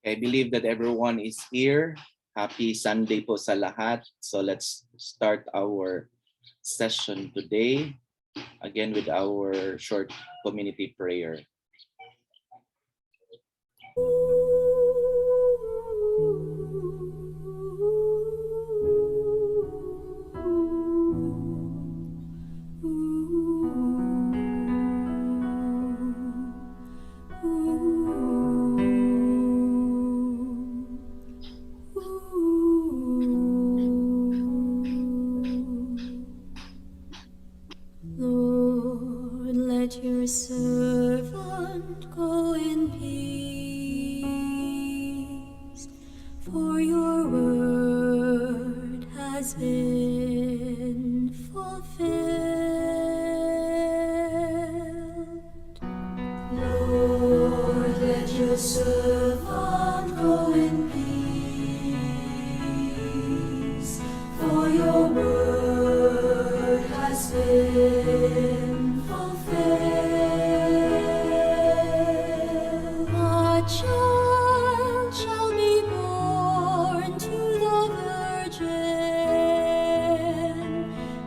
I believe that everyone is here. Happy Sunday po sa lahat. So let's start our session today, again with our short community prayer. Lord, let your servant go in peace, for your word has been fulfilled. Lord, let your servant go in peace, for your word has been fulfilled. A child shall be born to the Virgin,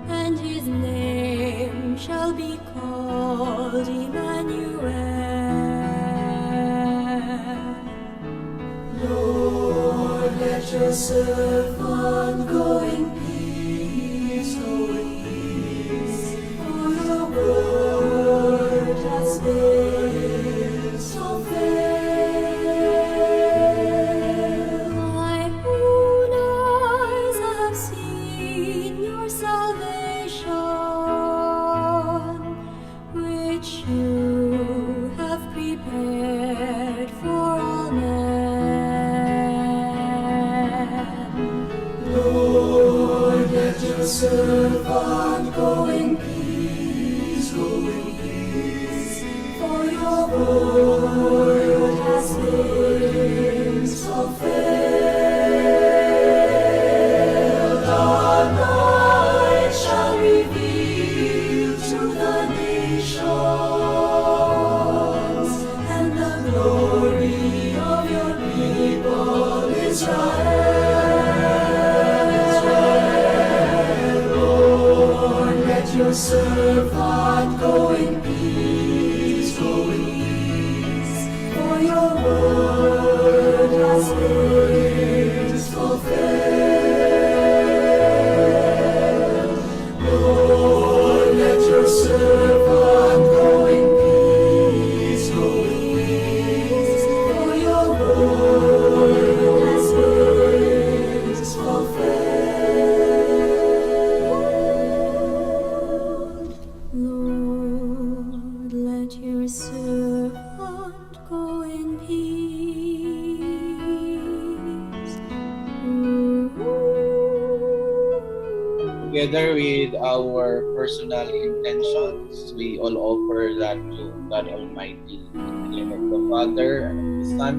and his name shall be called Emmanuel. Lord, let your servant go in peace, for your word has been fulfilled. My own eyes have seen your salvation, which you have prepared for all men. Lord, let your servant go in peace, for your word has been fulfilled. The light shall reveal to the nations, and the glory of your people Israel. Lord, let your servant go in peace, for your word has been fulfilled. Lord, let your servant go in peace, for your word has been fulfilled. Lord, let your servant go in peace. Together with our personal intentions, we all offer that to God Almighty, in the name of the Father, and of the Son,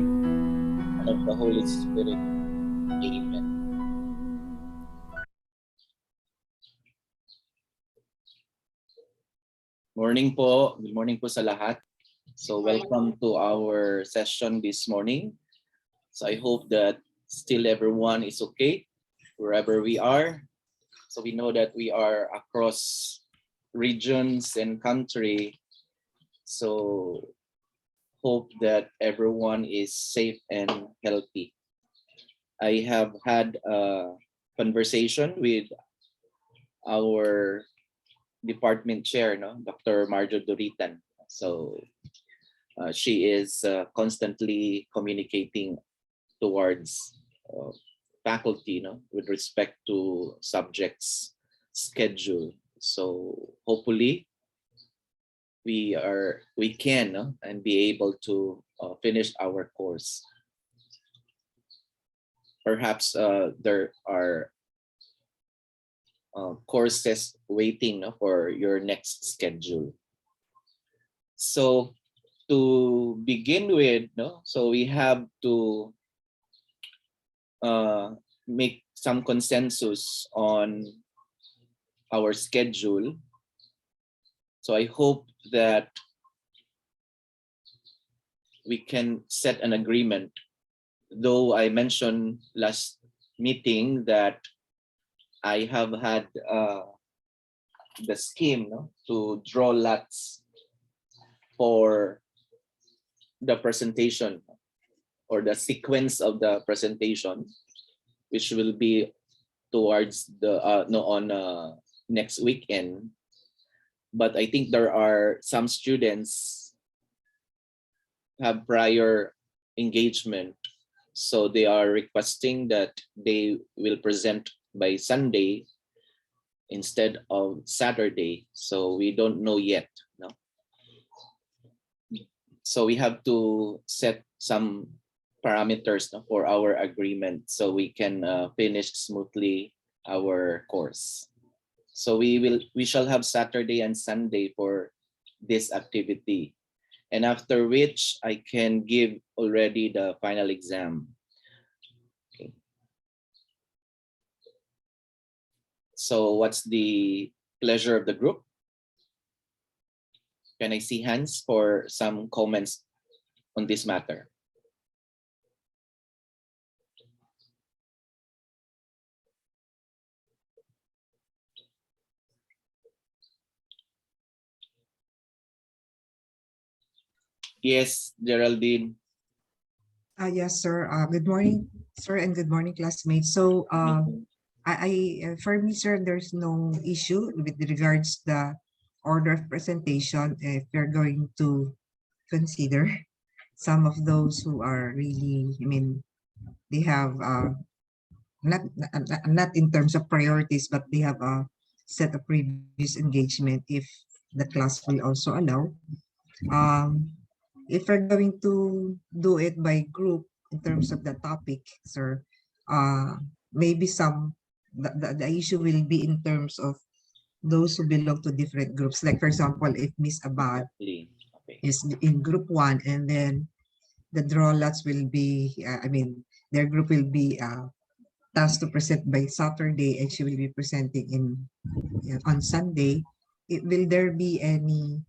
and of the Holy Spirit. Amen. Morning po. Good morning po sa lahat. So welcome to our session this morning. So I hope that still everyone is okay wherever we are. So we know that we are across regions and country. So hope that everyone is safe and healthy. I have had a conversation with our department chair, Dr. Marjo Doritan. So she is constantly communicating towards faculty, with respect to subjects schedule. So hopefully we can and be able to finish our course. Perhaps there are courses waiting for your next schedule. So to begin with, so we have to make some consensus on our schedule. So I hope that we can set an agreement though I mentioned last meeting that I have had the scheme, no, to draw lots for the presentation or the sequence of the presentation, which will be towards the no on next weekend. But I think there are some students have prior engagement, so they are requesting that they will present by Sunday instead of Saturday. So we don't know yet, no? So we have to set some parameters, no, for our agreement so we can finish smoothly our course. So we shall have Saturday and Sunday for this activity, and after which I can give already the final exam. Okay. So what's the pleasure of the group? Can I see hands for some comments on this matter? Yes, Geraldine. Yes, sir. Good morning, sir, and good morning, classmates. So, for me, sir, there's no issue with regards the order of presentation if we're going to consider some of those who are really, I mean, they have not in terms of priorities, but they have a set of previous engagement if the class will also allow. If we're going to do it by group in terms of the topic, sir, maybe the issue will be in terms of those who belong to different groups. Like for example, if Miss Abad Okay. is in group 1, and then the draw lots will be, their group will be tasked to present by Saturday, and she will be presenting on Sunday. Will there be any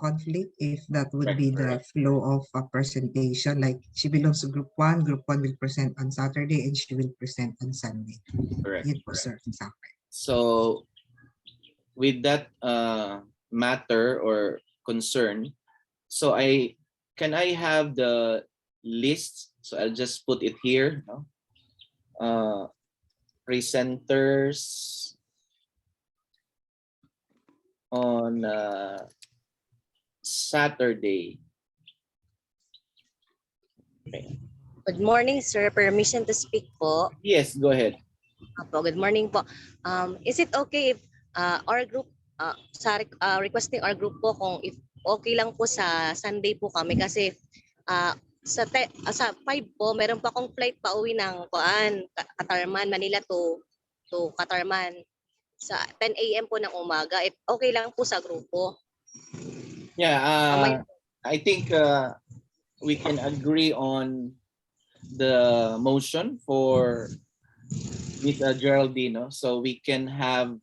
conflict if that would be the flow of a presentation? Like she belongs to group 1 will present on Saturday and she will present on Sunday. Correct. Yun po, sir. Exactly. So with that matter or concern, so can I have the list? So I'll just put it here, no? Presenters on Saturday. Okay. Good morning, sir. Permission to speak po. Yes, go ahead. Apo, good morning po. Is it okay if our group, requesting our group po kung if okay lang po sa Sunday po kami kasi sa 5 po, meron pa akong flight pa uwi ng Katarman, Manila to Katarman sa 10 a.m. po ng umaga. If okay lang po sa grupo. Yeah, I think we can agree on the motion for Miss Geraldine, no? So we can have,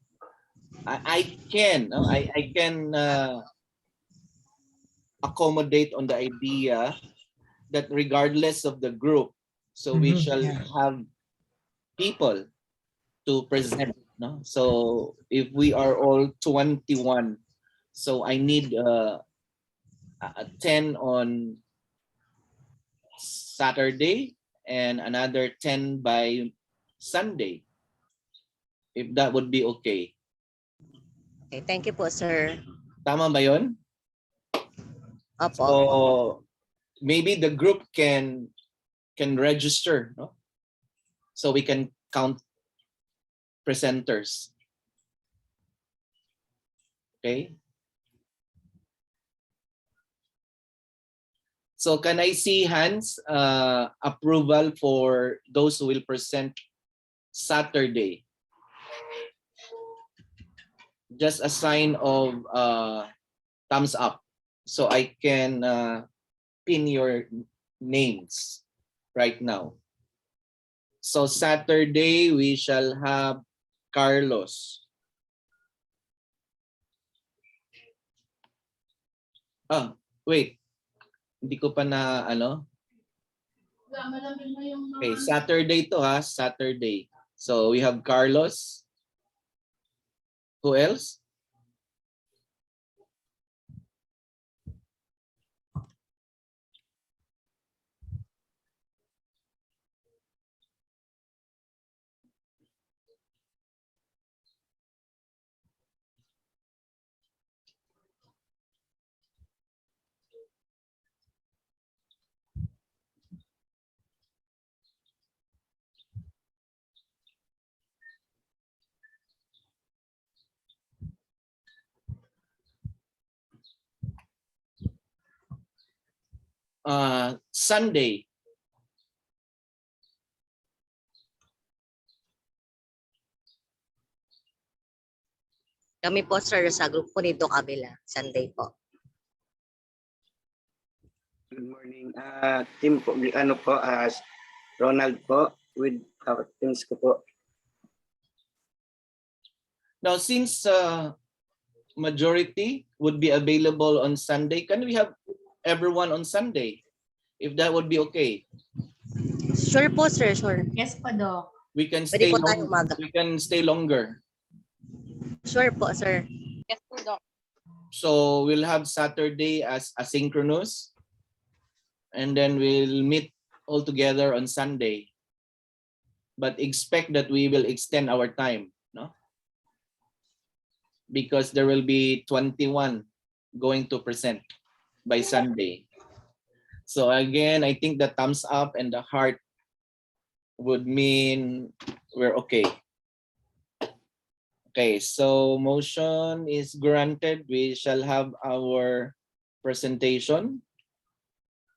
I can accommodate on the idea that regardless of the group, so we shall have people to present, no? So if we are all 21, so I need 10 on Saturday and another 10 by Sunday, if that would be okay. Okay, thank you po, sir. Tama ba yun? Opo. So maybe the group can register, no? So we can count presenters. Okay. So can I see hands approval for those who will present Saturday? Just a sign of thumbs up so I can pin your names right now. So Saturday we shall have Carlos. Wait. Hindi ko pa na Okay, Saturday to ha, Saturday. So we have Carlos. Who else? Sunday. Kami po sir sa group po nito kabila, Sunday po. Good morning. Team po, ano po, Ronald po with our teams ko po. Now, since majority would be available on Sunday, can we have everyone on Sunday? If that would be okay. Sure po sir, sure. Yes po, Doc. We can Pwede stay po tayo long, umaga. we can stay longer. Sure po sir. Yes po, Doc. So we'll have Saturday as asynchronous, and then we'll meet all together on Sunday. But expect that we will extend our time, no? Because there will be 21 going to present by Sunday. So again, I think the thumbs up and the heart would mean we're okay. Okay, so motion is granted. We shall have our presentation.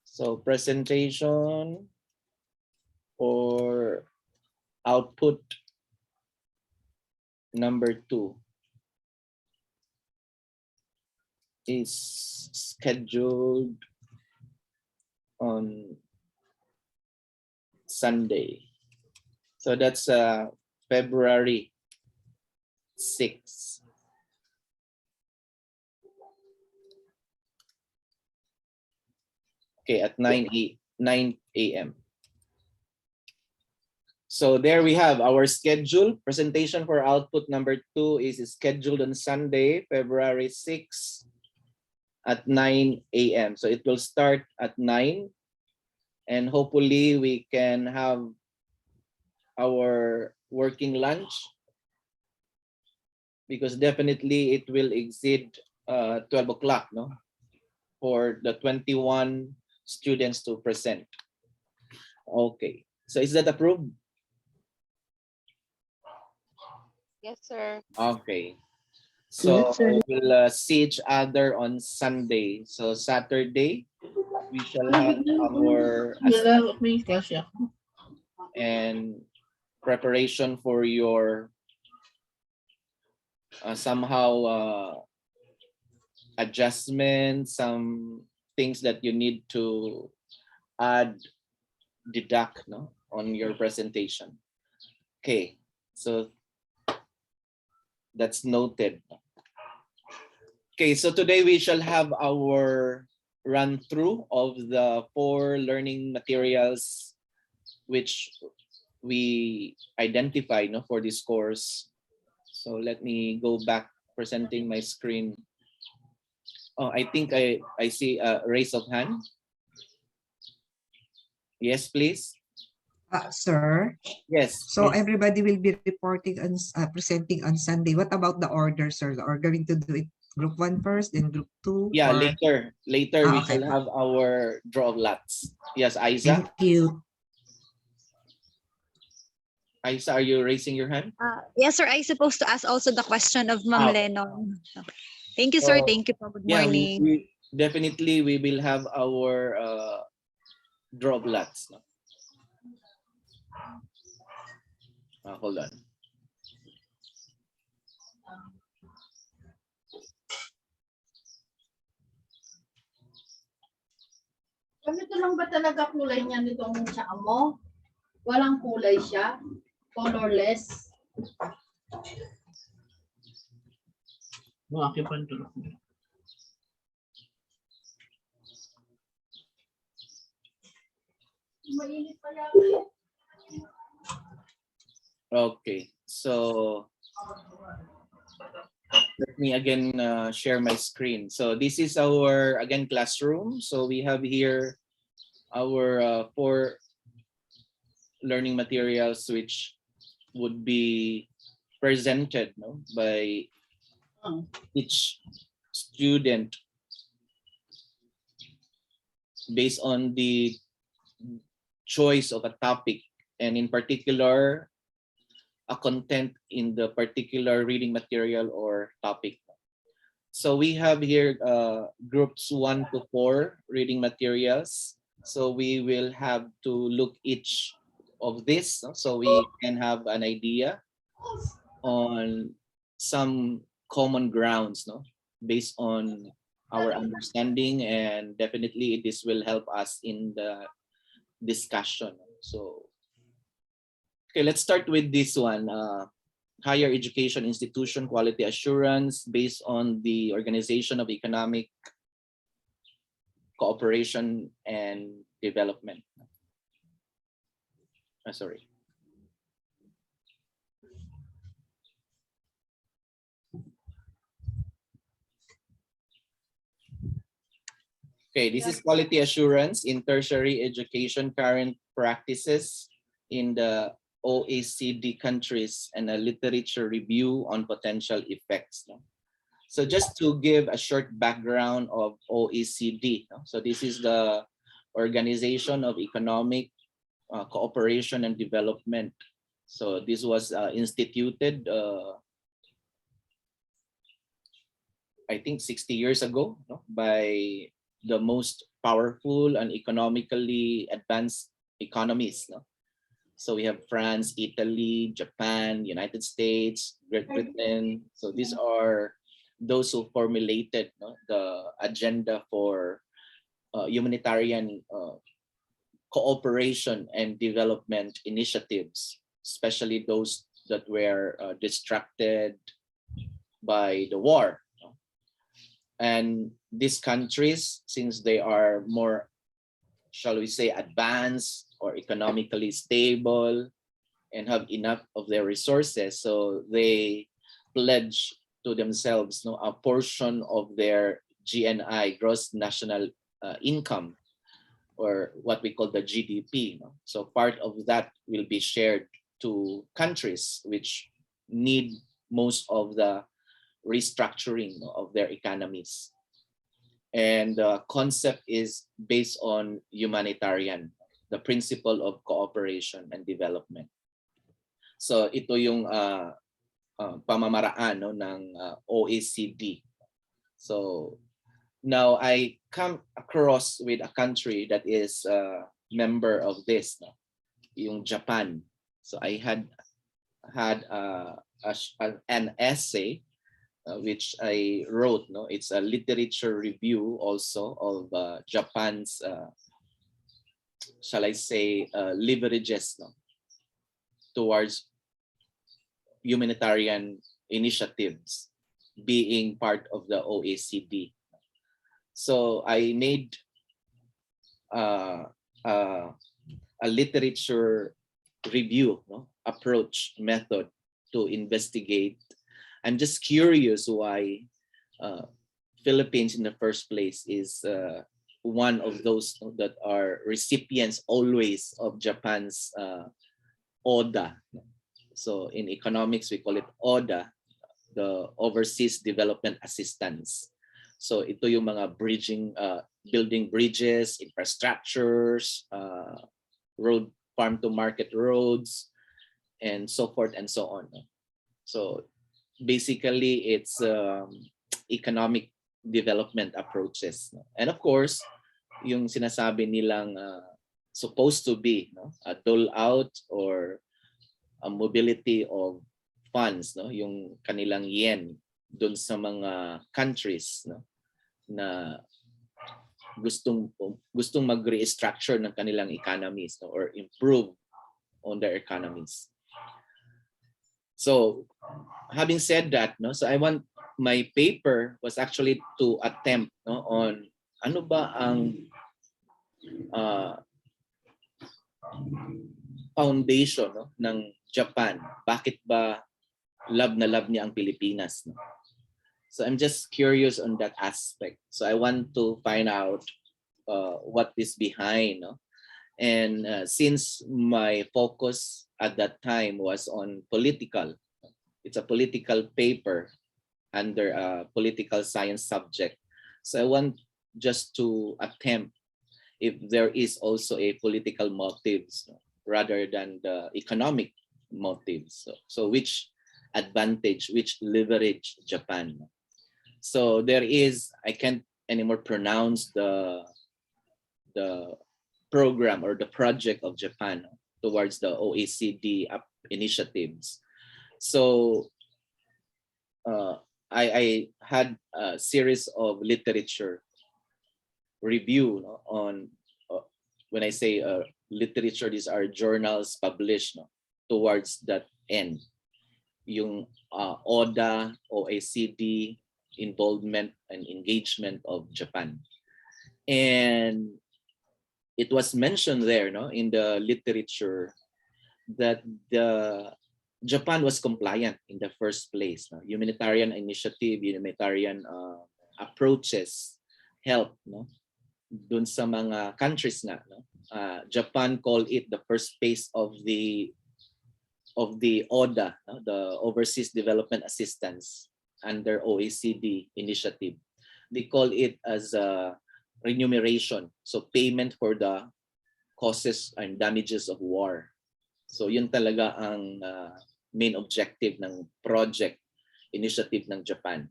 So presentation or output number 2 is scheduled on Sunday. So that's February 6. Okay, at 9 a.m. So there we have our schedule. Presentation for output number 2 is scheduled on Sunday, February 6 at 9 a.m. So it will start at 9, and hopefully we can have our working lunch, because definitely it will exceed 12 o'clock, no, for the 21 students to present. Okay, so is that approved? Yes, sir. Okay, so Yes, sir. we'll see each other on Sunday. So Saturday we shall have our and preparation for your somehow adjustment, some things that you need to add, deduct, no, on your presentation. Okay, so that's noted. Okay, so today we shall have our run through of the 4 learning materials which we identified, no, for this course. So let me go back presenting my screen. Oh, I think I see a raise of hand. Yes, please. Sir, Yes. so Yes. everybody will be reporting on presenting on Sunday. What about the order, sir? Are going to do it group 1 first, then group 2? Yeah, or... later we okay. shall have our draw of lots. Yes, Aiza. Thank you. Aiza, are you raising your hand? Yes, sir. I supposed to ask also the question of Ma'am Lennon. Thank you, sir. So, Thank you po. Good Yeah, morning. we definitely we will have our draw of lots. No? Hold on. Ganito lang ba talaga kulay niya nitong tsaa mo? Walang kulay siya? Colorless? Mainit pa yata eh. Okay, so let me again share my screen. So this is our again classroom. So we have here our 4 learning materials which would be presented by each student based on the choice of a topic, and in particular a content in the particular reading material or topic. So we have here groups 1 to 4 reading materials. So we will have to look each of this, so we can have an idea on some common grounds, based on our understanding, and definitely this will help us in the discussion. So, okay, let's start with this one. Higher education institution quality assurance based on the Organization of Economic Cooperation and Development. Sorry. Okay, this is quality assurance in tertiary education current practices in the OECD countries and a literature review on potential effects. So just to give a short background of OECD. So this is the Organization of Economic Cooperation and Development. So this was instituted, I think 60 years ago, by the most powerful and economically advanced economies. So we have France, Italy, Japan, United States, Great Britain. So these are those who formulated the agenda for humanitarian cooperation and development initiatives, especially those that were distracted by the war. And these countries, since they are more, shall we say, advanced or economically stable and have enough of their resources, so they pledge to themselves a portion of their GNI, gross national income, or what we call the GDP. So part of that will be shared to countries which need most of the restructuring of their economies. And the concept is based on humanitarian, the principle of cooperation and development. So ito yung pamamaraan ng OECD. So now I come across with a country that is a member of this, yung Japan. So I had an essay which I wrote. It's a literature review also of Japan's, shall I say, leverages towards humanitarian initiatives being part of the OECD. So I made a literature review approach method to investigate. I'm just curious why Philippines in the first place is one of those that are recipients always of Japan's ODA. So in economics, we call it ODA, the Overseas Development Assistance. So ito yung mga building bridges, infrastructures, road, farm to market roads, and so forth and so on. So basically, it's economic development approaches. And of course, yung sinasabi nilang supposed to be a dole out or a mobility of funds, yung kanilang yen dun sa mga countries na gustong mag-restructure ng kanilang economies or improve on their economies. So having said that, so I want my paper was actually to attempt on ano ba ang foundation, no, ng Japan. Bakit ba love na love niya ang Pilipinas? No? So I'm just curious on that aspect. So I want to find out what is behind. No? And since my focus at that time was on political, it's a political paper under a political science subject. So I want just to attempt if there is also a political motives, no, rather than the economic motives. So which advantage, which leverage Japan? So there is, I can't anymore pronounce the program or the project of Japan towards the OECD initiatives. So I had a series of literature review, no, on when I say literature, these are journals published, no, towards that end. Yung ODA, OECD involvement and engagement of Japan. And it was mentioned there, no, in the literature that Japan was compliant in the first place. No? Humanitarian initiative, humanitarian approaches help, no, dun sa mga countries nga. No? Japan called it the first phase of the ODA, no? The Overseas Development Assistance under OECD initiative. They call it as a remuneration, so payment for the causes and damages of war. So yun talaga ang main objective ng project initiative ng Japan.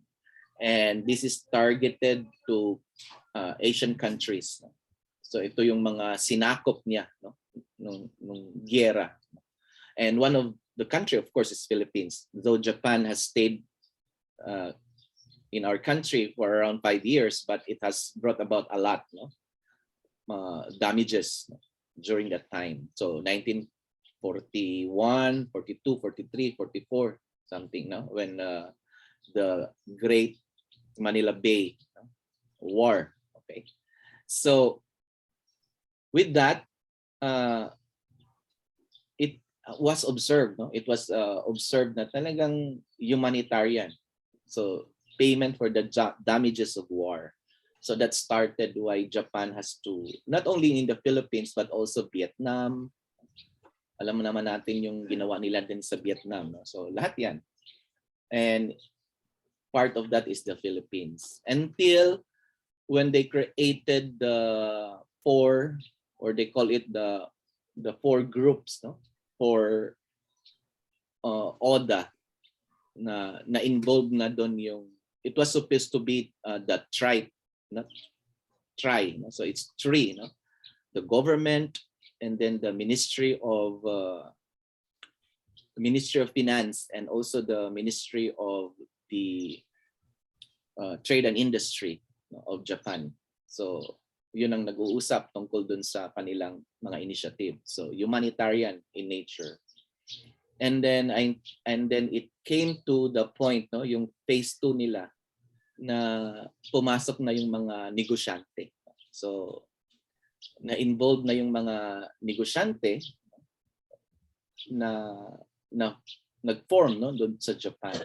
And this is targeted to Asian countries. No? So ito yung mga sinakop niya, no, nung giyera. And one of the country, of course, is Philippines. Though Japan has stayed in our country for around 5 years, but it has brought about a lot, no, damages, no, during that time. So 1941, 42, 43, 44, something, no, when the Great Manila Bay, no, War. Okay, so with that, it was observed, no? It was observed na talagang humanitarian. So payment for the damages of war. So that started why Japan has to, not only in the Philippines, but also Vietnam. Alam mo naman natin yung ginawa nila din sa Vietnam. No? So lahat yan. And part of that is the Philippines. Until when they created the four, or they call it the four groups, no, for ODA, na involved na doon yung, it was supposed to be the tri, no? So it's three, no, the government, and then the Ministry of Finance, and also the Ministry of the Trade and Industry, no, of Japan. So yun ang nag-uusap tungkol dun sa kanilang mga initiative. So humanitarian in nature. And then it came to the point, no, yung phase 2 nila, na pumasok na yung mga negosyante. So na-involved na yung mga negosyante na nag-form, no, doon sa Japan.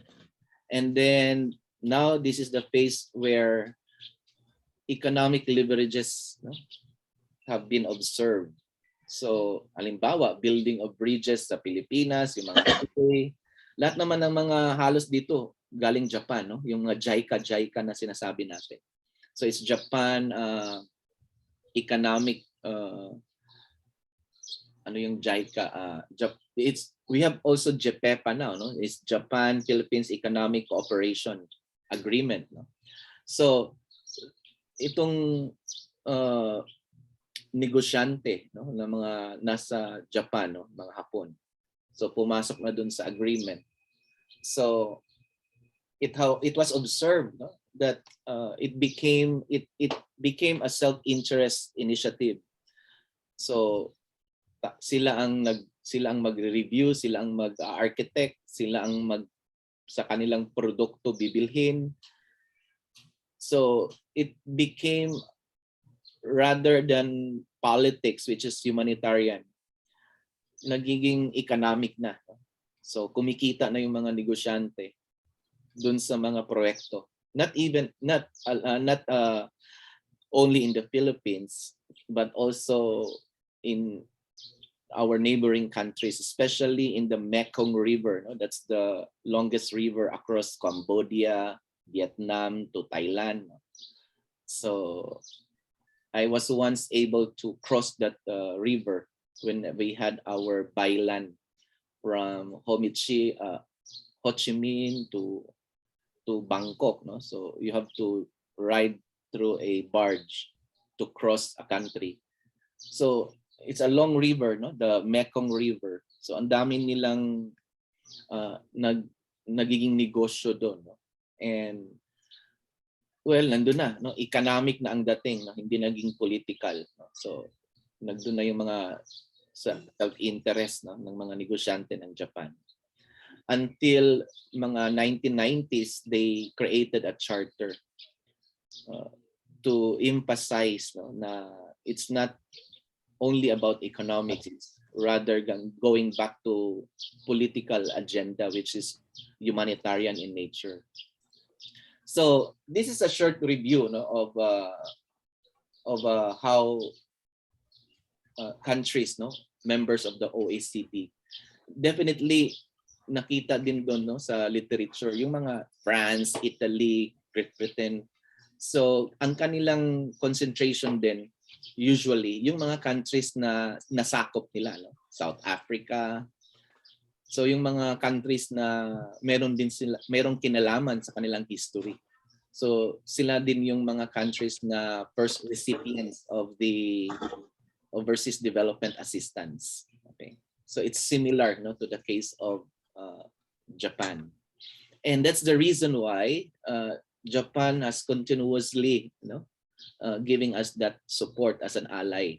And then now this is the phase where economic leverages, no, have been observed. So halimbawa, building of bridges sa Pilipinas, yung mga IQA, lahat naman ng mga halos dito galing Japan, no, yung mga JICA na sinasabi natin. So it's Japan economic ano yung JICA, we have also JEPEPA now, no? It's Japan Philippines Economic Cooperation Agreement, no? So itong negosyante, no, na mga nasa Japan, no, mga Hapon. So pumasok na dun sa agreement. So it was observed, no, that it became a self-interest initiative. So sila ang magre-review, sila ang mag-architect, sila ang sa kanilang produkto bibilhin. So it became, rather than politics, which is humanitarian, nagiging economic na. So kumikita na yung mga negosyante dun sa mga proyekto. Not only in the Philippines, but also in our neighboring countries, especially in the Mekong River. No? That's the longest river across Cambodia, Vietnam to Thailand. So I was once able to cross that river when we had our byland from Ho Chi Minh to Bangkok. No? So you have to ride through a barge to cross a country. So it's a long river, no? The Mekong River. So ang dami nilang nagiging negosyo doon, no? And well, nandun na, no? Economic na ang dating, no? Hindi naging political, no? So nandun na yung mga self-interest, no? Ng mga negosyante ng Japan. Until mga 1990s, they created a charter to emphasize, no, na it's not only about economics, it's rather than going back to political agenda, which is humanitarian in nature. So this is a short review, no, of how countries, no, members of the OECD, definitely nakita din doon, no, sa literature yung mga France, Italy, Great Britain. So ang kanilang concentration din usually yung mga countries na nasakop nila, no? South Africa. So yung mga countries na merong kinalaman sa kanilang history. So sila din yung mga countries na first recipients of the overseas development assistance. Okay. So it's similar, no, to the case of Japan. And that's the reason why Japan has continuously, giving us that support as an ally.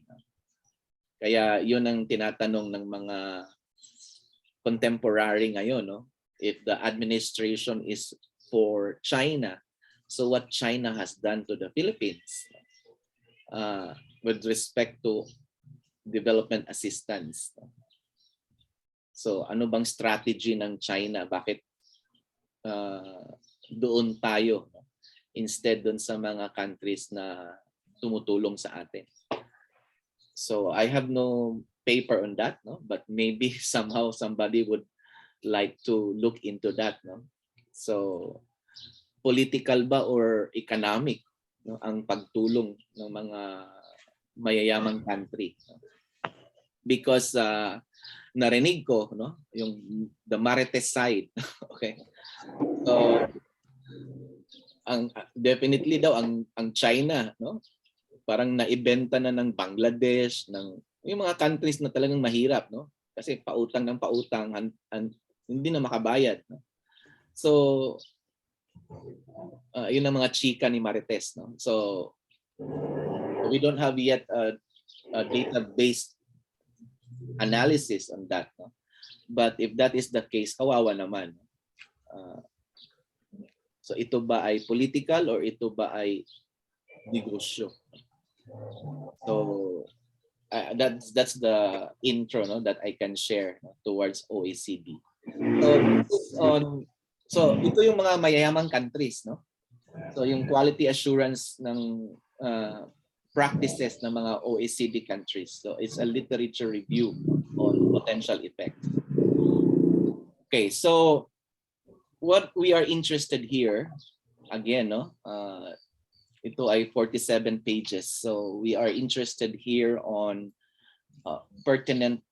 Kaya yun ang tinatanong ng mga contemporary ngayon, no? If the administration is for China, so what China has done to the Philippines with respect to development assistance. So ano bang strategy ng China? Bakit doon tayo, no? Instead doon sa mga countries na tumutulong sa atin. So I have no paper on that, no? But maybe somehow somebody would like to look into that, no? So political ba or economic, no, ang pagtulong ng mga mayayamang country, no? Because narinig ko, no, yung the Marites side. Okay. So ang definitely daw ang China, no, parang naibenta na ng Bangladesh, ng yung mga countries na talagang mahirap, no, kasi pautang ng pautang, hindi na makabayad, no? So yun ang mga chika ni Marites, no? So we don't have yet a database analysis on that, no? But if that is the case, kawawa naman. So ito ba ay political or ito ba ay negosyo? So that's the intro, no, that I can share, no, towards OECD. So ito yung mga mayayamang countries, no? So yung quality assurance ng practices ng mga OECD countries. So it's a literature review on potential effects. Okay, so what we are interested here, again, no, ito ay 47 pages. So we are interested here on pertinent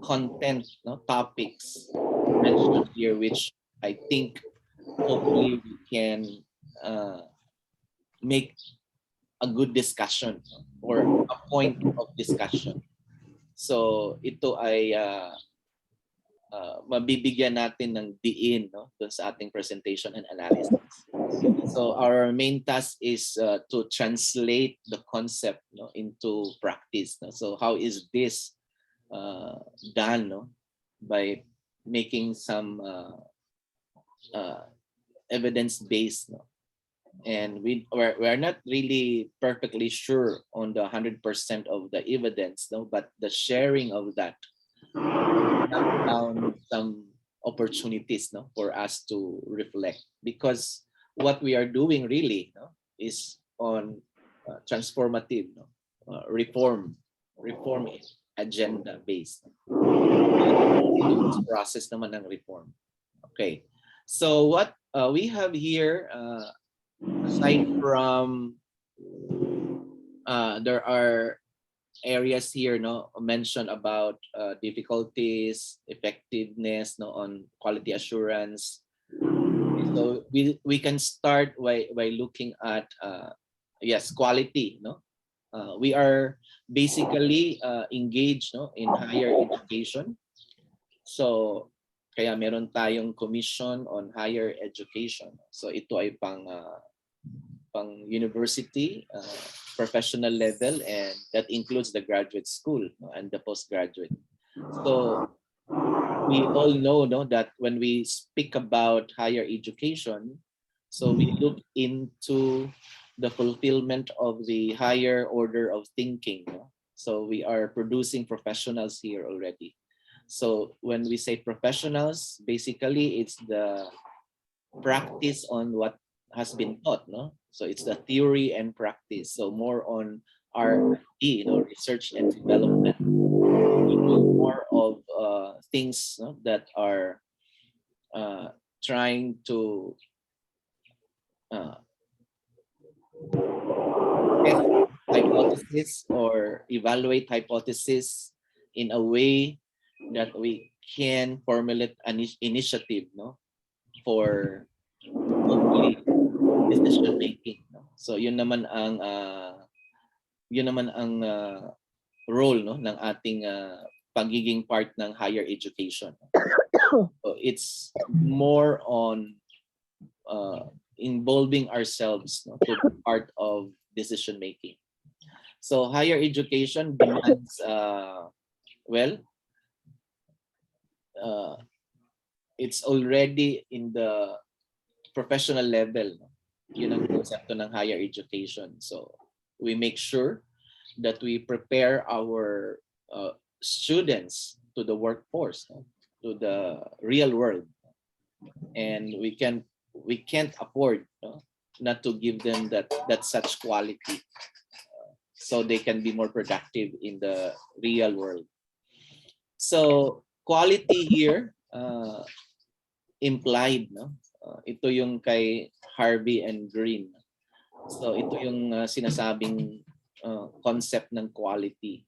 content, no, topics mentioned here, which I think hopefully we can make a good discussion or a point of discussion. So ito ay mabibigyan natin ng diin, no, doon sa ating presentation and analysis. So our main task is to translate the concept, no, into practice, no? So how is this done, no, by making some evidence-based, no? And we're not really perfectly sure on the 100% of the evidence, no, but the sharing of that found some opportunities, no, for us to reflect, because what we are doing really, no, is on transformative, no, reform agenda based. Continuous process naman ng reform. Okay, so what we have here, aside from there are areas here, no, mentioned about difficulties, effectiveness, no, on quality assurance. So we can start by looking at yes, quality, no. We are basically engaged, no, in higher education. So kaya meron tayong commission on higher education. So ito ay pang university, professional level, and that includes the graduate school, no, and the postgraduate. So we all know, no, that when we speak about higher education, so we look into the fulfillment of the higher order of thinking, no? So we are producing professionals here already. So when we say professionals, basically it's the practice on what has been taught, no? So it's the theory and practice. So more on R&D, you know, research and development. We do more of things, no, that are trying to test hypothesis or evaluate hypothesis in a way that we can formulate an initiative, no, for hopefully decision making, no? So yun naman ang role, no, ng ating pagiging part ng higher education. So it's more on involving ourselves, no, to be part of decision making. So higher education demands it's already in the professional level, no? Yun ang konsepto ng higher education. So we make sure that we prepare our students to the workforce, no? To the real world, and we can't afford, no, not to give them that such quality, so they can be more productive in the real world. So quality here implied, no, ito yung kay Harvey and Green. So ito yung sinasabing concept ng quality.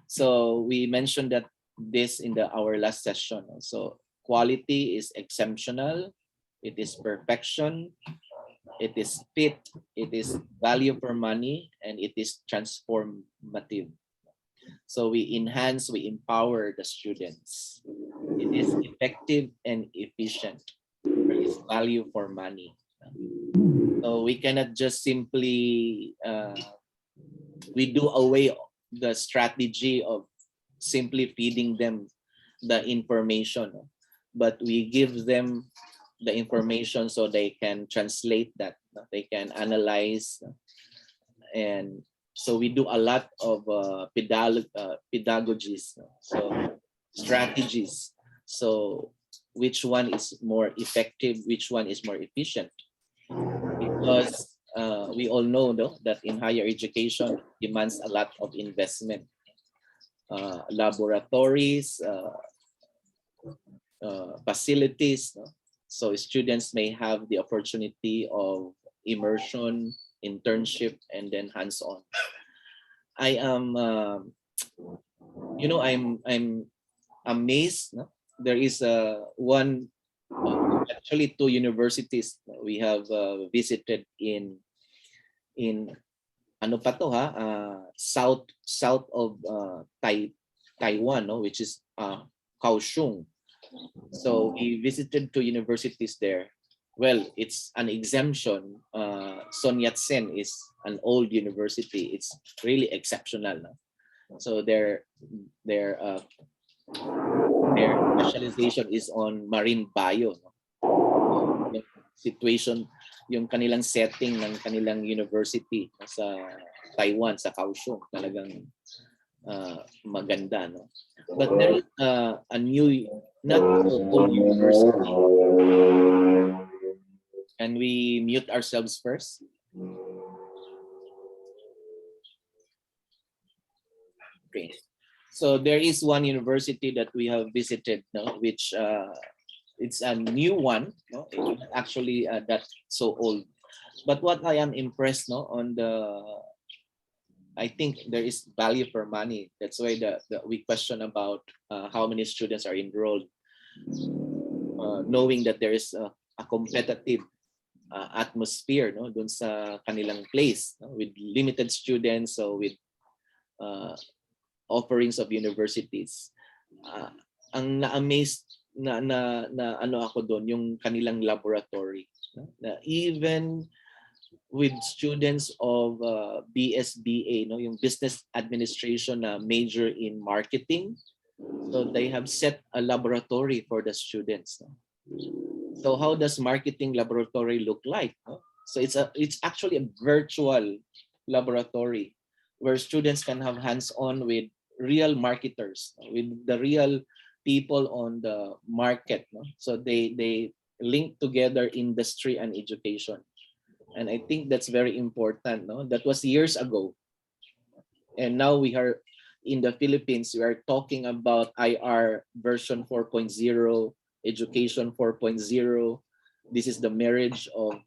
So we mentioned that this in our last session. So quality is exceptional, it is perfection, it is fit, it is value for money, and it is transformative. So we enhance, we empower the students. It is effective and efficient. There is value for money. So we cannot just simply we do away the strategy of simply feeding them the information, but we give them the information so they can translate that, they can analyze, and so we do a lot of pedagogies, so strategies. So which one is more effective, which one is more efficient? Because we all know, though, that in higher education demands a lot of investment. Laboratories, facilities, no? So students may have the opportunity of immersion, internship, and then hands-on. I am, I'm amazed. No? There is actually two universities we have visited in ano pa to ha, south of Taiwan, no, which is Kaohsiung. So we visited two universities there. Well, it's an exemption. Sun Yat-sen is an old university. It's really exceptional. No? So their specialization is on marine bio. No? Yung situation, yung kanilang setting ng kanilang university sa Taiwan, sa Kaohsiung, talagang maganda, no? But there is a new, not so old university. Can we mute ourselves first? Okay. So there is one university that we have visited, no, which it's a new one, no, it's actually that so old. But what I am impressed, no, on the, I think there is value for money. That's why we question about how many students are enrolled, knowing that there is a competitive atmosphere, no, dun sa kanilang place, no, with limited students, so with offerings of universities. Ang na-amaze na ano ako doon, yung kanilang laboratory, no? Na even with students of BSBA, no, yung business administration na major in marketing, so they have set a laboratory for the students, no? So how does marketing laboratory look like, no? So it's actually a virtual laboratory where students can have hands-on with real marketers, with the real people on the market, no? So they link together industry and education, and I think that's very important, no? That was years ago, and now we are in the Philippines. We are talking about IR version 4.0, education 4.0. This is the marriage of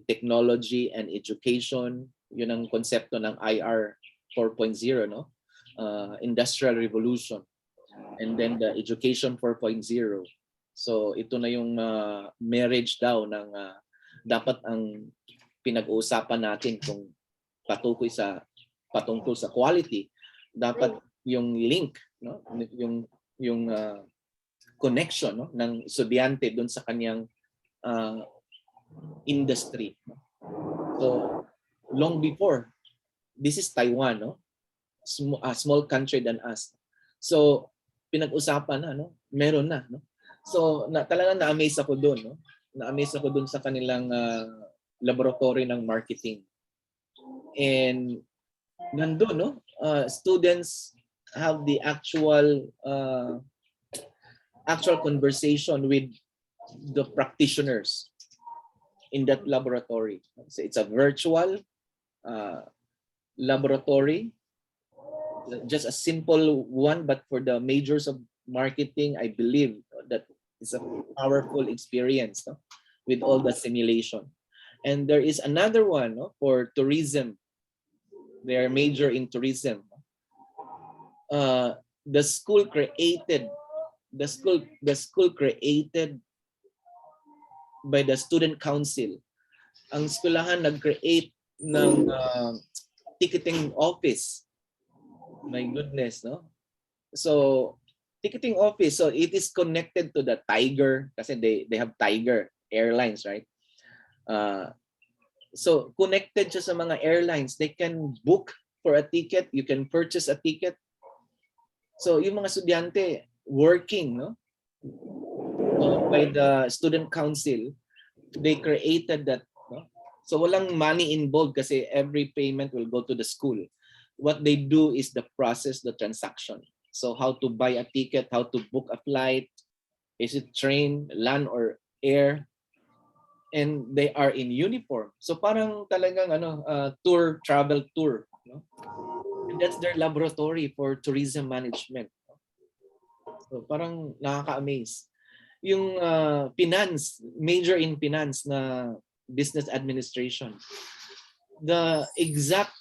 technology and education. Yun ang konsepto ng IR 4.0, no? Industrial revolution, and then the education 4.0. So ito na yung marriage daw ng dapat ang pinag-uusapan natin kung patungkol sa quality, dapat yung link, no, yung connection, no, ng estudyante doon sa kanyang industry, no? So long before, this is Taiwan, no? Small country than us. So pinag-usapan na, no? Meron na, no? So talagang na-amaze ako doon, no? Na-amaze ako doon sa kanilang laboratory ng marketing. And nandun, no? Students have the actual conversation with the practitioners in that laboratory. So it's a virtual laboratory, just a simple one, but for the majors of marketing, I believe that it's a powerful experience, no? With all the simulation. And there is another one, no? For tourism. They are major in tourism. The school created by the student council. Ang skulahan nag-create ng ticketing office. My goodness, no? So ticketing office, so it is connected to the Tiger, kasi they have Tiger Airlines, right? So connected siya sa mga airlines. They can book for a ticket, you can purchase a ticket. So yung mga estudyante working, no, by the student council, they created that, no? So walang money involved kasi every payment will go to the school. What they do is the process, the transaction. So how to buy a ticket, how to book a flight, is it train, land or air, and they are in uniform. So parang talagang travel tour, no? And that's their laboratory for tourism management. So parang nakaka-amaze. Yung finance, major in finance na business administration. The exact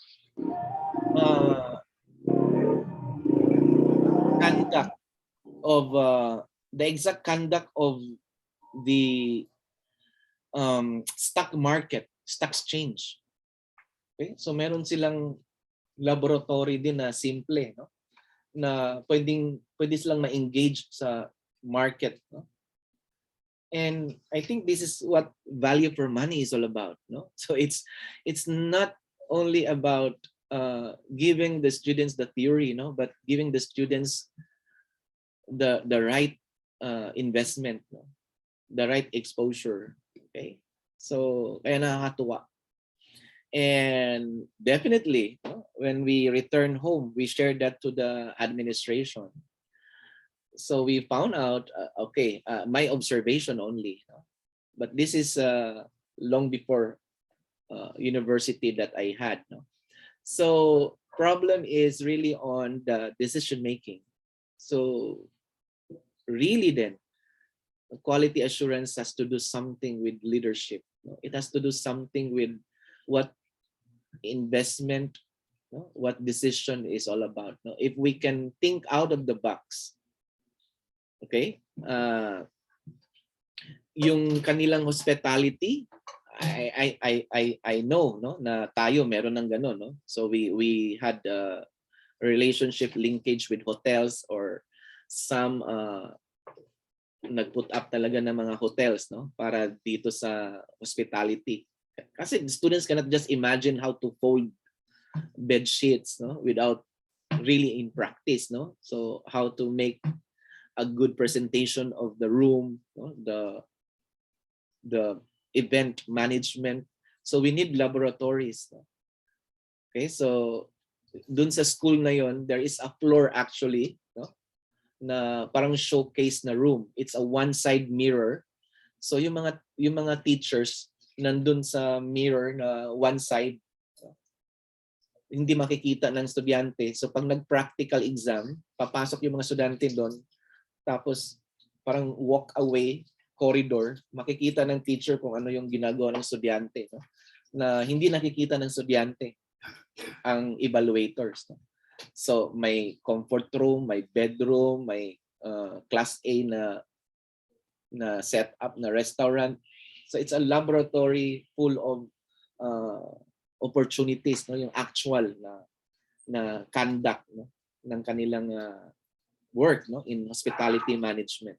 conduct of the stock market, stock exchange. Okay? So meron silang laboratory din na simple, no? Na pwede silang ma-engage sa market, no? And I think this is what value for money is all about, no? So it's not only about giving the students the theory, no, but giving the students the right investment, no? The right exposure. Okay, so kaya nakakatuwa. And definitely, when we return home, we shared that to the administration. So we found out, okay, my observation only, but this is long before university that I had. So problem is really on the decision making. So really then, quality assurance has to do something with leadership. It has to do something with what investment, what decision is all about. If we can think out of the box, okay, yung kanilang hospitality, I know, no, na tayo meron ng ganun, no. So we had a relationship linkage with hotels, or some nag-put up talaga ng mga hotels, no, para dito sa hospitality. Kasi students cannot just imagine how to fold bed sheets, no, without really in practice, no. So how to make a good presentation of the room, no? The event management. So we need laboratories, no? Okay, so dun sa school na yon, there is a floor actually, no, na parang showcase na room. It's a one-side mirror. So yung mga teachers nandun sa mirror na one side, hindi makikita ng estudyante. So pag nag-practical exam, papasok yung mga estudyante doon, tapos parang walk away corridor, makikita ng teacher kung ano yung ginagawa ng estudyante, no? Na hindi nakikita ng estudyante ang evaluators, no? So may comfort room, may bedroom, may class A na setup na restaurant. So it's a laboratory full of opportunities, no, yung actual na conduct, no, ng kanilang work, no, in hospitality management.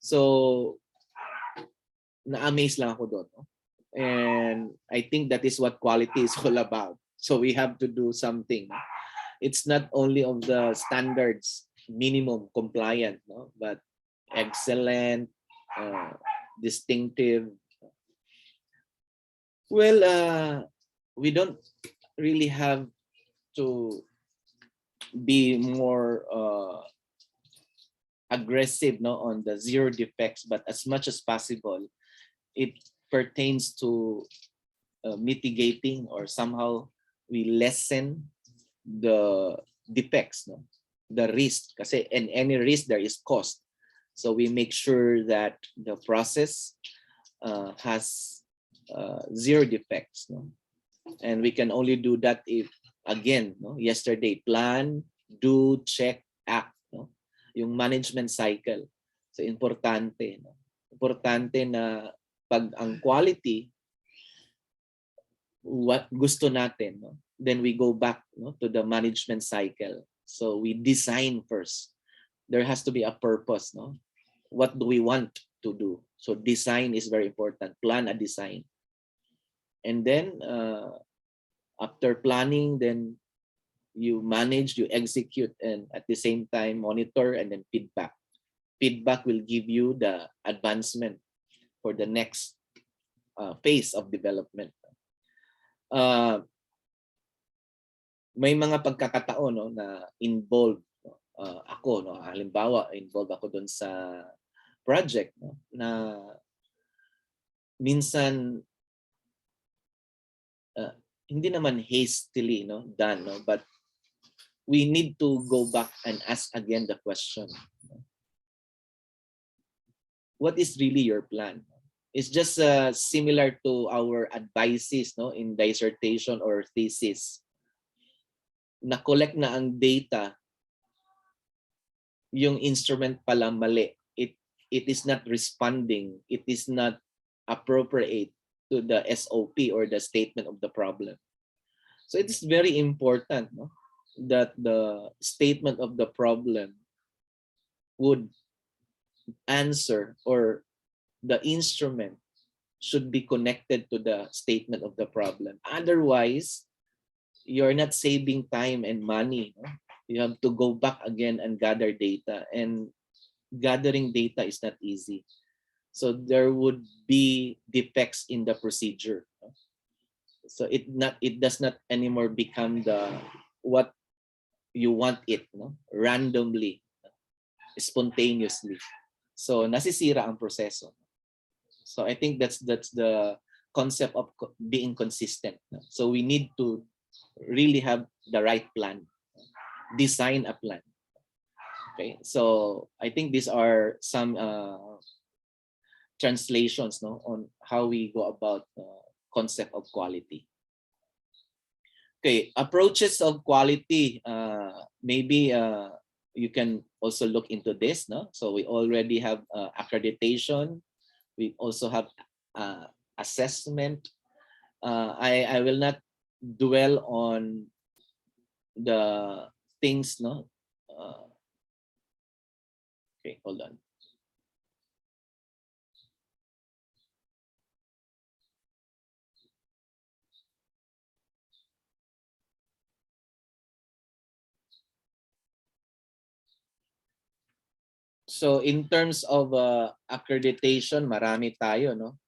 So na-amaze lang ako doon, no? And I think that is what quality is all about. So we have to do something. It's not only of the standards, minimum compliant, no, but excellent, distinctive. Well, we don't really have to be more aggressive, no, on the zero defects, but as much as possible, it pertains to mitigating, or somehow we lessen the defects, no, the risk. Kasi in any risk there is cost. So we make sure that the process has zero defects, no? And we can only do that if, again, no, yesterday, plan, do, check, act, no? Yung management cycle. So importante, no? Importante na pag ang quality, what gusto natin, no, then we go back, no, to the management cycle. So we design first. There has to be a purpose, no? What do we want to do? So design is very important. Plan a design. And then after planning, then you manage, you execute, and at the same time monitor, and then feedback. Feedback will give you the advancement for the next phase of development. May mga pagkakataon, no, na involved ako, no, halimbawa involved ako doon sa project, no, na minsan hindi naman hastily, no, done, no, but we need to go back and ask again the question, no? What is really your plan? It's just similar to our advices, no, in dissertation or thesis. Na-collect na ang data, yung instrument pala mali. It is not responding. It is not appropriate to the SOP or the statement of the problem. So it is very important, no, that the statement of the problem would answer, or the instrument should be connected to the statement of the problem. Otherwise, you're not saving time and money, no? You have to go back again and gather data, and gathering data is not easy. So there would be defects in the procedure. So it does not anymore become the what you want it, no? Randomly, spontaneously. So nasisira ang proseso. So I think that's the concept of being consistent. No? So we need to really have the right plan, design a plan. Okay, so I think these are some translations, no, on how we go about concept of quality. Okay, approaches of quality. Maybe you can also look into this, no? So we already have accreditation. We also have assessment. I will not dwell on the things, no. Okay, hold on. So in terms of accreditation, marami tayo, no?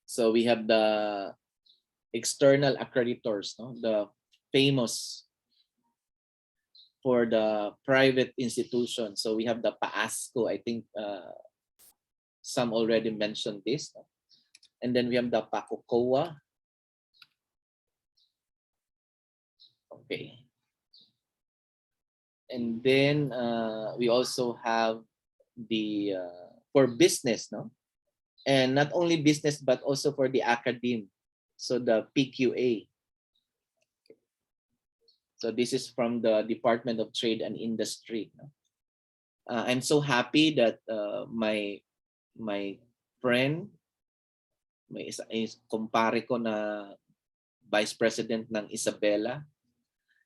So we have the external accreditors, no? The famous for the private institution. So we have the PAASCO. I think some already mentioned this. No? And then we have the PACOCOA. Okay. And then we also have the for business, no? And not only business, but also for the academe. So the PQA. So this is from the Department of Trade and Industry. No? I'm so happy that my friend, may is kumpare ko na Vice President ng Isabela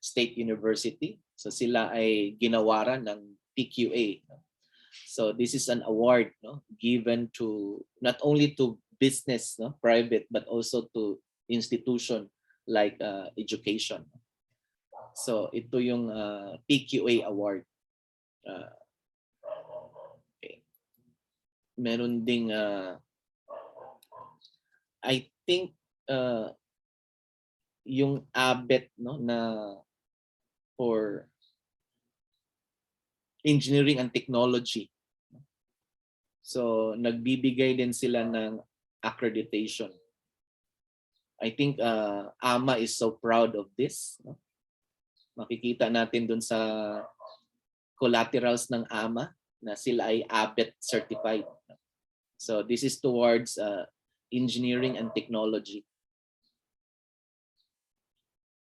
State University. So sila ay ginawaran ng PQA. No? So this is an award, no, given to not only to business, no, private, but also to institution like education. So ito yung PQA award. Okay. Meron ding I think yung ABET, no, na for engineering and technology. So nagbibigay din sila ng accreditation. I think AMA is so proud of this. No? Makikita natin dun sa collaterals ng AMA na sila ay ABET certified. So this is towards engineering and technology.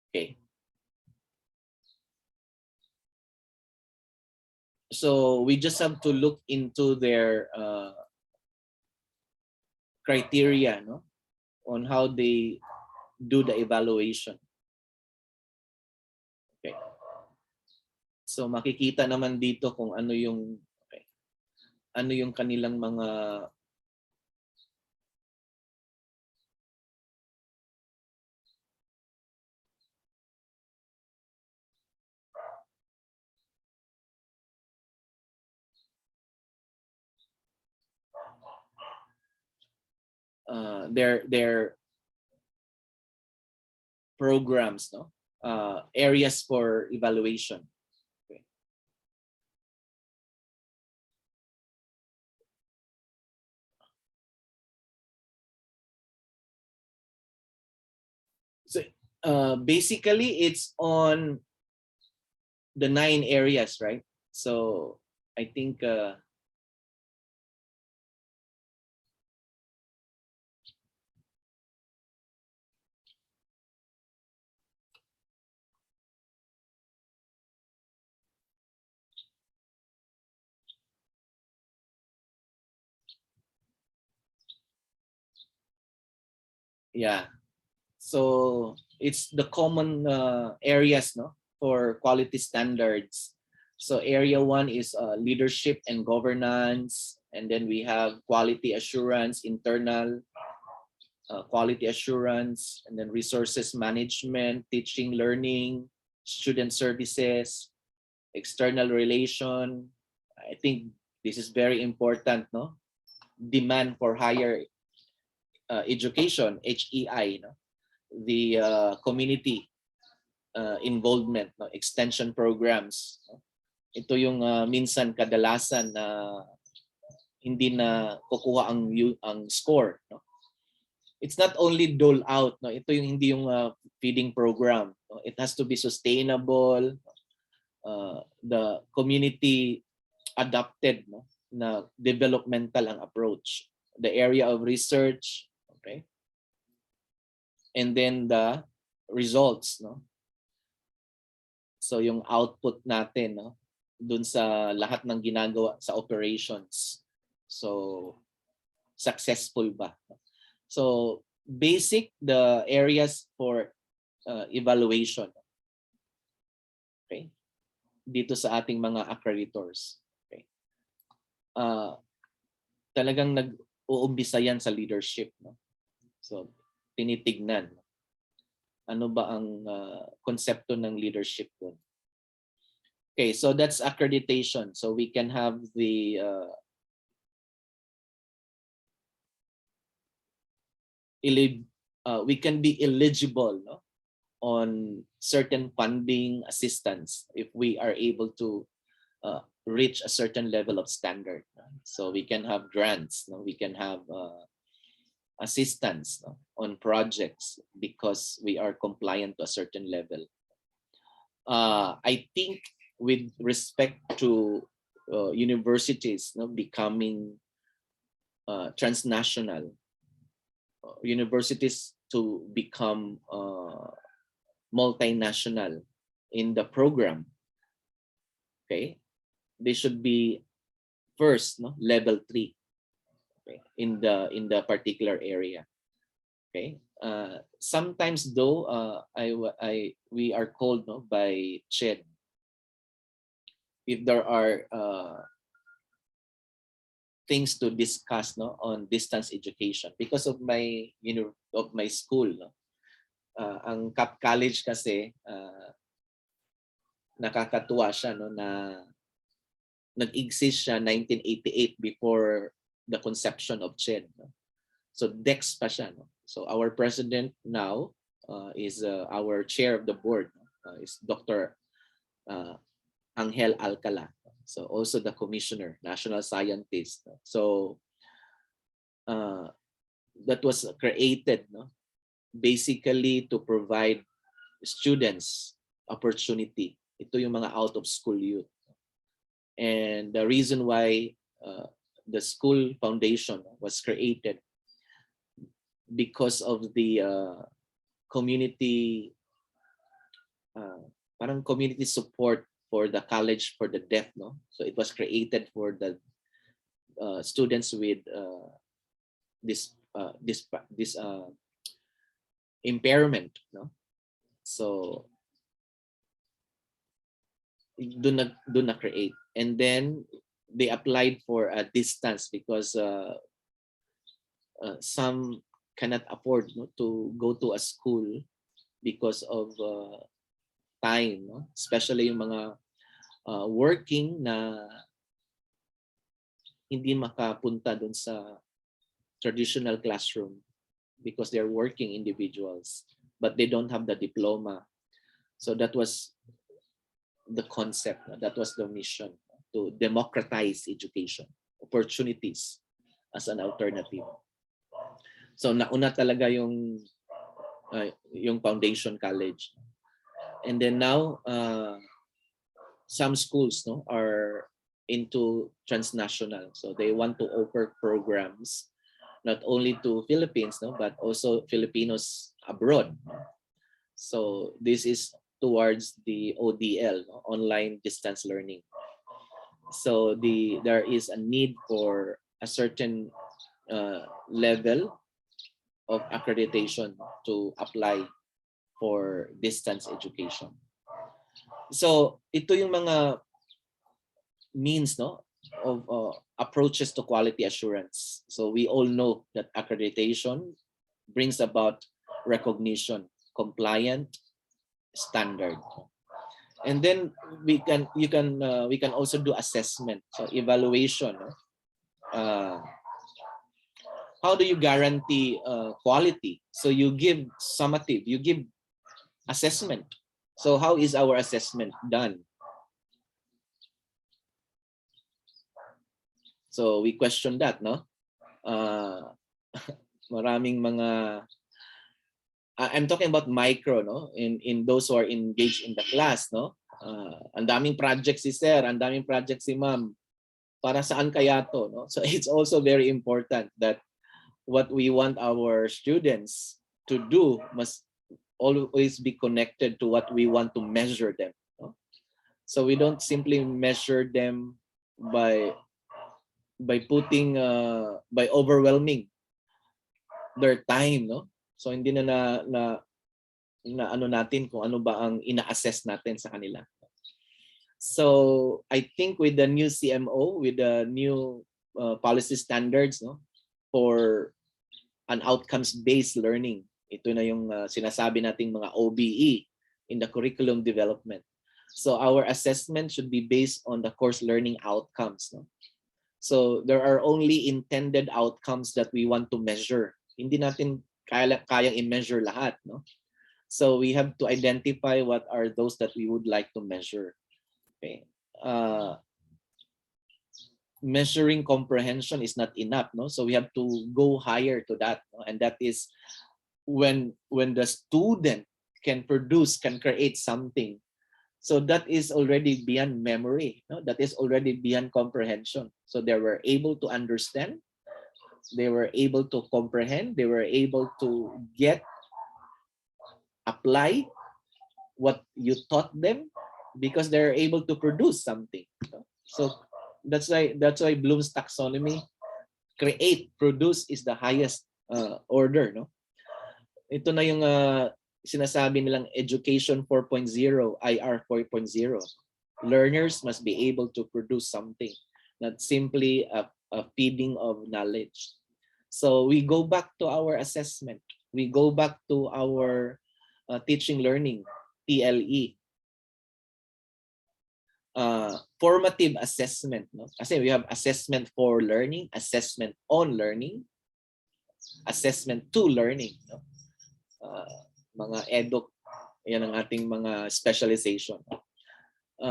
Okay. So we just have to look into their criteria, no, on how they do the evaluation. Okay. So makikita naman dito kung ano yung ano yung kanilang mga their programs, no, areas for evaluation. Okay. So basically it's on the 9 areas, right? So I think yeah. So it's the common areas, no, for quality standards. So area 1 is leadership and governance, and then we have quality assurance, internal quality assurance, and then resources management, teaching, learning, student services, external relation. I think this is very important, no? Demand for higher education, HEI, no? The community involvement, no? Extension programs. No? Ito yung minsan kadalasan na hindi na kukuha ang score. No? It's not only dole out. No? Ito yung hindi yung feeding program. No? It has to be sustainable. The community adapted, no? Na developmental ang approach. The area of research, okay? And then the results, no? So yung output natin, no? Dun sa lahat ng ginagawa sa operations. So successful ba? So basic, the areas for evaluation. Okay? Dito sa ating mga accreditors. Okay? Talagang nag-uumpisa yan sa leadership. No? So tinitignan. Ano ba ang konsepto ng leadership doon? Okay, so that's accreditation. So we can have the we can be eligible, no, on certain funding assistance if we are able to reach a certain level of standard. No? So we can have grants, no? We can have assistance, no, on projects because we are compliant to a certain level. I think with respect to universities, no, becoming transnational, universities to become multinational in the program, okay, they should be first, no, level 3, okay, in the particular area. Okay, sometimes though we are called, no, by CHED if there are things to discuss, no, on distance education because of my school, no. Ang Cap College kasi nakakatuwa siya, no, na nag-exist siya 1988 before the conception of CHED, no? So DEX pa siya, no? So our president now is our chair of the board, is Dr. Angel Alcala. So also the commissioner, national scientist. So that was created, no, basically to provide students opportunity. Ito yung mga out of school youth. And the reason why the school foundation was created because of the community, parang community support for the college for the deaf, no? So it was created for the students with this impairment, no? So do not create, and then they applied for a distance because some cannot afford, no, to go to a school because of time, no? Especially yung mga working na hindi makapunta dun sa traditional classroom because they're working individuals but they don't have the diploma. So that was the concept, that was the mission, to democratize education opportunities as an alternative. So nauna talaga yung foundation college, and then now some schools, no, are into transnational, so they want to offer programs not only to Philippines, no, but also Filipinos abroad. So this is towards the ODL, no, online distance learning. So there is a need for a certain level of accreditation to apply for distance education. So ito yung mga means, no, of approaches to quality assurance. So we all know that accreditation brings about recognition, compliant, standard, and then we can also do assessment, so evaluation, how do you guarantee quality? So you give summative, you give assessment. So how is our assessment done? So we question that, no? Maraming mga I'm talking about micro, no? In those who are engaged in the class, no? Ang daming projects si sir, ang daming projects si ma'am. Para saan kaya to, no? So it's also very important that what we want our students to do must always be connected to what we want to measure them, no? So we don't simply measure them by putting by overwhelming their time, no? So hindi na ano natin kung ano ba ang ina-assess natin sa kanila. So I think with the new CMO, with the new policy standards, no, for an outcomes-based learning, ito na yung sinasabi nating mga OBE in the curriculum development. So our assessment should be based on the course learning outcomes, no? So there are only intended outcomes that we want to measure. Hindi natin kayang i-measure lahat, no? So we have to identify what are those that we would like to measure. Okay. Measuring comprehension is not enough, no? So we have to go higher to that, no? And that is when the student can produce, can create something. So that is already beyond memory, no? That is already beyond comprehension. So they were able to understand, they were able to comprehend, they were able to apply what you taught them because they're able to produce something. So that's why Bloom's taxonomy, create, produce is the highest order, no? Ito na yung sinasabi nilang education 4.0, IR 4.0. Learners must be able to produce something, not simply a feeding of knowledge. So we go back to our assessment. We go back to our teaching learning, TLE. Formative assessment, no? Kasi we have assessment for learning, assessment on learning, assessment to learning, no? Mga eduk, yan ang ating mga specialization.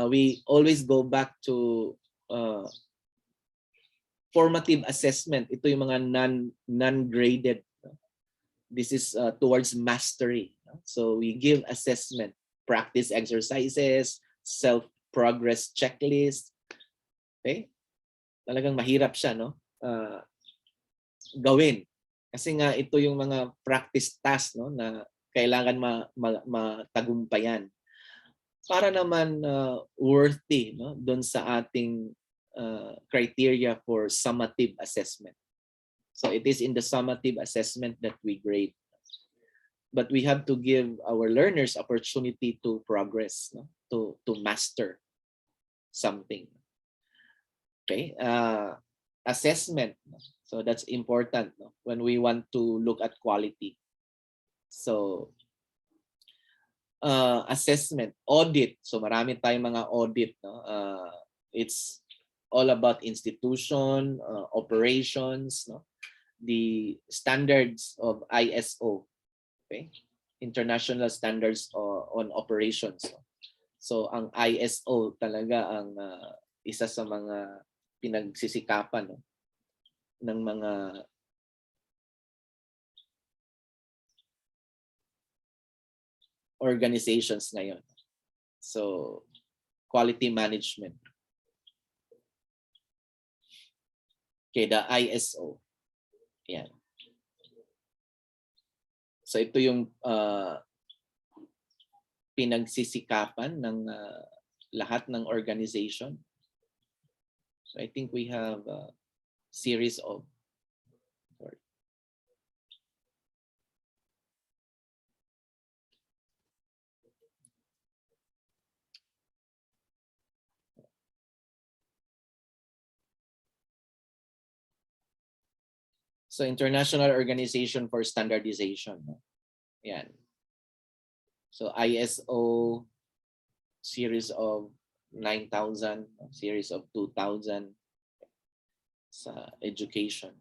We always go back to formative assessment. Ito yung mga non-graded. This is towards mastery. So we give assessment, practice exercises, self-progress checklist. Okay? Talagang mahirap siya, no? Gawin. Kasi nga ito yung mga practice tasks, no, na kailangan matagumpayan para naman worthy, no, doon sa ating criteria for summative assessment. So it is in the summative assessment that we grade. But we have to give our learners opportunity to progress, no, to master something. Okay? Assessment. So that's important, no, when we want to look at quality. So assessment, audit. So marami tayong mga audit, no? It's all about institution, operations, no? The standards of ISO, okay? International Standards on Operations. No? So ang ISO talaga ang isa sa mga pinagsisikapan, no, ng mga organizations ngayon. So quality management. Okay, the ISO. Yan. So ito yung pinagsisikapan ng lahat ng organization. So I think we have a series of So International Organization for Standardization. Yan. So ISO series of 9,000, series of 2,000 sa education.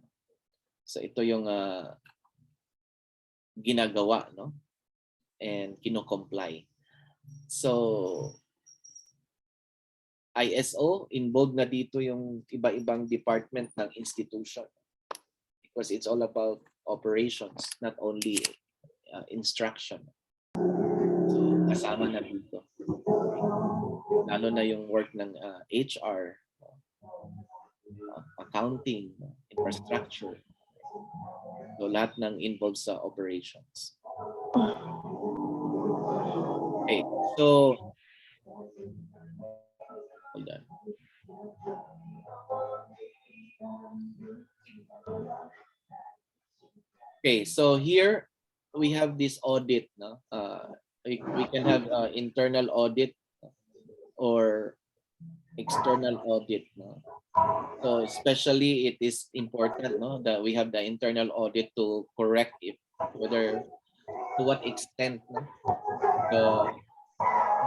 So ito yung ginagawa, no? And kino-comply. So ISO, involved na dito yung iba-ibang department ng institution because it's all about operations, not only instruction. So kasama na dito. Lalo na yung work ng HR, accounting, infrastructure. So lahat ng involved sa operations. Okay, so hold on. Okay, so here we have this audit. No? We can have internal audit or external audit. No? So especially it is important, no, that we have the internal audit to correct if whether to what extent, no,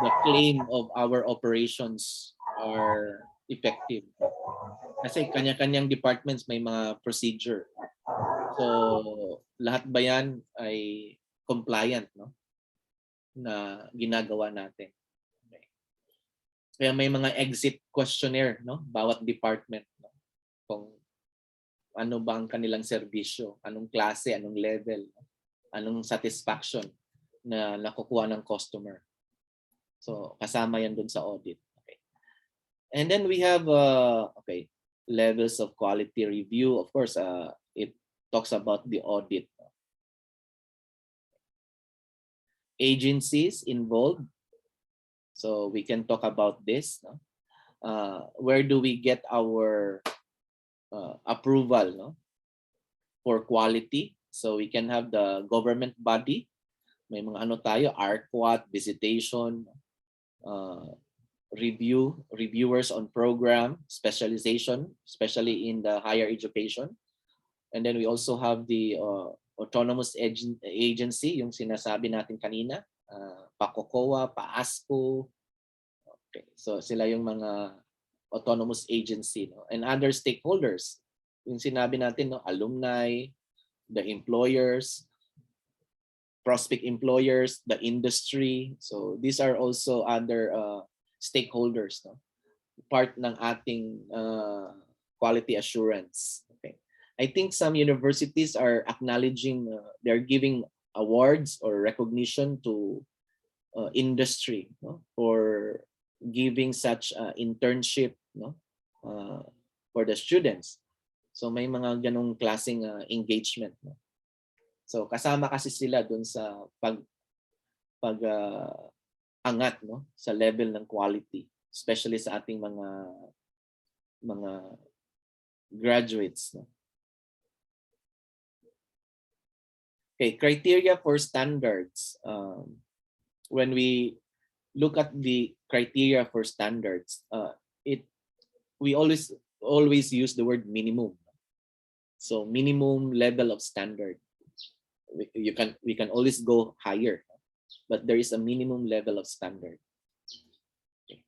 the claim of our operations are effective. Kasi kanya-kanyang departments may mga procedure. So lahat ba yan ay compliant, no, na ginagawa natin. Okay. Kaya may mga exit questionnaire, no, bawat department, no, kung ano ba ang kanilang serbisyo, anong klase, anong level, anong satisfaction na nakukuha ng customer. So kasama yan dun sa audit. Okay. And then we have okay, levels of quality review. Of course, it talks about the audit. Agencies involved. So we can talk about this. No? Where do we get our approval, no, for quality? So we can have the government body. May mga ano tayo, ARQUAT, visitation, reviewers on program, specialization, especially in the higher education. And then we also have the autonomous agency, yung sinasabi natin kanina, PACOCOA, PAASCO. Okay, so sila yung mga autonomous agency, no? And other stakeholders, yung sinabi natin, no, alumni, the employers, prospect employers, the industry. So these are also other stakeholders, no? Part ng ating quality assurance. Okay. I think some universities are acknowledging, they're giving awards or recognition to industry, no, for giving such internship, no, for the students. So may mga ganong klaseng engagement, no? So kasama kasi sila dun sa angat, no, sa level ng quality, especially sa ating mga graduates, no. Okay, criteria for standards. When we look at the criteria for standards, we always use the word minimum. So minimum level of standard. We can always go higher, but there is a minimum level of standard. Okay.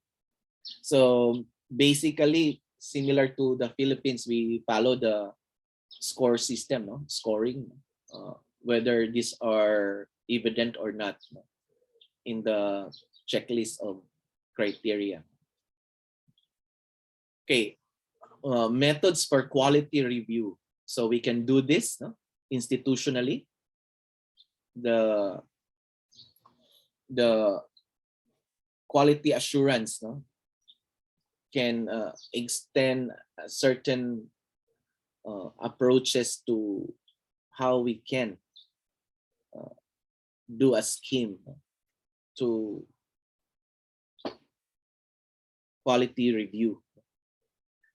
So basically, similar to the Philippines, we follow the score system, no, scoring. Whether these are evident or not, no, in the checklist of criteria. Okay, methods for quality review. So we can do this, no, institutionally. The quality assurance, no, can extend certain approaches to how we can do a scheme to quality review.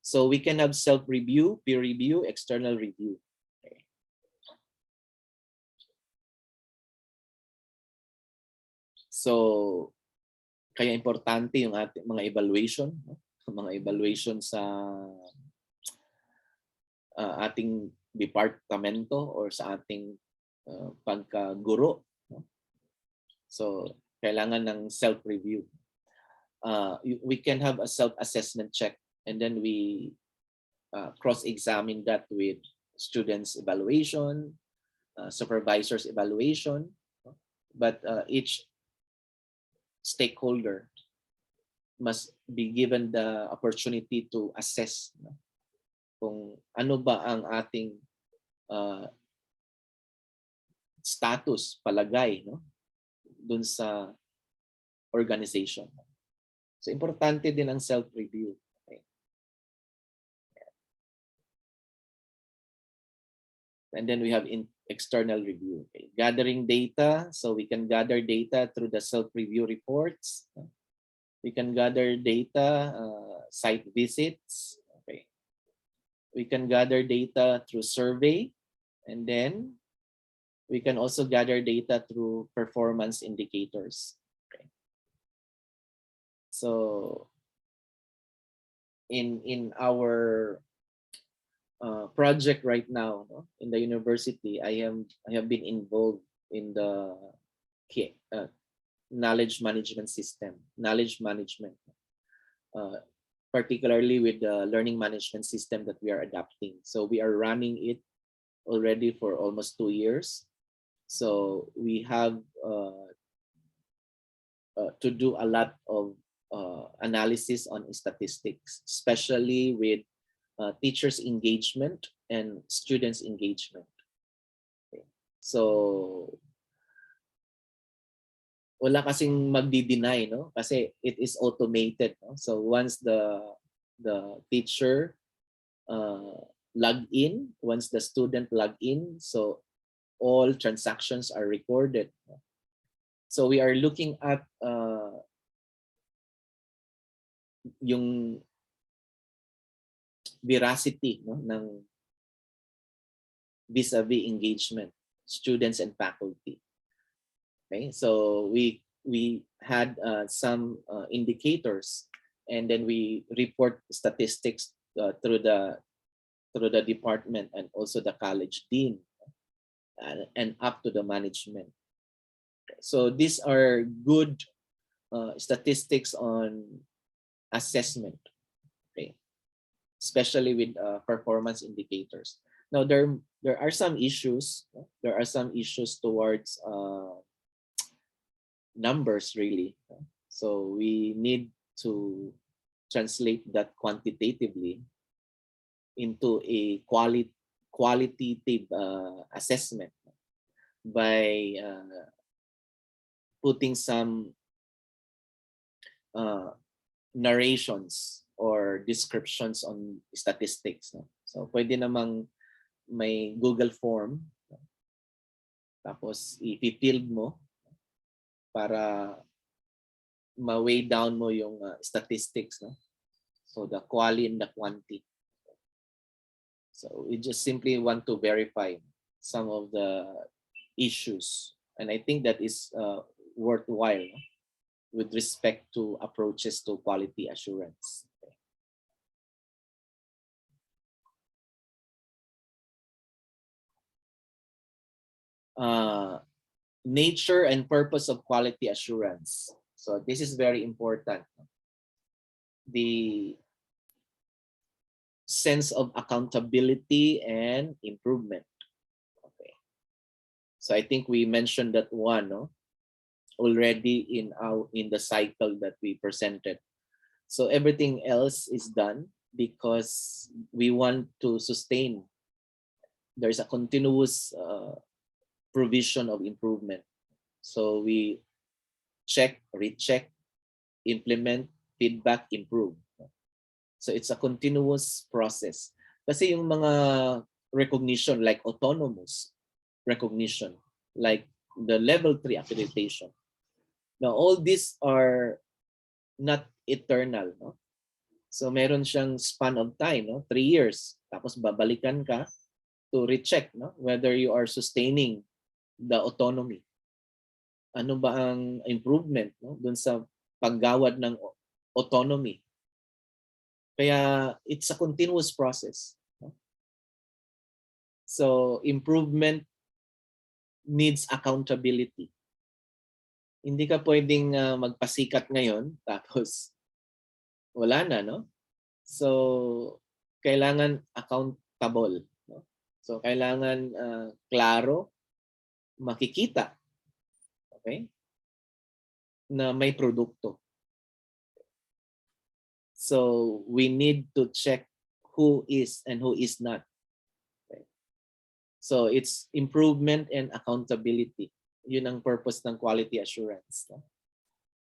So we can have self-review, peer review, external review. Okay. So kaya importante yung ating mga evaluation, no? Mga evaluation sa ating departamento or sa ating pagkaguro, no? So kailangan ng self-review. We can have a self-assessment check and then we cross-examine that with students' evaluation, supervisors' evaluation, no? But each stakeholder must be given the opportunity to assess, no? Kung ano ba ang ating status, palagay, no? Dun sa organization. So importante din ang self-review. Okay? And then we have external review. Okay? Gathering data, so we can gather data through the self-review reports. We can gather data, site visits. Okay. We can gather data through survey, and then we can also gather data through performance indicators. Okay. So in our project right now, no, in the university, I have been involved in the knowledge management system, knowledge management, particularly with the learning management system that we are adapting. So we are running it already for almost 2 years. So we have to do a lot of analysis on statistics, especially with teachers' engagement and students' engagement. Okay. So wala kasing magdi-deny, no? Kasi it is automated, no? So once the teacher log in, once the student log in, so all transactions are recorded. So we are looking at yung veracity, no, ng vis-a-vis engagement, students and faculty. Okay, so we had some indicators, and then we report statistics through the department and also the college dean, and up to the management. So these are good statistics on assessment, okay, especially with performance indicators. Now there are some issues. There are some issues towards numbers, really. So we need to translate that quantitatively into a qualitative assessment by putting some narrations or descriptions on statistics. No? So pwede namang may Google form, tapos i-field mo para ma-weigh down mo yung statistics, no? So the quality and the quantity. So we just simply want to verify some of the issues, and I think that is worthwhile, no? With respect to approaches to quality assurance. Nature and purpose of quality assurance. So this is very important. The sense of accountability and improvement. Okay. So I think we mentioned that one, no, already in the cycle that we presented. So everything else is done because we want to sustain. There's a continuous provision of improvement. So we check, recheck, implement, feedback, improve. So it's a continuous process. Kasi yung mga recognition like autonomous recognition, like the level 3 accreditation. Now all these are not eternal, no? So meron siyang span of time, no? 3 years. Tapos babalikan ka to recheck, no, whether you are sustaining the autonomy. Ano ba ang improvement, no, dun sa paggawad ng autonomy? Kaya it's a continuous process, no? So improvement needs accountability. Hindi ka pwedeng magpasikat ngayon tapos wala na, no? So kailangan accountable, no? So kailangan klaro, makikita, okay, na may produkto. So we need to check who is and who is not. Okay? So it's improvement and accountability. Yun ang purpose ng quality assurance. No?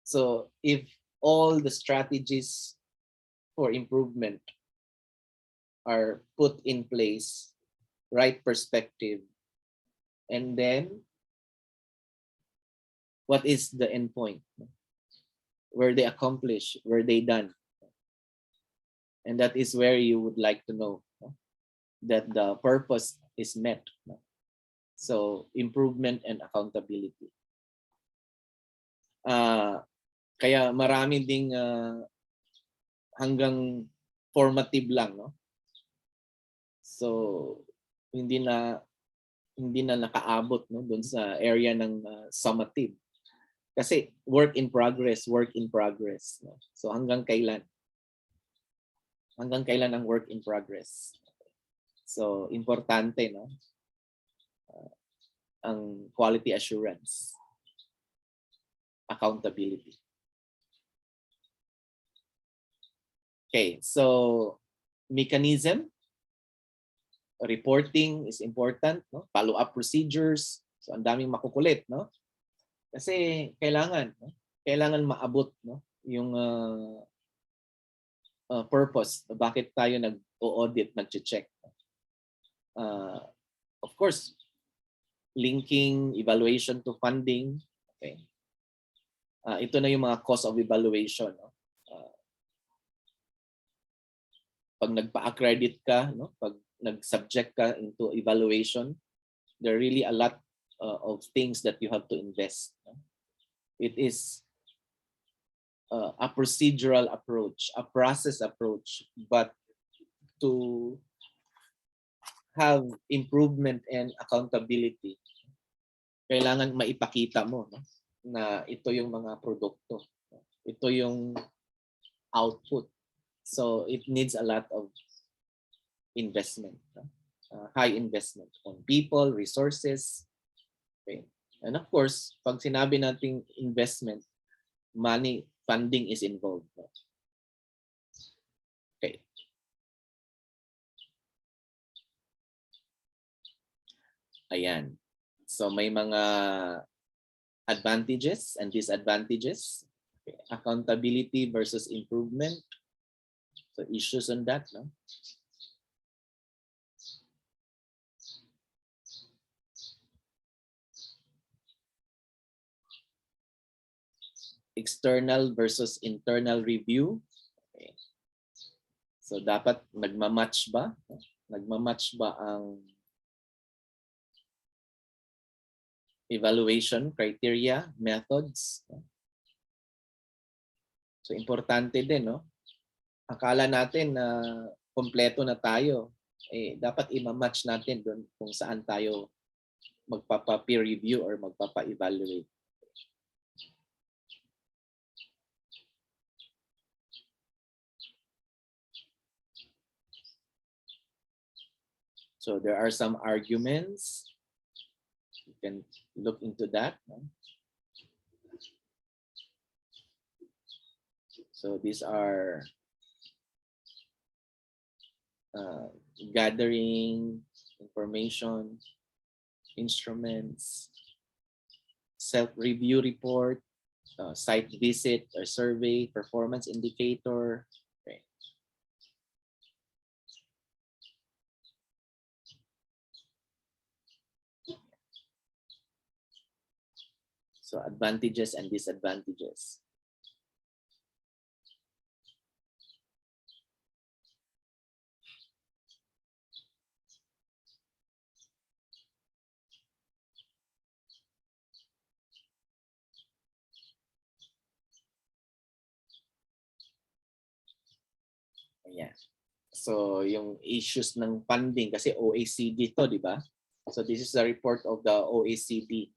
So if all the strategies for improvement are put in place, right perspective, and then what is the end point? Were they accomplished? Were they done? And that is where you would like to know that the purpose is met. So improvement and accountability. Kaya marami ding hanggang formative lang, no? So hindi na nakaabot, no, doon sa area ng summative. Kasi work in progress, no? So hanggang kailan? Hanggang kailan ang work in progress? So importante, no? Ang quality assurance, accountability. Okay, so mechanism, reporting is important, no? Follow-up procedures. So ang daming makukulit, no? Kasi kailangan maabot, no, yung purpose bakit tayo nag-audit, nag-check. Of course, linking evaluation to funding. Okay. Ito na yung mga cost of evaluation, no? Pag nagpa-accredit ka, no, pag nag-subject ka into evaluation, there are really a lot of things that you have to invest. No? It is a procedural approach, a process approach, but to have improvement and accountability, kailangan maipakita mo, no, na ito yung mga produkto, ito yung output. So it needs a lot of investment, no? High investment on people, resources. Okay. And of course, pag sinabi nating investment, money, funding is involved. No? Okay. Ayan. So may mga advantages and disadvantages. Okay. Accountability versus improvement. So issues on that, no? External versus internal review. Okay. So dapat nagmamatch ba? Nagmamatch ba ang evaluation criteria, methods? So importante din, no? Akala natin na kompleto na tayo. Dapat i-match natin doon kung saan tayo magpapa-peer review or magpapa-evaluate. So there are some arguments. You can look into that. No? So these are gathering information, instruments, self-review report, site visit or survey, performance indicator. Okay. So advantages and disadvantages. Ayan. So yung issues ng funding, kasi OECD to, di ba? So this is the report of the OECD.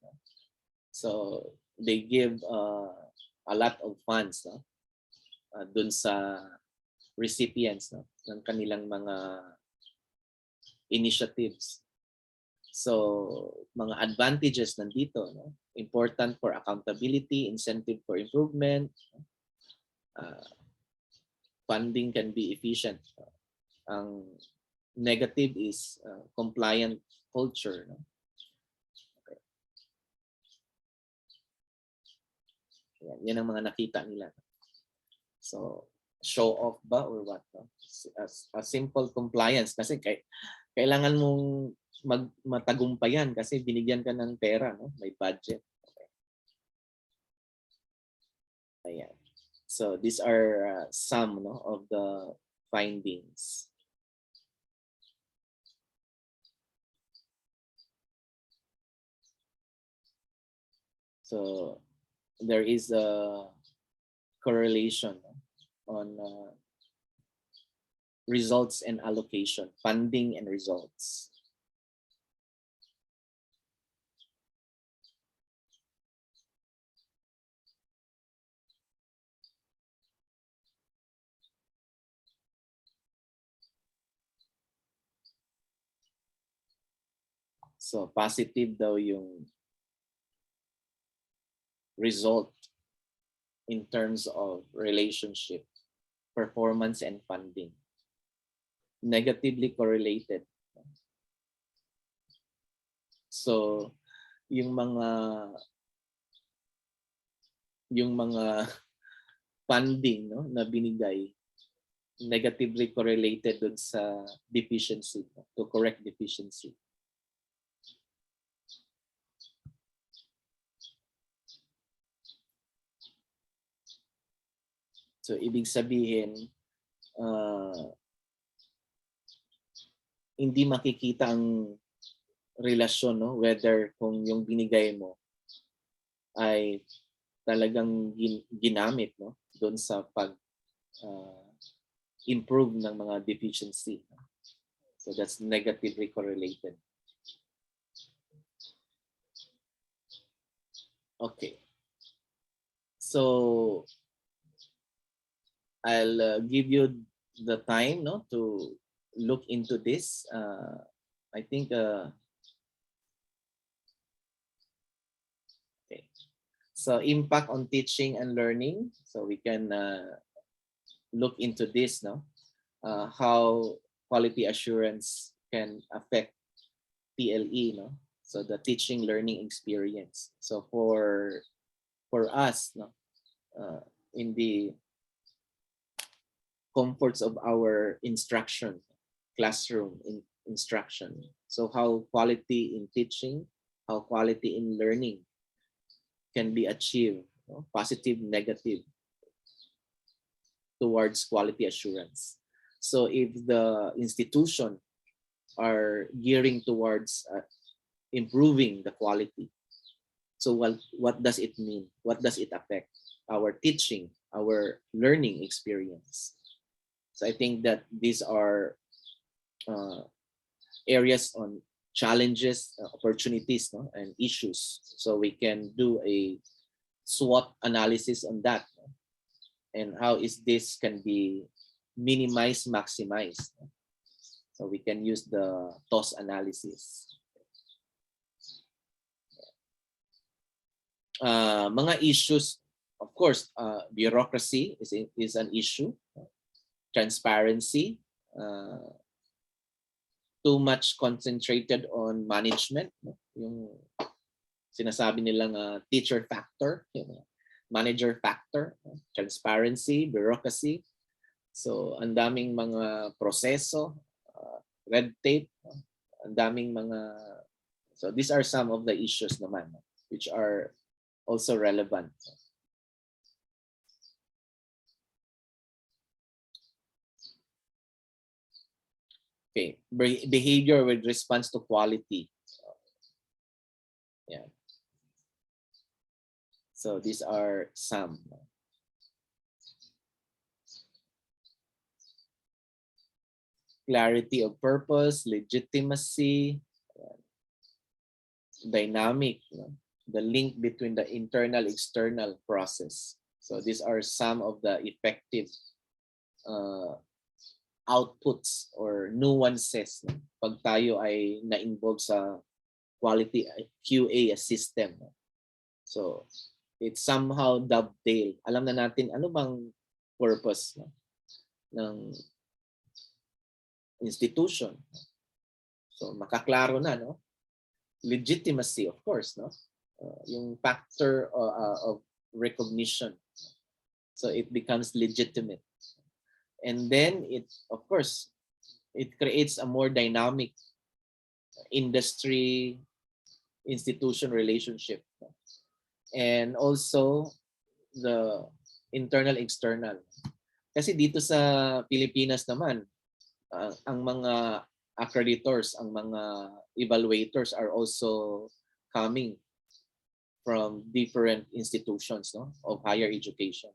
So they give a lot of funds, no? Dun sa recipients, no, ng kanilang mga initiatives. So, mga advantages nandito, no? Important for accountability, incentive for improvement, funding can be efficient. Ang negative is compliant culture. No? Okay. Yan ang mga nakita nila. So, show off ba or what? No? A simple compliance kasi kailangan mong matagumpayan kasi binigyan ka ng pera, no? May budget. Okay. Ayan. So these are some, no, of the findings. So there is a correlation on results and allocation, funding and results. So positive daw yung result in terms of relationship, performance, and funding. Negatively correlated. So yung mga funding, no, na binigay negatively correlated dun sa deficiency, no, to correct deficiency. So ibig sabihin, hindi makikita ang relasyon, no, whether kung yung binigay mo ay talagang ginamit, no, doon sa pag improve ng mga deficiency. So that's negatively correlated. Okay. So I'll give you the time, no, to look into this. I think okay. So impact on teaching and learning. So we can look into this, no, how quality assurance can affect TLE, no. So the teaching learning experience. So for us, no, in the comforts of our instruction, classroom instruction. So how quality in teaching, how quality in learning can be achieved, no? Positive, negative, towards quality assurance. So if the institution are gearing towards improving the quality, so what does it mean? What does it affect? Our teaching, our learning experience. So I think that these are areas on challenges, opportunities, no, and issues. So we can do a SWOT analysis on that, no? And how is this can be minimized, maximized. No? So we can use the TOS analysis. Mga issues, of course, bureaucracy is an issue. Transparency, too much concentrated on management, no? Yung sinasabi nilang teacher factor, manager factor, transparency, bureaucracy. So ang daming mga proseso, red tape, ang daming mga, so these are some of the issues naman, which are also relevant. Okay, behavior with response to quality. Yeah. So these are some. Clarity of purpose, legitimacy, dynamic, the link between the internal external process. So these are some of the effective outputs or nuances no? Pag tayo ay na-involve sa quality QA system. No? So it somehow dovetail. Alam na natin ano bang purpose no? ng institution. So makaklaro na no. Legitimacy of course no. Yung factor of recognition. So it becomes legitimate. And then it of course it creates a more dynamic industry institution relationship. And also the internal external. Kasi dito sa Pilipinas naman ang mga accreditors, ang mga evaluators are also coming from different institutions no, of higher education.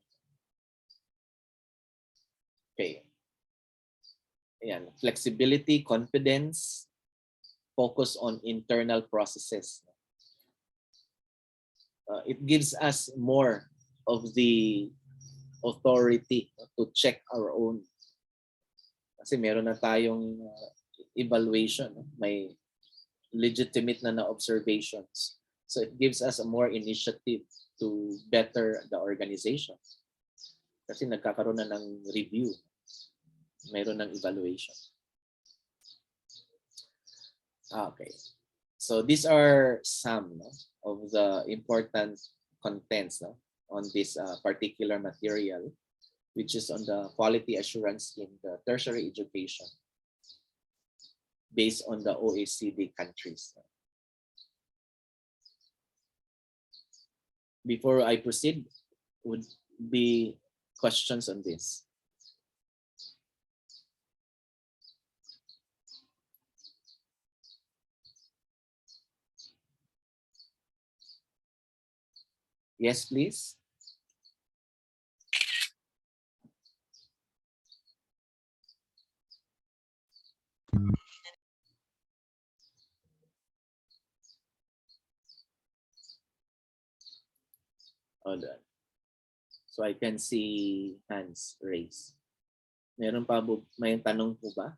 Okay. Ayan. Flexibility, confidence, focus on internal processes. It gives us more of the authority to check our own. Kasi meron na tayong evaluation, may legitimate na observations. So it gives us a more initiative to better the organization. Kasi nagkakaroon na ng review. Meron ng evaluation. Okay. So these are some no, of the important contents no, on this particular material, which is on the quality assurance in the tertiary education based on the OECD countries. Before I proceed, would be questions on this? Yes, please. Hold on. So I can see hands raised. Meron pa may tanong po ba?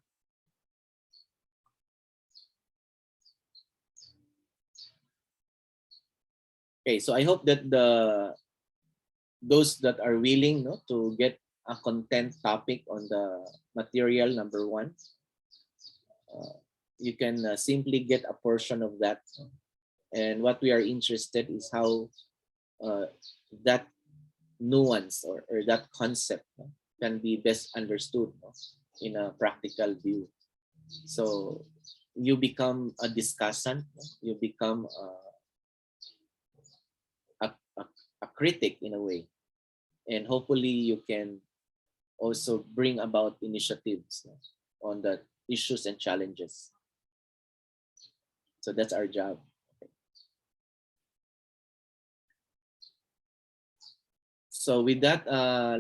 Okay, so I hope that those that are willing no, to get a content topic on the material number 1, you can simply get a portion of that. And what we are interested is how that nuance or that concept can be best understood in a practical view. So you become a discussant, you become a critic in a way, and hopefully you can also bring about initiatives on the issues and challenges. So that's our job. So with that,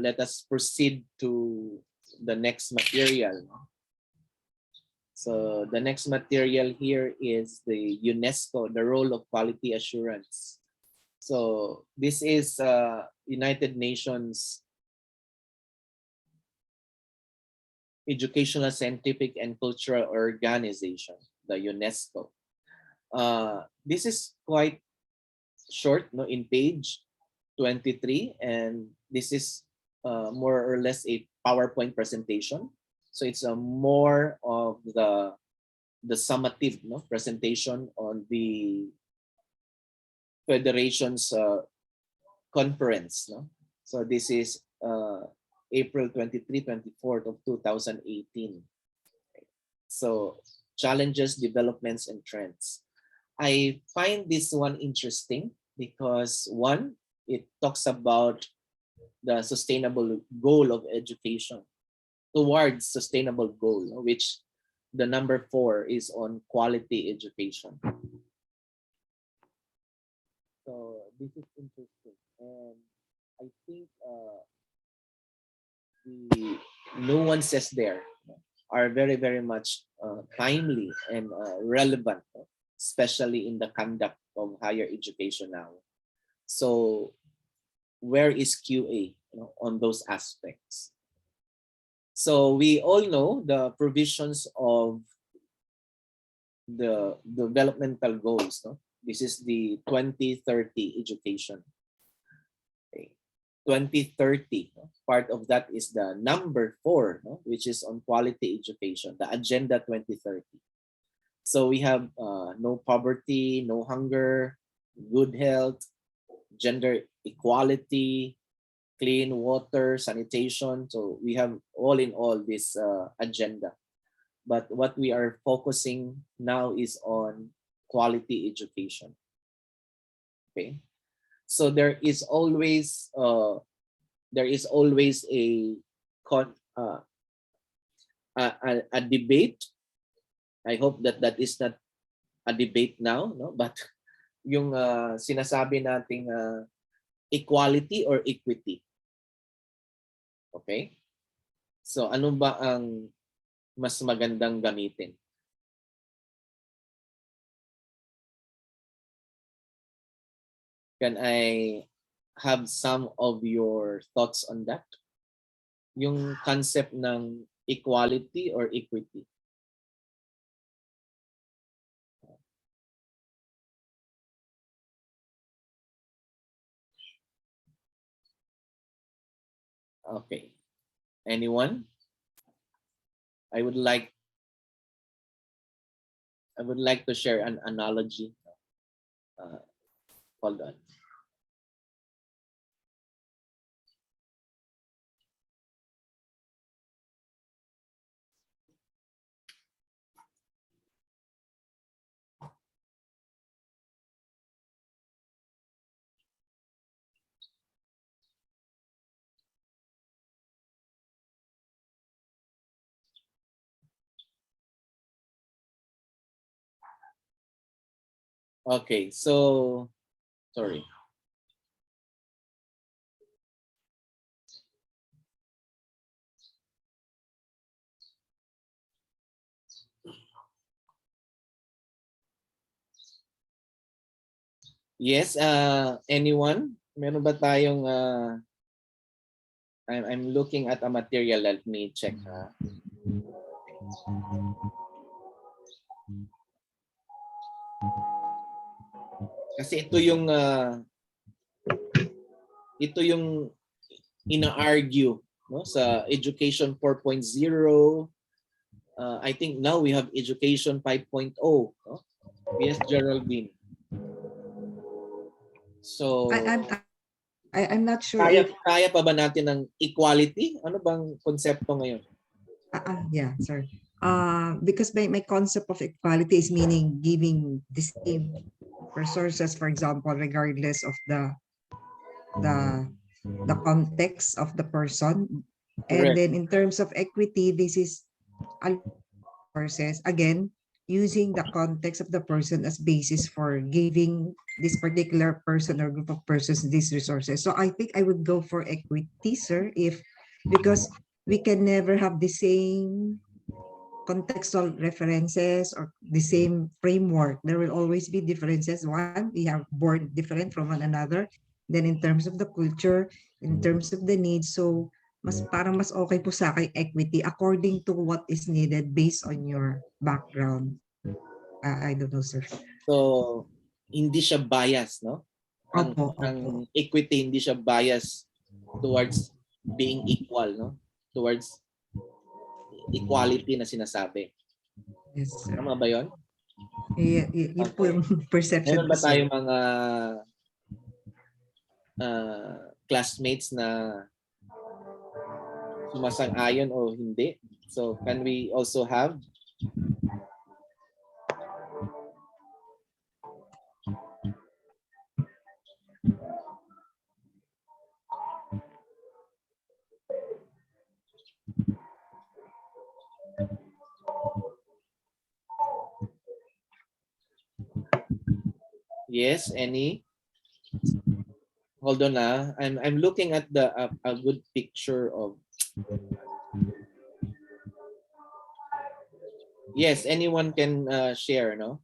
let us proceed to the next material. So the next material here is the UNESCO, the role of quality assurance. So this is United Nations Educational, Scientific, and Cultural Organization, the UNESCO. This is quite short, no, in page 23, and this is more or less a PowerPoint presentation. So it's a more of the summative presentation on the Federation's conference. So this is April 23-24 of 2018. So challenges, developments, and trends. I find this one interesting because one, it talks about the sustainable goal of education towards sustainable goal, which the number 4 is on quality education. So this is interesting, and I think the nuances there are very, very much timely and relevant, especially in the conduct of higher education now. So where is QA on those aspects? So we all know the provisions of the developmental goals. No? This is the 2030 education. Okay. 2030. No? Part of that is the number 4, no? Which is on quality education, the Agenda 2030. So we have no poverty, no hunger, good health, gender equality, clean water, sanitation. So we have all in all this agenda. But what we are focusing now is on quality education. Okay, so there is always a a debate. I hope that that is not a debate now, no? But yung sinasabi nating equality or equity. Okay? So ano ba ang mas magandang gamitin? Can I have some of your thoughts on that? Yung concept ng equality or equity. Okay. Anyone? I would like to share an analogy. Hold on. Okay, so sorry. Yes, anyone? Meron ba tayong I'm looking at a material. Let me check. Kasi ito yung ina-argue, no, sa Education 4.0. I think now we have Education 5.0. No? Yes, Geraldine. So I'm not sure kaya pa ba natin ng equality? Ano bang konsepto ngayon? yeah, sorry. Because my concept of equality is meaning giving the same resources, for example, regardless of the context of the person. And Correct. then in terms of equity, this is resources, again, using the context of the person as basis for giving this particular person or group of persons these resources. So I think I would go for equity, sir, because we can never have the same contextual references or the same framework. There will always be differences. One, we are born different from one another. Then in terms of the culture, in terms of the needs, so parang mas okay po sa akin equity according to what is needed based on your background. I don't know, sir. So hindi siya bias, no? Ang equity hindi siya bias towards being equal, no? Towards equality na sinasabi. Yes, sir. Tama ba 'yon? Yun po yung perception Meron ba ko, sir. tayong mga classmates na sumasang-ayon o hindi? So can we also have Yes, any? Hold on, I'm looking at the a good picture of. Yes, anyone can share, no?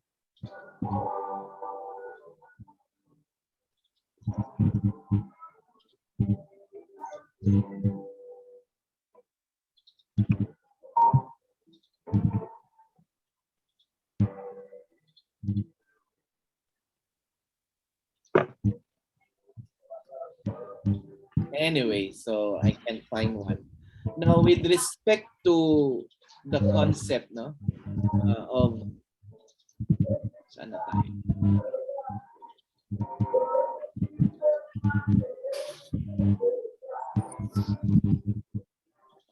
Anyway, so I can find one. Now, with respect to the concept, no, of saan na tayo?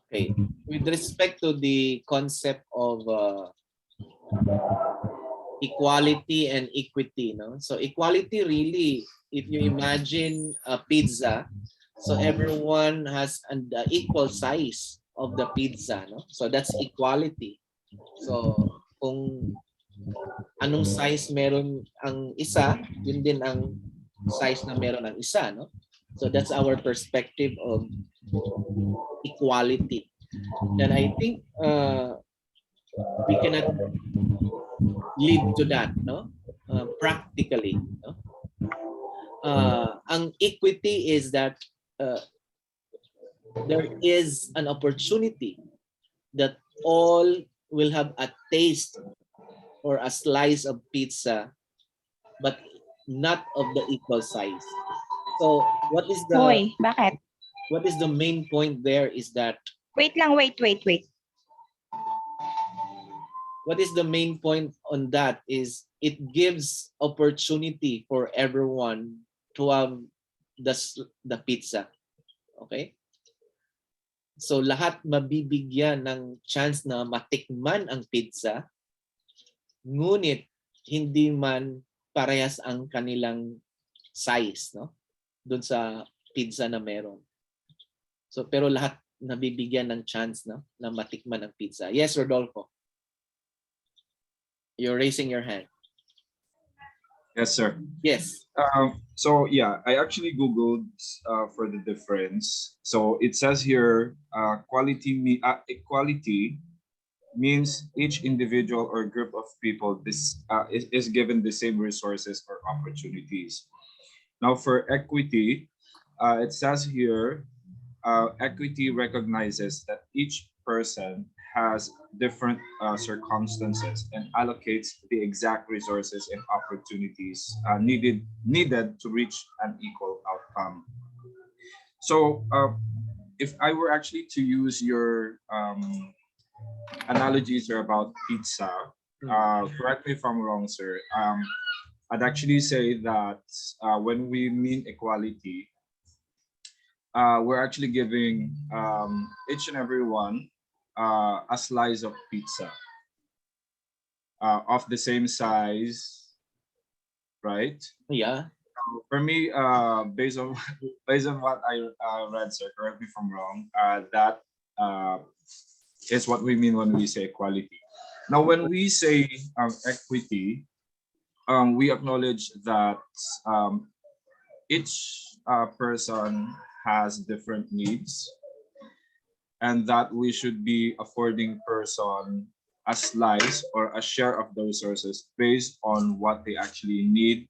Okay, with respect to the concept of equality and equity, no. So equality really, if you imagine a pizza, so everyone has an equal size of the pizza, no. So that's equality. So kung anong size meron ang isa, yun din ang size na meron ang isa, no. So that's our perspective of equality. And I think we cannot lead to that, no? Practically, no? Ang equity is that there is an opportunity that all will have a taste or a slice of pizza, but not of the equal size. So what is the Hoy, bakit? main point there is that Wait lang, wait. what is the main point on that is it gives opportunity for everyone to have the pizza. Okay? So lahat mabibigyan ng chance na matikman ang pizza, ngunit hindi man parehas ang kanilang size, no? Doon sa pizza na meron. So pero lahat nabibigyan ng chance, no, na matikman ang pizza. Yes, Rodolfo. You're raising your hand. Yes, sir. Yes. So yeah, I actually Googled for the difference. So it says here, equality means each individual or group of people is given the same resources or opportunities. Now for equity, it says here, equity recognizes that each person has different circumstances and allocates the exact resources and opportunities needed to reach an equal outcome. So if I were actually to use your analogies about pizza, correct me if I'm wrong, sir, I'd actually say that when we mean equality, we're actually giving each and every one a slice of pizza of the same size, right? Yeah. For me, based on what I read, sir, correct me if I'm wrong, that is what we mean when we say equality. Now, when we say equity, we acknowledge that each person has different needs, and that we should be affording person a slice or a share of the resources based on what they actually need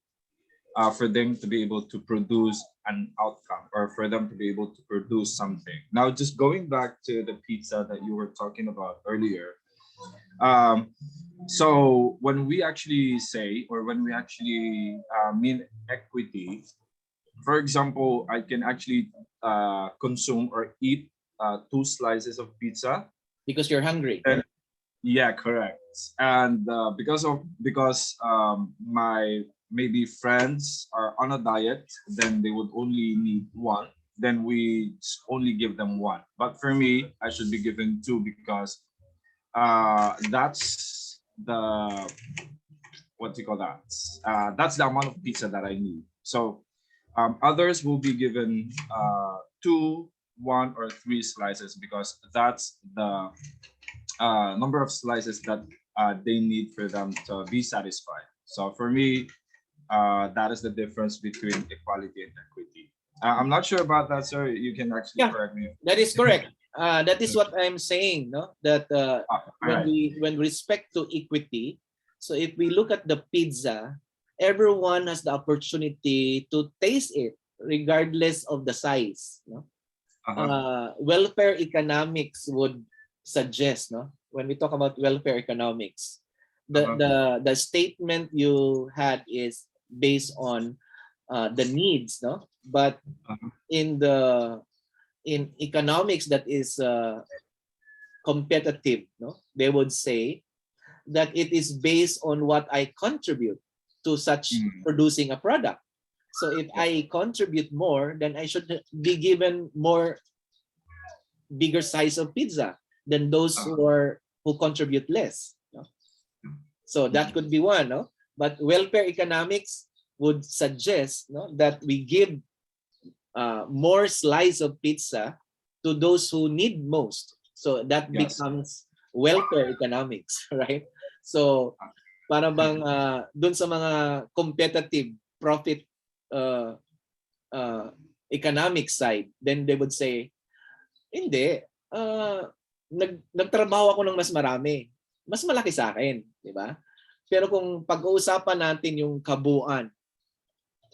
for them to be able to produce an outcome or for them to be able to produce something. Now, just going back to the pizza that you were talking about earlier. So when we actually say, or when we actually mean equity, for example, I can actually consume or eat 2 slices of pizza Because you're hungry. and yeah, correct. And because my maybe friends are on a diet, then they would only need 1, then we only give them 1. But for me, I should be given 2 because that's the, what do you call that, that's the amount of pizza that I need. So others will be given 2, 1 or 3 slices because that's the number of slices that they need for them to be satisfied. So for me, that is the difference between equality and equity. I'm not sure about that, sir. You can actually correct me. That is correct. That is what I'm saying, no? That when respect to equity, so if we look at the pizza, everyone has the opportunity to taste it regardless of the size, no? Welfare economics would suggest, no? When we talk about welfare economics, the statement you had is based on the needs, no? But in economics that is competitive, no? They would say that it is based on what I contribute to such producing a product. So if I contribute more, then I should be given more bigger size of pizza than those who contribute less. No? So that could be one, no? But welfare economics would suggest, no, that we give more slice of pizza to those who need most. So that becomes welfare economics, right? So para bang dun sa mga competitive profit economic side, then they would say, hindi, nagtrabaho ako ng mas marami. Mas malaki sa akin, di ba? Pero kung pag-uusapan natin yung kabuuan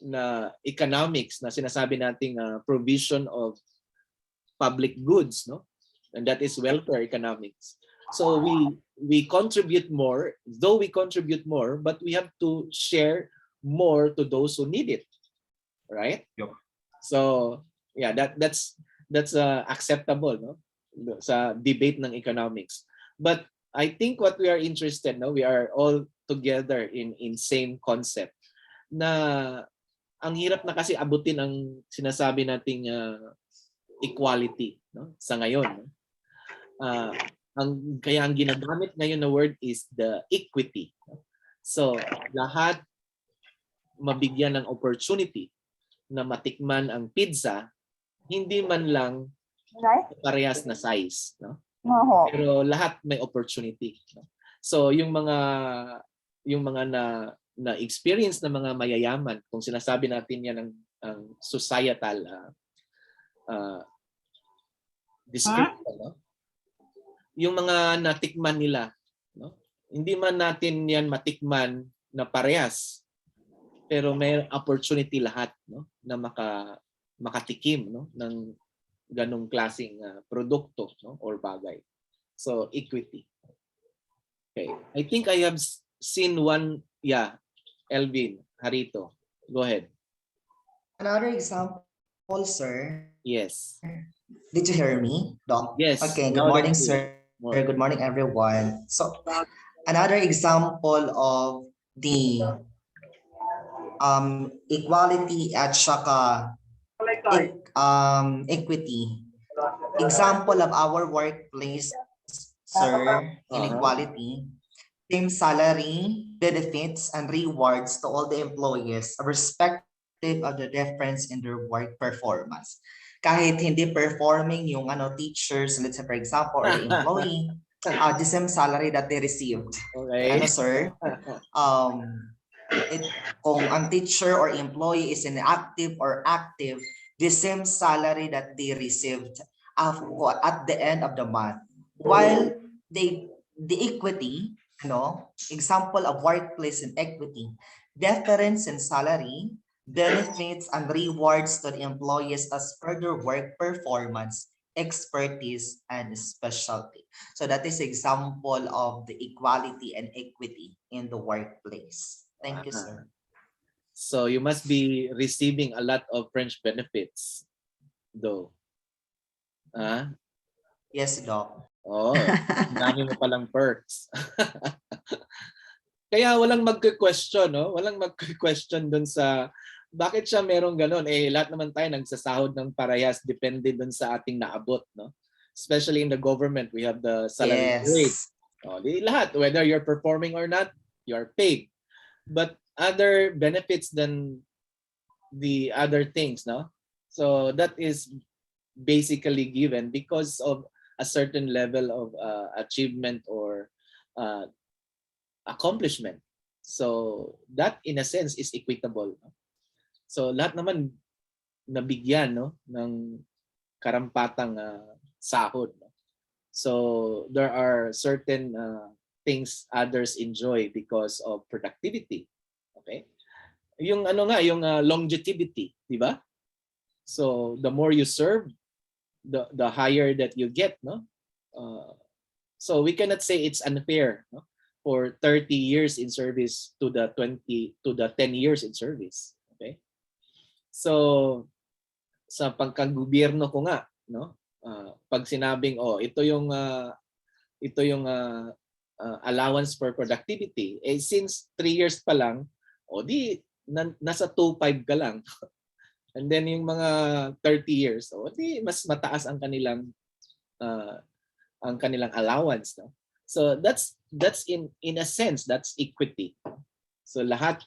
na economics na sinasabi nating provision of public goods, no? And that is welfare economics. So we contribute more, though we contribute more, but we have to share more to those who need it, right? Yep. So yeah, that's acceptable, no? Sa debate ng economics. But I think what we are interested, no, we are all together in same concept na ang hirap na kasi abutin ang sinasabi nating equality, no, sa ngayon, no? Kaya ang ginagamit ngayon na word is the equity. So lahat mabigyan ng opportunity na matikman ang pizza, hindi man lang parehas na size, no? Pero lahat may opportunity, no? So yung mga na experience ng mga mayayaman, kung sinasabi natin yan ang societal description, no? Yung mga natikman nila, no? Hindi man natin yan matikman na parehas, pero may opportunity lahat, no, na makatikim, no, ng ganong klaseng produkto, no, or bagay. So equity. Okay, I think I have seen one. Yeah, Elvin Harito, go ahead. Another example, sir. Yes. Did you hear me, Doc? Yes. Okay, good morning, sir. Good morning, everyone. So, another example of the equality at saka equity. Example of our workplace, sir, inequality. Same salary, benefits, and rewards to all the employees, irrespective of the difference in their work performance. Kahit hindi performing yung teachers, let's say for example, or the employee, the same salary that they received. Okay. Sir? Kung ang teacher or employee is inactive or active, the same salary that they received at the end of the month. While the equity, example of workplace and equity, difference in salary, benefits, and rewards to the employees as per their work performance, expertise, and specialty. So that is example of the equality and equity in the workplace. Thank you, sir. So you must be receiving a lot of French benefits, though. Yes, Doc. Oh, dami mo palang perks. Kaya walang magque-question, no? Walang magque-question dun sa bakit siya merong ganun. Lahat naman tayo nagsasahod ng parehas, depende dun sa ating naabot, no? Especially in the government, we have the salary rate. Lahat, whether you're performing or not, you're paid. But other benefits than the other things, no? So that is basically given because of a certain level of achievement or accomplishment. So that in a sense is equitable, no? So lahat naman nabigyan, no, ng karampatang sahod, no? So there are certain things others enjoy because of productivity. Okay? Yung yung longevity, di ba? So the more you serve, the higher that you get, no? So we cannot say it's unfair, no? For 30 years in service to the 10 years in service. Okay? So sa pagkagobyerno ko nga, no? Pag sinabing ito yung allowance for productivity, since 3 years pa lang, nasa 2.5 ka lang. And then yung mga 30 years, di mas mataas ang kanilang allowance, no? So that's in a sense that's equity. So lahat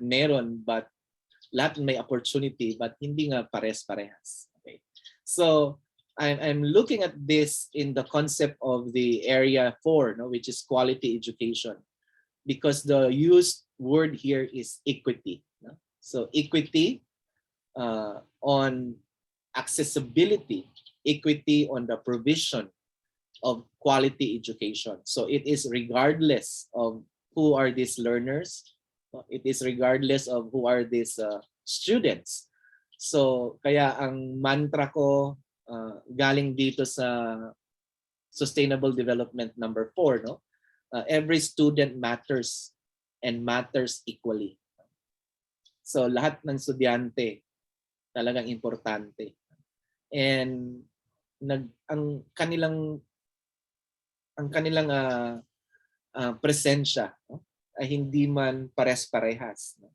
meron, but lahat may opportunity, but hindi nga pares-parehas. Okay. So I'm looking at this in the concept of the area 4, no, which is quality education, because the used word here is equity, no? So equity on accessibility, equity on the provision of quality education. So it is regardless of who are these learners, it is regardless of who are these students. So kaya ang mantra ko galing dito sa Sustainable Development number 4, no? Every student matters and matters equally. So lahat ng estudyante talagang importante. And ang kanilang presensya, no, ay hindi man pares-parehas, no?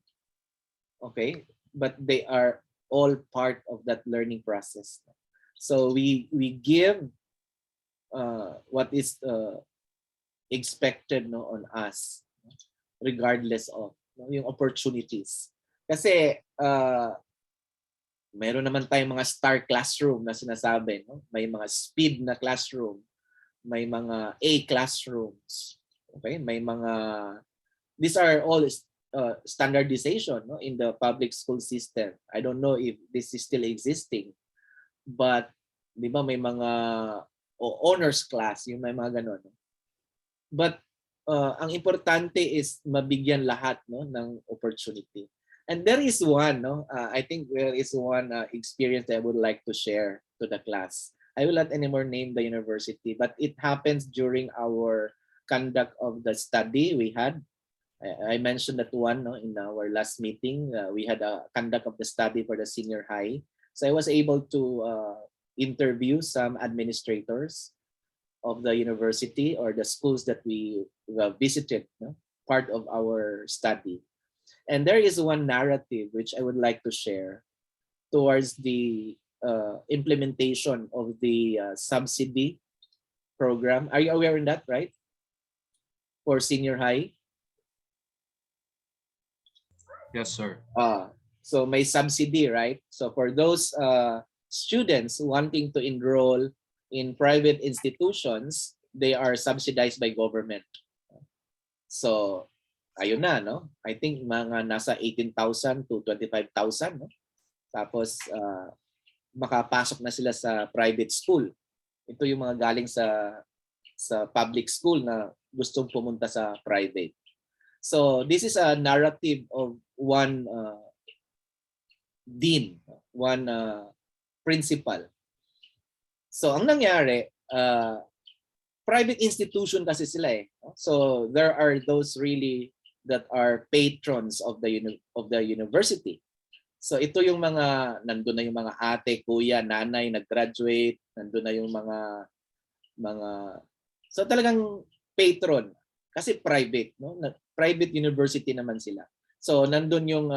Okay? But they are all part of that learning process. So we give what is expected, no, on us, regardless of, no, yung opportunities. Kasi meron naman tayong mga star classroom na sinasabi, no? May mga speed na classroom, may mga A classrooms. Okay? May mga, these are all standardization, no, in the public school system. I don't know if this is still existing, but di ba may mga honors class, yung may mga ganon. But ang importante is mabigyan lahat, no, ng opportunity. And there is one, no, I think there is one experience that I would like to share to the class. I will not anymore name the university, but it happens during our conduct of the study we had. I mentioned that one, no, in our last meeting. We had a conduct of the study for the senior high. So I was able to interview some administrators of the university or the schools that we visited, no, part of our study. And there is one narrative which I would like to share towards the implementation of the subsidy program. Are you aware in that, right? For senior high? Yes, sir. So may subsidy, right? So for those students wanting to enroll in private institutions, they are subsidized by government. So ayun na, no? I think mga nasa 18,000 to 25,000, no? Tapos makapasok na sila sa private school. Ito yung mga galing sa public school na gustong pumunta sa private. So this is a narrative of one dean, one principal. So ang nangyari, private institution kasi sila eh. So there are those really that are patrons of the university. So ito yung mga, nandun na yung mga ate, kuya, nanay, nag-graduate, nandun na yung mga, so talagang patron. Kasi private, no? Private university naman sila. So nandun yung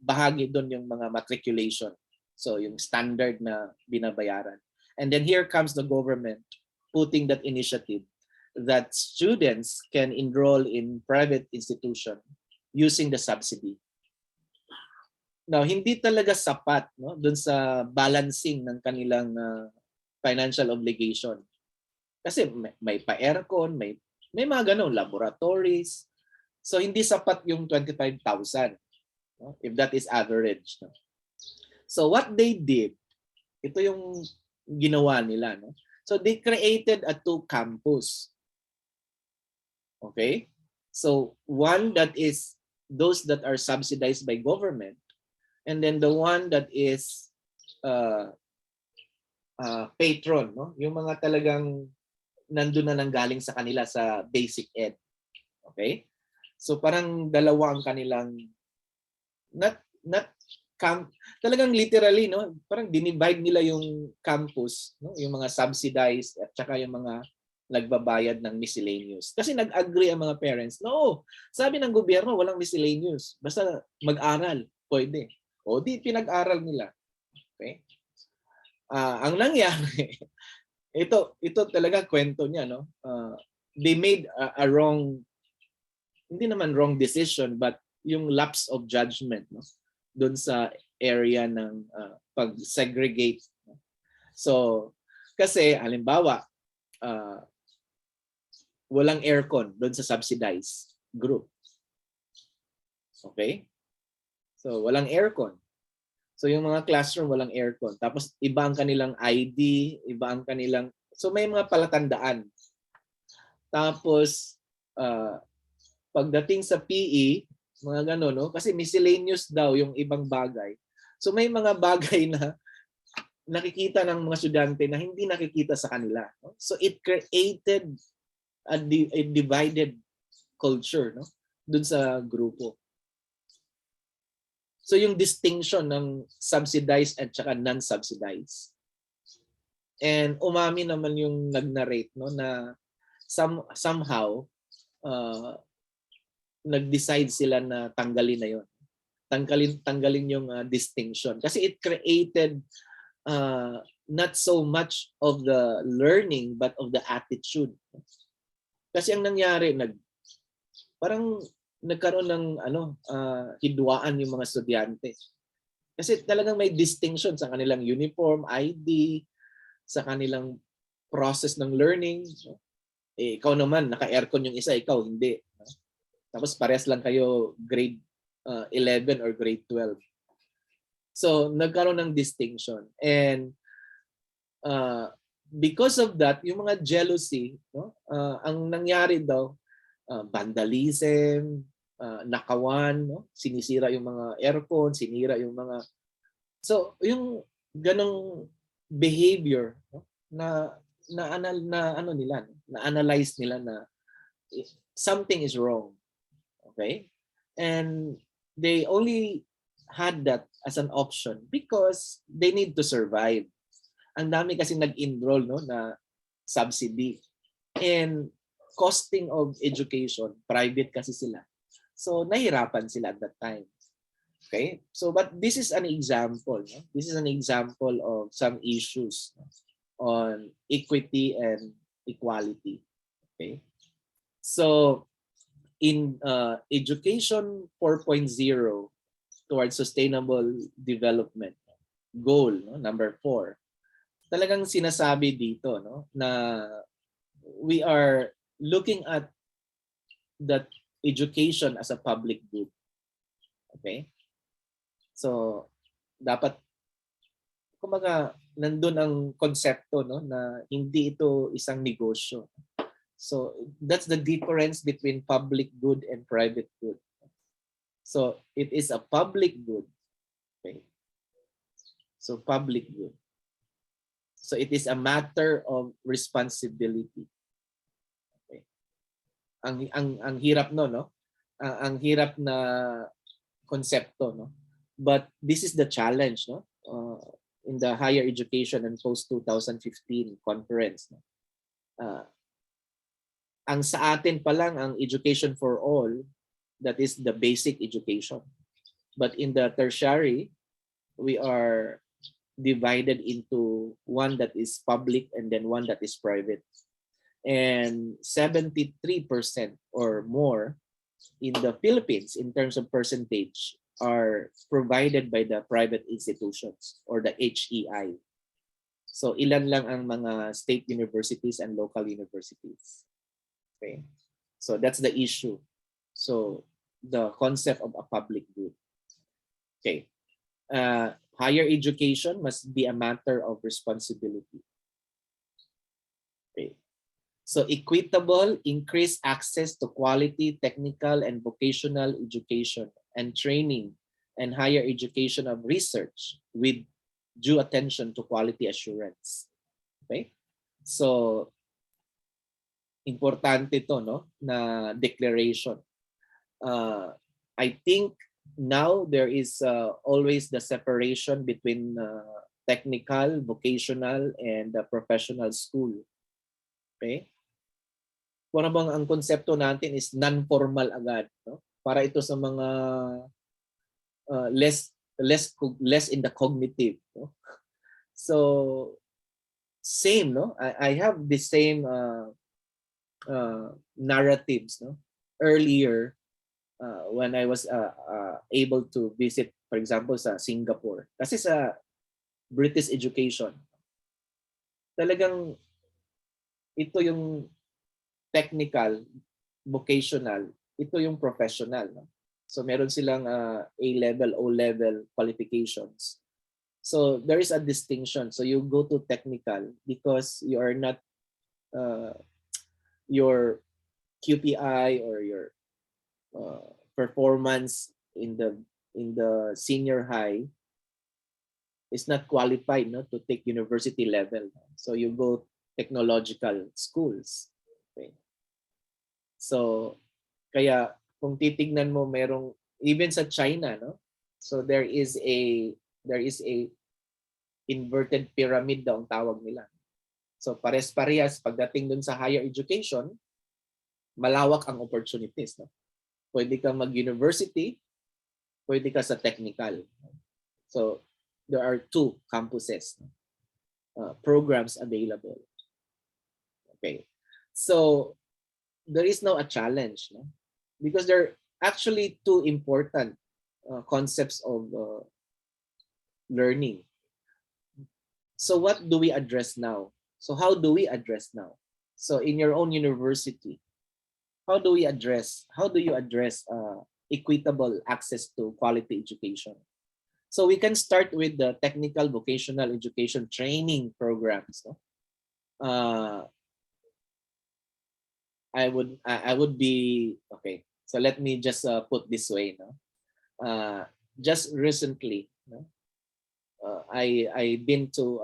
bahagi doon yung mga matriculation. So yung standard na binabayaran. And then here comes the government putting that initiative that students can enroll in private institution using the subsidy. Now, hindi talaga sapat, no, doon sa balancing ng kanilang financial obligation. Kasi may pa-aircon, may mga ganun, laboratories. So hindi sapat yung 25,000, no, if that is average. No? So what they did, ito yung ginawa nila. No? So they created a 2 campus. Okay? So one that is those that are subsidized by government, and then the one that is patron, no? Yung mga talagang nandun na nanggaling sa kanila sa basic ed. Okay? So parang dalawa ang kanilang not talagang literally, no? Parang dinivide nila yung campus, no? Yung mga subsidized at saka yung mga nagbabayad ng miscellaneous. Kasi nag-agree ang mga parents. No, sabi ng gobyerno walang miscellaneous. Basta mag-aral, pwede. O di pinag-aral nila. Okay? Ang nangyari, ito talaga kwento niya, no? They made a wrong, hindi naman wrong decision, but yung lapse of judgment, no? Doon sa area ng pag-segregate. So, kasi halimbawa, walang aircon doon sa subsidized group. Okay? So, walang aircon. So, yung mga classroom walang aircon. Tapos, iba ang kanilang ID, iba ang kanilang... So, may mga palatandaan. Tapos, pagdating sa PE, mga gano'n, no? Kasi miscellaneous daw yung ibang bagay. So may mga bagay na nakikita ng mga estudyante na hindi nakikita sa kanila. No? So it created a divided culture, no? Dun sa grupo. So yung distinction ng subsidized at saka non-subsidized. And umami naman yung nag-narrate, no, na somehow nag-decide sila na tanggalin na yon. Tanggalin yung distinction. Kasi it created not so much of the learning but of the attitude. Kasi ang nangyari, parang nagkaroon ng hidwaan yung mga estudyante. Kasi talagang may distinction sa kanilang uniform, ID, sa kanilang process ng learning. Ikaw naman, naka-aircon yung isa, ikaw hindi. Tapos parehas lang kayo grade 11 or grade 12. So, nagkaroon ng distinction. And because of that, yung mga jealousy, no? Ang nangyari daw, vandalism, nakawan, no? Sinisira yung mga aircon, sinira yung mga... So, yung ganong behavior, no? na-analyze nila na something is wrong. Okay? And they only had that as an option because they need to survive. Ang dami kasi nag-enroll, no, na subsidy. And costing of education, private kasi sila. So nahirapan sila at that time. Okay? So but this is an example. No? This is an example of some issues, no, on equity and equality. Okay? So in Education 4.0 towards sustainable development goal, no, number 4, talagang sinasabi dito, no, na we are looking at that education as a public good. Okay? So dapat, kumbaga, nandun ang konsepto, no, na hindi ito isang negosyo. So that's the difference between public good and private good. So it is a public good. Okay? So public good. So it is a matter of responsibility. Okay? Ang hirap no? Ang hirap na konsepto, no? But this is the challenge, no? In the higher education and post 2015 conference, no? Ang sa atin pa lang ang education for all, that is the basic education. But in the tertiary, we are divided into one that is public and then one that is private. And 73% or more in the Philippines in terms of percentage are provided by the private institutions or the HEI. So ilan lang ang mga state universities and local universities. Okay. So that's the issue. So the concept of a public good. Okay. Higher education must be a matter of responsibility. Okay. So equitable, increased access to quality technical and vocational education and training and higher education of research with due attention to quality assurance. Okay. So importante to, no, na declaration. I think now there is always the separation between technical, vocational, and professional school. Okay? Kung bang ang konsepto natin is non-formal agad, no? Para ito sa mga less in the cognitive, no? So same, no? I have the same narratives, no? Earlier when I was able to visit, for example, sa Singapore. Kasi sa British education, talagang ito yung technical, vocational, ito yung professional. No? So meron silang A-level, O-level qualifications. So there is a distinction. So you go to technical because you are not your QPI or your performance in the senior high is not qualified, no, to take university level. So you go technological schools. Okay. So kaya kung titignan mo, merong even sa China, no? So there is a inverted pyramid daw ang tawag nila. So pares-parehas pagdating dun sa higher education, malawak ang opportunities, no? Pwede ka mag-university, pwede ka sa technical. So there are 2 campuses, programs available. Okay. So there is now a challenge, no? Because there are actually 2 important concepts of learning. So what do we address now? So how do we address now? So in your own university, how do you address equitable access to quality education? So we can start with the technical vocational education training programs. No? I would be okay. So let me just put this way. No? Just recently, no? I've been to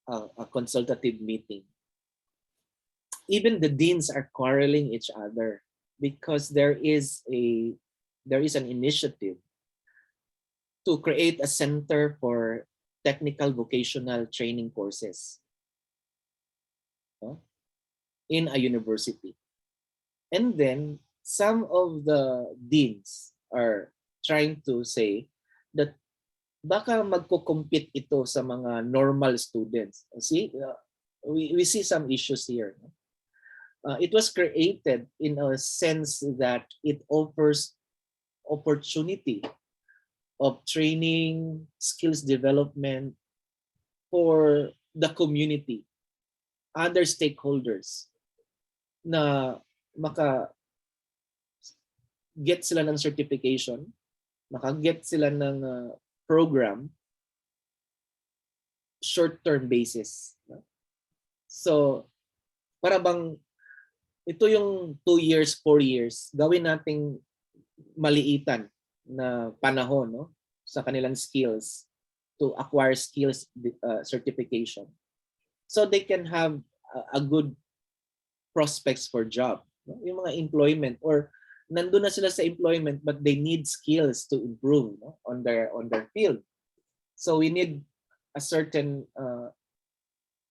a consultative meeting. Even the deans are quarreling each other because there is an initiative to create a center for technical vocational training courses, no? In a university. And then some of the deans are trying to say that baka magko-compete ito sa mga normal students. See, we see some issues here. It was created in a sense that it offers opportunity of training, skills development for the community, other stakeholders, na maka-get sila ng certification, maka-get sila ng program, short-term basis. So, para bang ito yung 2 years, 4 years, gawin nating maliitan na panahon, no, sa kanilang skills to acquire skills certification. So they can have a good prospects for job. No? Yung mga employment or nandun na sila sa employment but they need skills to improve, no, on their field. So we need a certain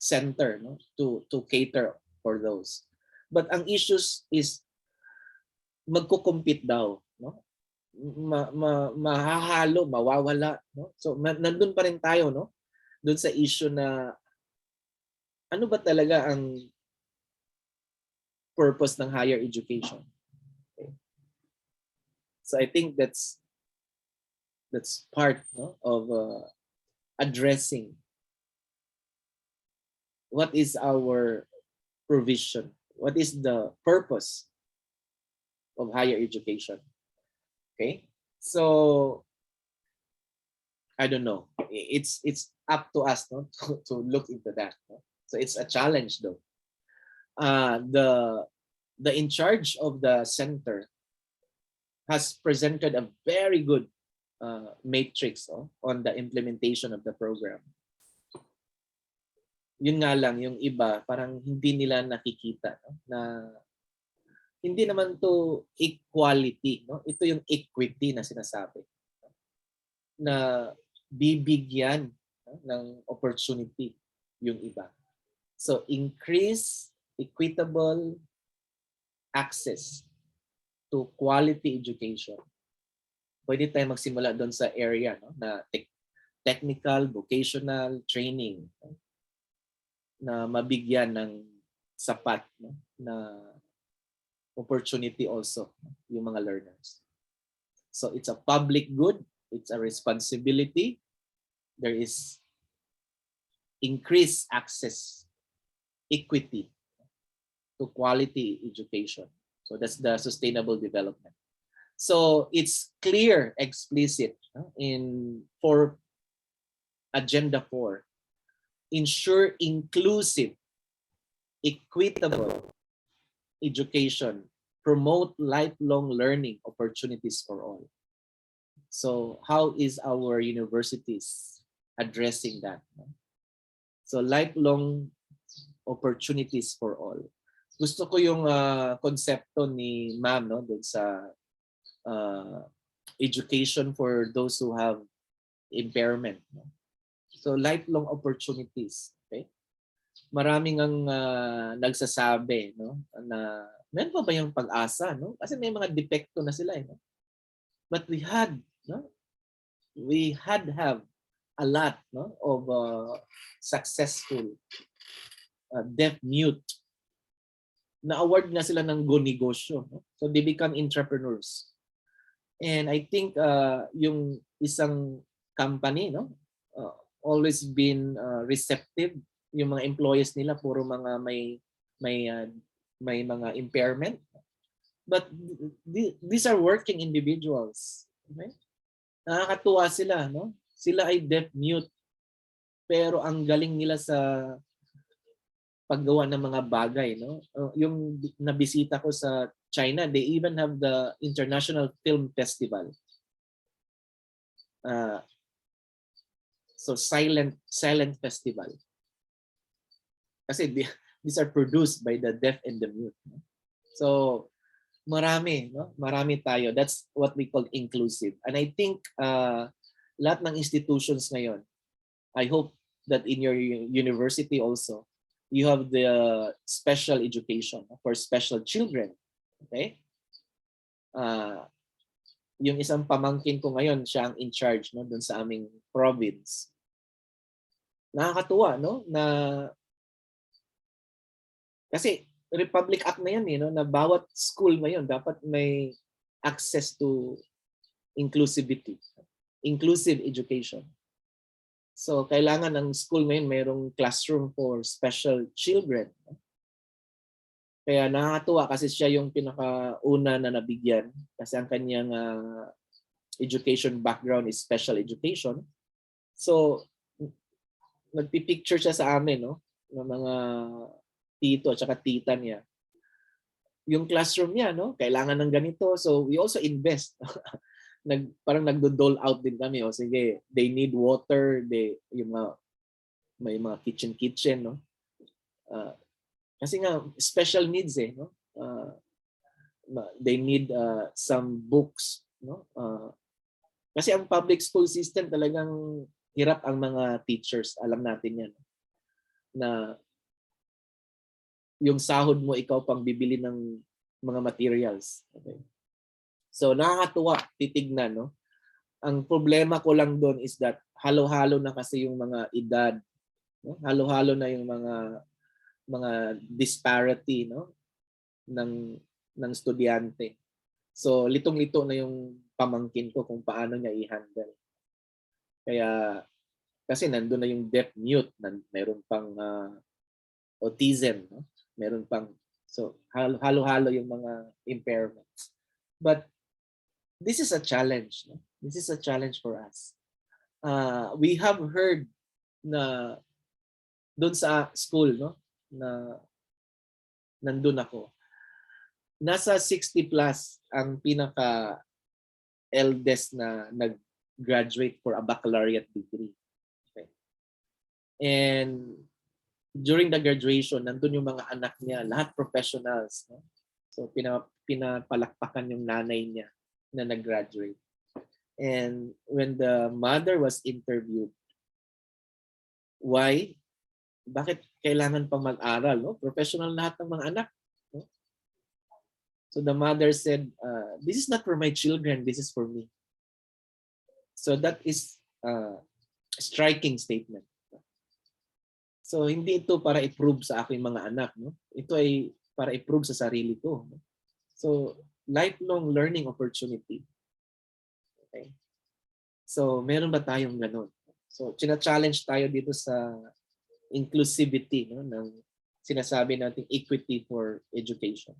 center, no, to cater for those. But ang issues is magko-compete daw, no? Mahahalo, mawawala, no? So nandun pa rin tayo, no? Doon sa issue na ano ba talaga ang purpose ng higher education? Okay. So I think that's part, no, of addressing what is our provision, what is the purpose of higher education. Okay, so I don't know, it's up to us, no, to look into that, no? So it's a challenge though. The in charge of the center has presented a very good matrix, no, on the implementation of the program. Yun nga lang, yung iba, parang hindi nila nakikita, no? Na hindi naman to equality, no? Ito yung equity na sinasabi, na bibigyan, no, ng opportunity yung iba. So increase equitable access to quality education. Pwede tayo magsimula doon sa area, no, na technical, vocational training, no, na mabigyan ng sapat, no, na opportunity also, no, yung mga learners. So it's a public good, it's a responsibility. There is increased access, equity to quality education. So that's the sustainable development. So it's clear, explicit, no, in Agenda 4, ensure inclusive, equitable education, promote lifelong learning opportunities for all. So how is our universities addressing that? So lifelong opportunities for all. Gusto ko yung konsepto ni Ma'am, no, doon sa education for those who have impairment, no? So lifelong opportunities, okay? Maraming ang nagsasabi, no, na meron pa ba yung pag-asa, no? Kasi may mga depekto na sila, no? But we had, no? We had have a lot, no, of successful deaf-mute na award na sila ng Go Negosyo, no? So they become entrepreneurs. And I think yung isang company, no, always been receptive, yung mga employees nila puro mga may mga impairment, but these are working individuals, okay? Nakakatuwa sila, no? Sila ay deaf mute pero ang galing nila sa paggawa ng mga bagay, no? Yung nabisita ko sa China, they even have the International Film Festival. So silent festival. Kasi these are produced by the deaf and the mute. No? So marami, no? Marami tayo. That's what we call inclusive. And I think lahat ng institutions ngayon, I hope that in your university also, you have the special education for special children. Okay? Yung isang pamangkin ko ngayon, siya ang in charge, no, doon sa aming province. Nakakatuwa, no, na kasi Republic Act na yan, no, na bawat school ngayon dapat may access to inclusivity, inclusive education. So kailangan ng school ngayon mayroong classroom for special children. Kaya nakakatuwa kasi siya yung pinakauna na nabigyan kasi ang kanyang education background is special education. So nagpipicture siya sa amin, no, ng mga tito at saka tita niya. Yung classroom niya, no, kailangan ng ganito. So we also invest. Parang nagdo-dole out din kami. O sige, they need water, yung may mga kitchen, no. Kasi nga special needs, no. They need some books, no. Kasi ang public school system talagang hirap ang mga teachers, alam natin yan. Na yung sahod mo ikaw pang bibili ng mga materials. Okay. So nakakatuwa titignan, no. Ang problema ko lang doon is that halo-halo na kasi yung mga edad, no? Halo-halo na yung mga disparity, no, ng estudyante. So litong-lito na yung pamangkin ko kung paano niya i-handle. Kaya kasi nandoon na yung deaf mute, meron pang autism, no? Meron pang, so halo-halo yung mga impairments. But this is a challenge, no? This is a challenge for us. We have heard na doon sa school, no, na nandun ako, nasa 60 plus ang pinaka eldest na nag-graduate for a baccalaureate degree. Okay. And during the graduation, nandun yung mga anak niya, lahat professionals. No? So pinapalakpakan yung nanay niya na nag-graduate. And when the mother was interviewed, why? Bakit kailangan pang mag-aral? No? Professional lahat ng mga anak. No? So the mother said, this is not for my children, this is for me. So that is a striking statement. So hindi ito para i-prove sa aking mga anak. No? Ito ay para i-prove sa sarili ko. No? So lifelong learning opportunity. Okay. So meron ba tayong ganun? So china-challenge tayo dito sa inclusivity, no, ng sinasabi nating equity for education.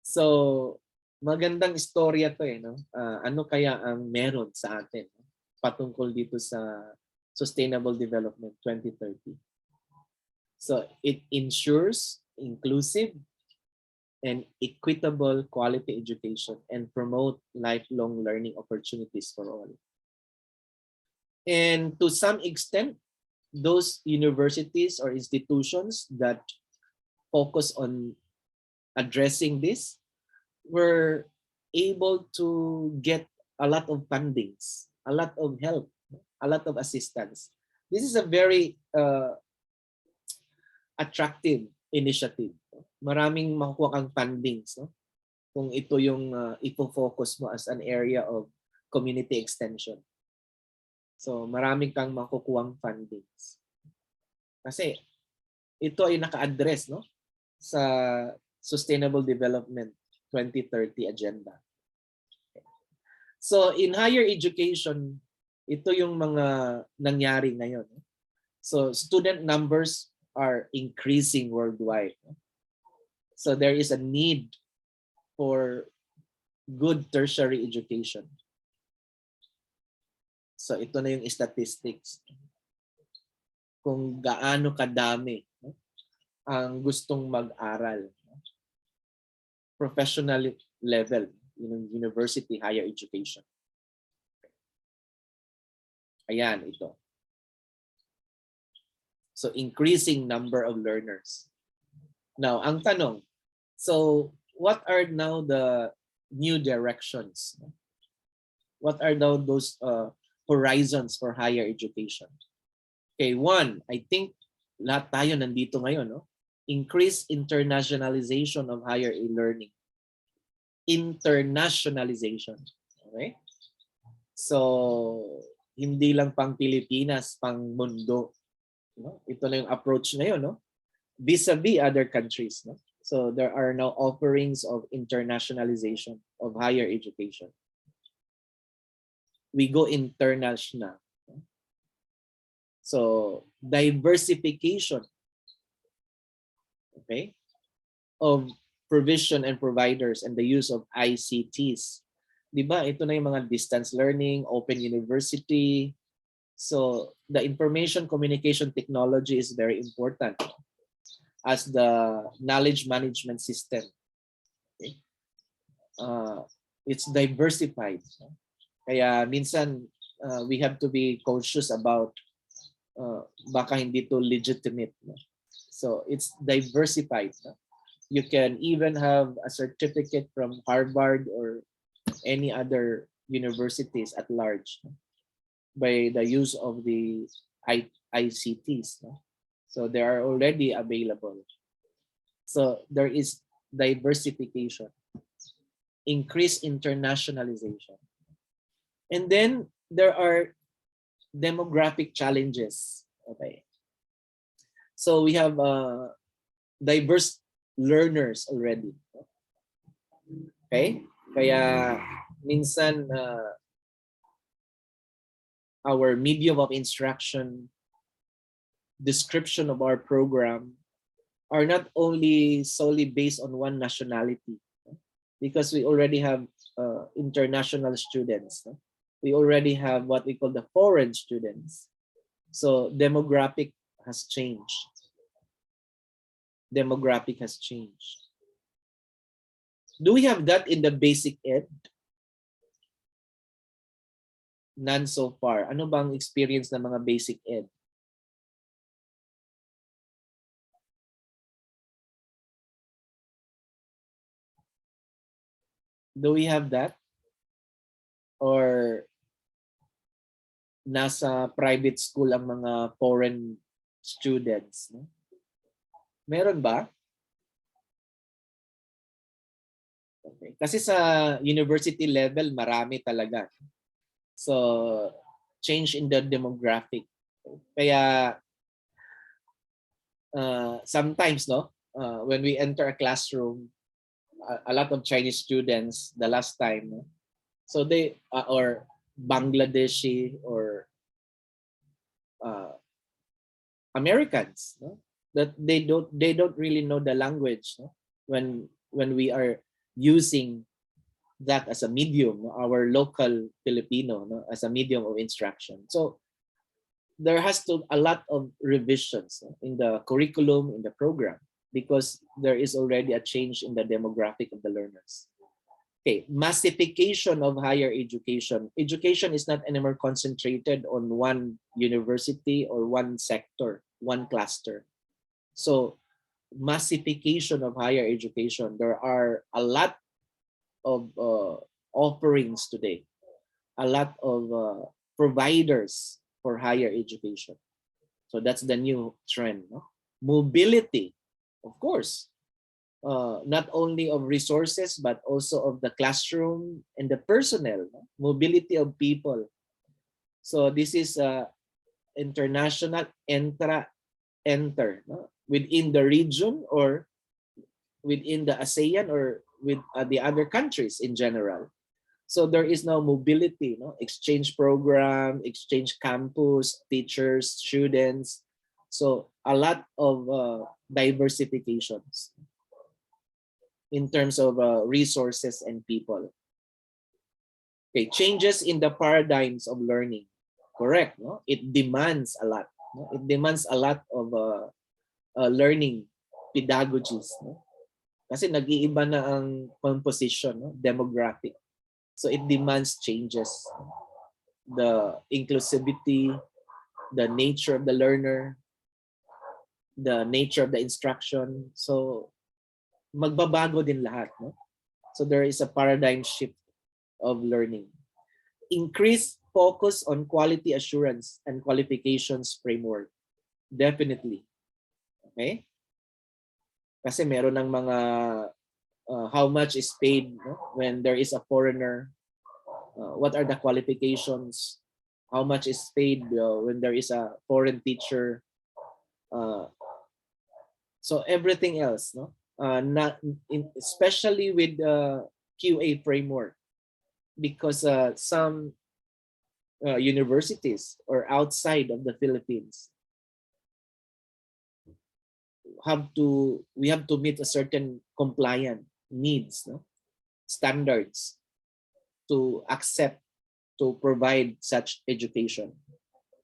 So magandang istorya to no? Ano kaya ang meron sa atin patungkol dito sa Sustainable Development 2030? So it ensures inclusive and equitable quality education and promote lifelong learning opportunities for all. And to some extent, those universities or institutions that focus on addressing this were able to get a lot of fundings, a lot of help, a lot of assistance. This is a very attractive initiative. Maraming makukuha kang fundings, no? Kung ito yung ipo-focus mo as an area of community extension. So maraming kang makukuhang fundings. Kasi ito ay naka-address, no, sa Sustainable Development 2030 agenda. So in higher education, ito yung mga nangyari ngayon. So student numbers are increasing worldwide. So there is a need for good tertiary education. So ito na yung statistics. Kung gaano kadami ang gustong mag-aral. Professional level, university, higher education. Ayan, ito. So increasing number of learners. Now, ang tanong, so what are now the new directions? What are now those horizons for higher education? Okay, one, I think lahat tayo nandito ngayon, no? Increase internationalization of higher learning. Internationalization. Okay? So, hindi lang pang Pilipinas, pang mundo. No? Ito na yung approach ngayon, no? Vis-a-vis other countries, no? So, there are now offerings of internationalization of higher education. We go international. So, diversification, okay, of provision and providers and the use of ICTs. Diba? Ito na yung mga distance learning, open university. So, the information communication technology is very important as the knowledge management system. Okay? It's diversified. Kaya minsan we have to be cautious about baka hindi to legitimate. So it's diversified. You can even have a certificate from Harvard or any other universities at large by the use of the ICTs. So they are already available. So there is diversification, increased internationalization. And then there are demographic challenges. Okay. So we have diverse learners already. Okay? Kaya minsan our medium of instruction, description of our program are not only solely based on one nationality, because we already have international students. We already have what we call the foreign students. So demographic has changed. Demographic has changed. Do we have that in the basic ed? None so far. Ano bang experience ng mga basic ed? Do we have that? Or nasa private school ang mga foreign students? No? Meron ba? Okay. Kasi sa university level, marami talaga. So, change in the demographic. Kaya, sometimes, no, when we enter a classroom, a lot of Chinese students, the last time, no? So they, or Bangladeshi or Americans, no? That they don't really know the language, no? When we are using that as a medium, no? Our local Filipino, no? As a medium of instruction. So there has to a lot of revisions, no? In the curriculum, in the program, because there is already a change in the demographic of the learners. Okay, massification of higher education. Education is not anymore concentrated on one university or one sector, one cluster. So massification of higher education. There are a lot of offerings today, a lot of providers for higher education. So that's the new trend. No? Mobility, of course. Not only of resources, but also of the classroom and the personnel, no? Mobility of people. So this is international enter, no? Within the region or within the ASEAN or with the other countries in general. So there is now mobility, no? Exchange program, exchange campus, teachers, students. So a lot of diversifications in terms of resources and people. Okay, changes in the paradigms of learning. Correct, no? It demands a lot. No? It demands a lot of learning pedagogies. No? Kasi nag-iiba na ang composition, no? Demographic. So it demands changes. The inclusivity, the nature of the learner, the nature of the instruction. So magbabago din lahat, no? So there is a paradigm shift of learning. Increased focus on quality assurance and qualifications framework. Definitely. Okay? Kasi meron ng mga how much is paid, no? When there is a foreigner. What are the qualifications? How much is paid when there is a foreign teacher? So everything else, no? Not in, especially with the QA framework, because some universities or outside of the Philippines we have to meet a certain compliant needs, no? Standards to accept to provide such education.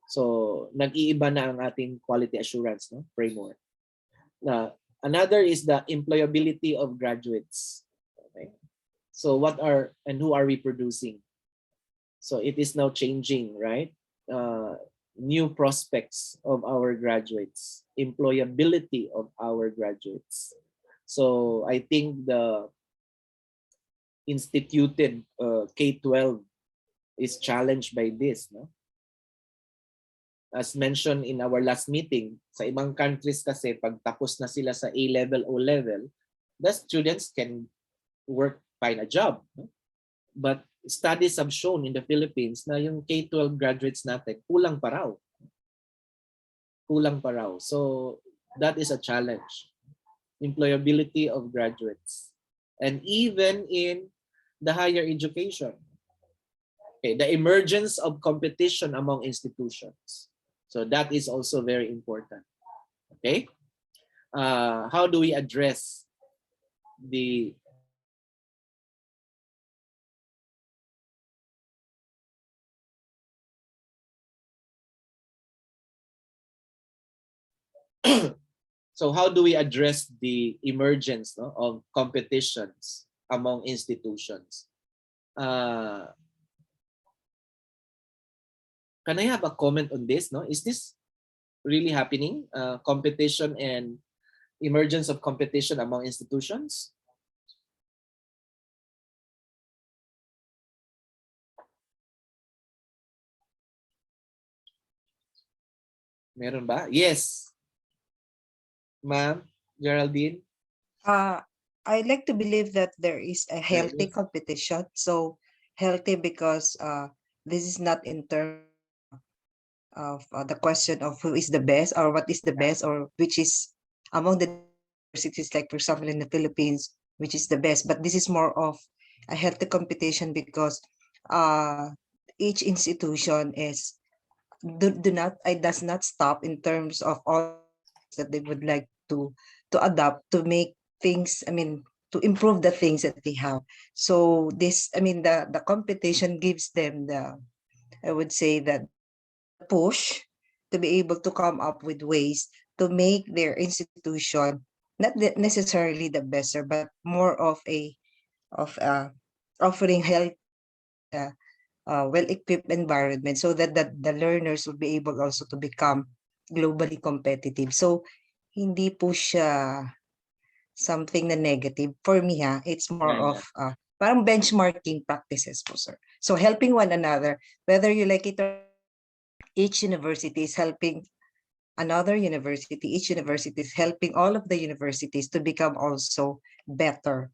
So nag-iiba na ang ating quality assurance, no? Framework. Another is the employability of graduates. Okay. So what are and who are we producing? So it is now changing, right? New prospects of our graduates, employability of our graduates. So I think the instituted K-12 is challenged by this, no? As mentioned in our last meeting, sa ibang countries kasi pag tapos na sila sa A-level, O-level, the students can work, find a job. No? But studies have shown in the Philippines na yung K-12 graduates natin, kulang pa raw. Kulang pa raw. So that is a challenge. Employability of graduates. And even in the higher education. Okay, the emergence of competition among institutions. So that is also very important. Okay, how do we address the so how do we address the emergence, no, of competitions among institutions? Can I have a comment on this? No, is this really happening? Competition and emergence of competition among institutions? Meron ba? Yes. Ma'am Geraldine? Uh, I like to believe that there is a There healthy is. competition. So healthy because this is not in terms of the question of who is the best or what is the best or which is among the universities, like for example in the Philippines, which is the best. But this is more of a healthy competition because uh, each institution is do not it does not stop in terms of all that they would like to adopt to make things, I mean, to improve the things that they have. So this, I mean, the competition gives them the, I would say that the push to be able to come up with ways to make their institution not necessarily the best, but more of a of offering health, well-equipped environment so that the learners will be able also to become globally competitive. So hindi po siya something na negative. For me, it's more of Yeah. parang benchmarking practices po, sir. So helping one another, whether you like it or each university is helping another university. Each university is helping all of the universities to become also better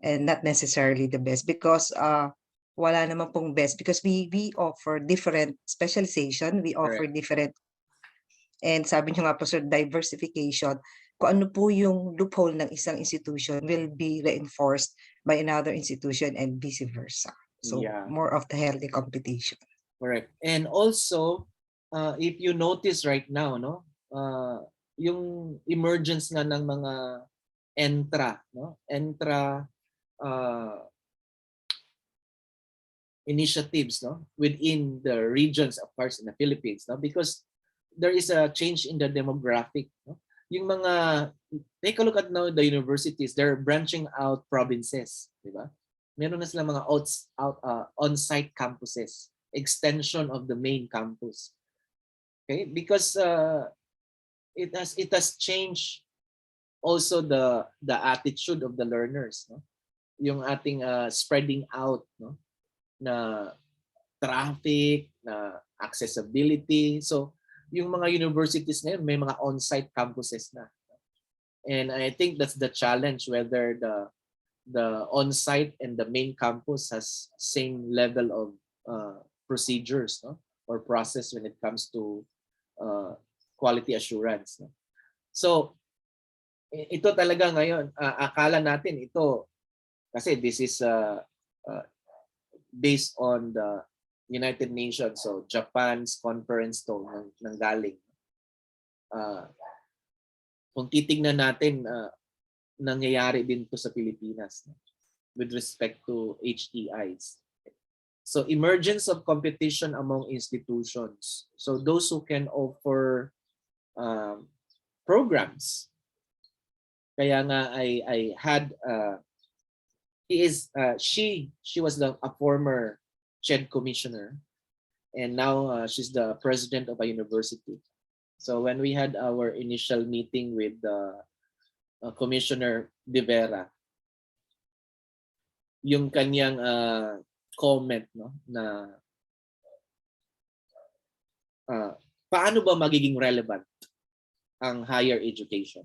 and not necessarily the best because wala naman pong best because we offer different specialization, we offer Correct. different, and sabi niyo nga po sir, diversification. Kung ano po yung loophole ng isang institution will be reinforced by another institution and vice versa. So Yeah. more of the healthy competition. Correct. And also, if you notice right now, no, yung emergence nga ng mga entra initiatives, no, within the regions, of course, in the Philippines, no, because there is a change in the demographic, no. Yung mga, take a look at now the universities, they're branching out provinces, di ba? Meron na sila mga on-site campuses, extension of the main campus. Okay, because it has changed also the attitude of the learners, no? Yung ating spreading out, no, na traffic, na accessibility. So yung mga universities na yun, may mga on-site campuses na. And I think that's the challenge, whether the on-site and the main campus has same level of procedures, no, or process when it comes to quality assurance, no? So ito talaga ngayon, akala natin ito kasi this is based on the United Nations, so Japan's conference to nang galing. Kung titingnan natin, nangyayari din to sa Pilipinas, no, with respect to HTIs. So emergence of competition among institutions. So those who can offer programs. Kaya nga I had she was a former CHED commissioner, and now she's the president of a university. So when we had our initial meeting with Commissioner De Vera, yung kanyang comment, no, na paano ba magiging relevant ang higher education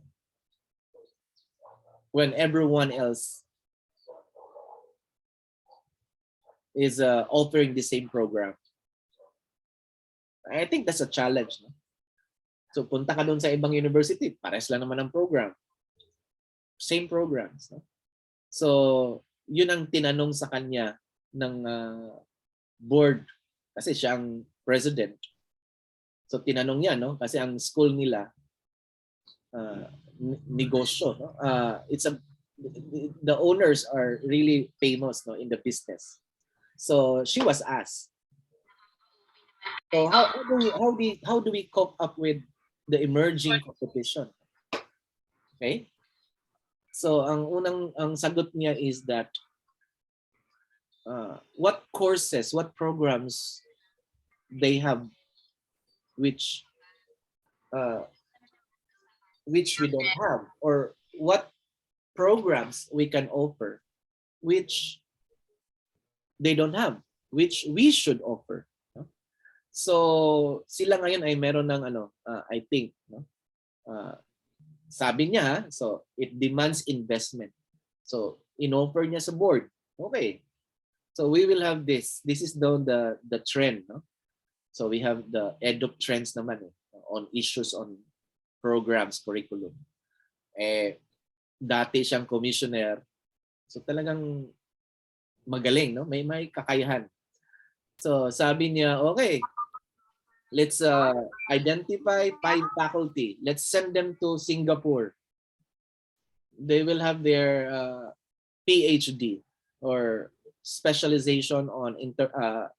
when everyone else is offering the same program? I think that's a challenge, no? So punta ka doon sa ibang university, pares lang naman ang program. Same programs, no? So yun ang tinanong sa kanya ng board kasi siya ang president. So tinanong niya, no, kasi ang school nila negosyo, no? The owners are really famous, no, in the business. So she was asked, so how do we cope up with the emerging competition? Okay? So ang sagot niya is that what courses, what programs they have which we don't have, or what programs we can offer which they don't have, which we should offer. So sila ngayon ay meron ng ano, I think, no? Sabi niya, so it demands investment. So in-offer niya sa board. Okay. So we will have this. This is the trend, no? So we have the EdUp trends naman on issues on programs, curriculum. Dati siyang commissioner. So talagang magaling, no? May kakayahan. So sabi niya, okay, let's identify 5 faculty. Let's send them to Singapore. They will have their PhD or specialization on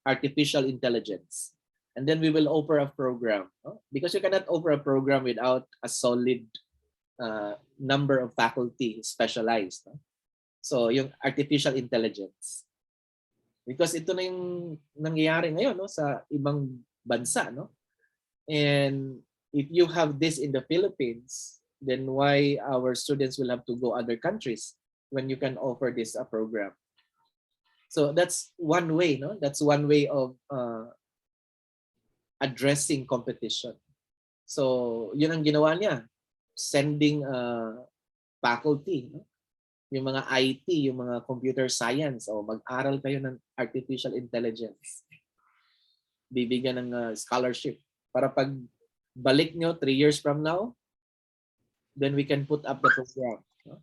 artificial intelligence. And then we will offer a program. No? Because you cannot offer a program without a solid number of faculty specialized. No? So yung artificial intelligence. Because ito na yung nangyayari ngayon, no, sa ibang bansa, no? And if you have this in the Philippines, then why our students will have to go other countries when you can offer this program? So that's one way, no? That's one way of addressing competition. So yun ang ginawa niya, sending faculty, no? Yung mga IT, yung mga computer science, o mag-aral kayo ng artificial intelligence. Bibigyan ng scholarship para pag balik nyo 3 years from now, then we can put up the program. No?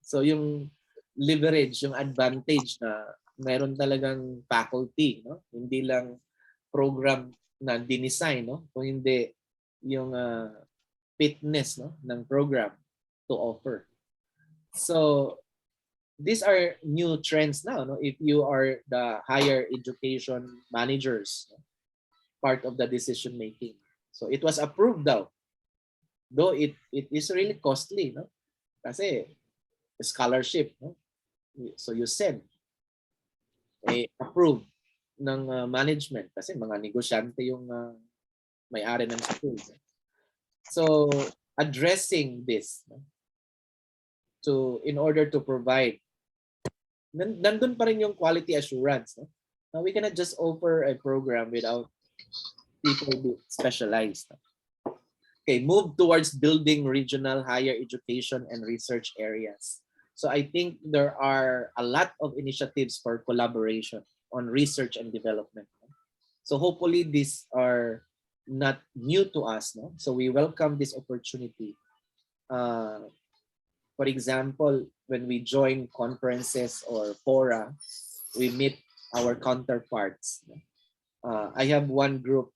So yung leverage, yung advantage na meron talagang faculty, no? Hindi lang program na dinesign, no? Kung hindi yung fitness, no, ng program to offer. So these are new trends now, no? If you are the higher education managers, no? Part of the decision making. So it was approved though it is really costly, no? Kasi scholarship, no? So you send approved ng management kasi mga negosyante yung may-ari ng school. So addressing this, no? In order to provide, nandun pa rin yung quality assurance. No? Now, we cannot just offer a program without people being specialized. Okay, move towards building regional higher education and research areas. So I think there are a lot of initiatives for collaboration on research and development. So hopefully these are not new to us. No? So we welcome this opportunity. For example, when we join conferences or fora, we meet our counterparts. I have one group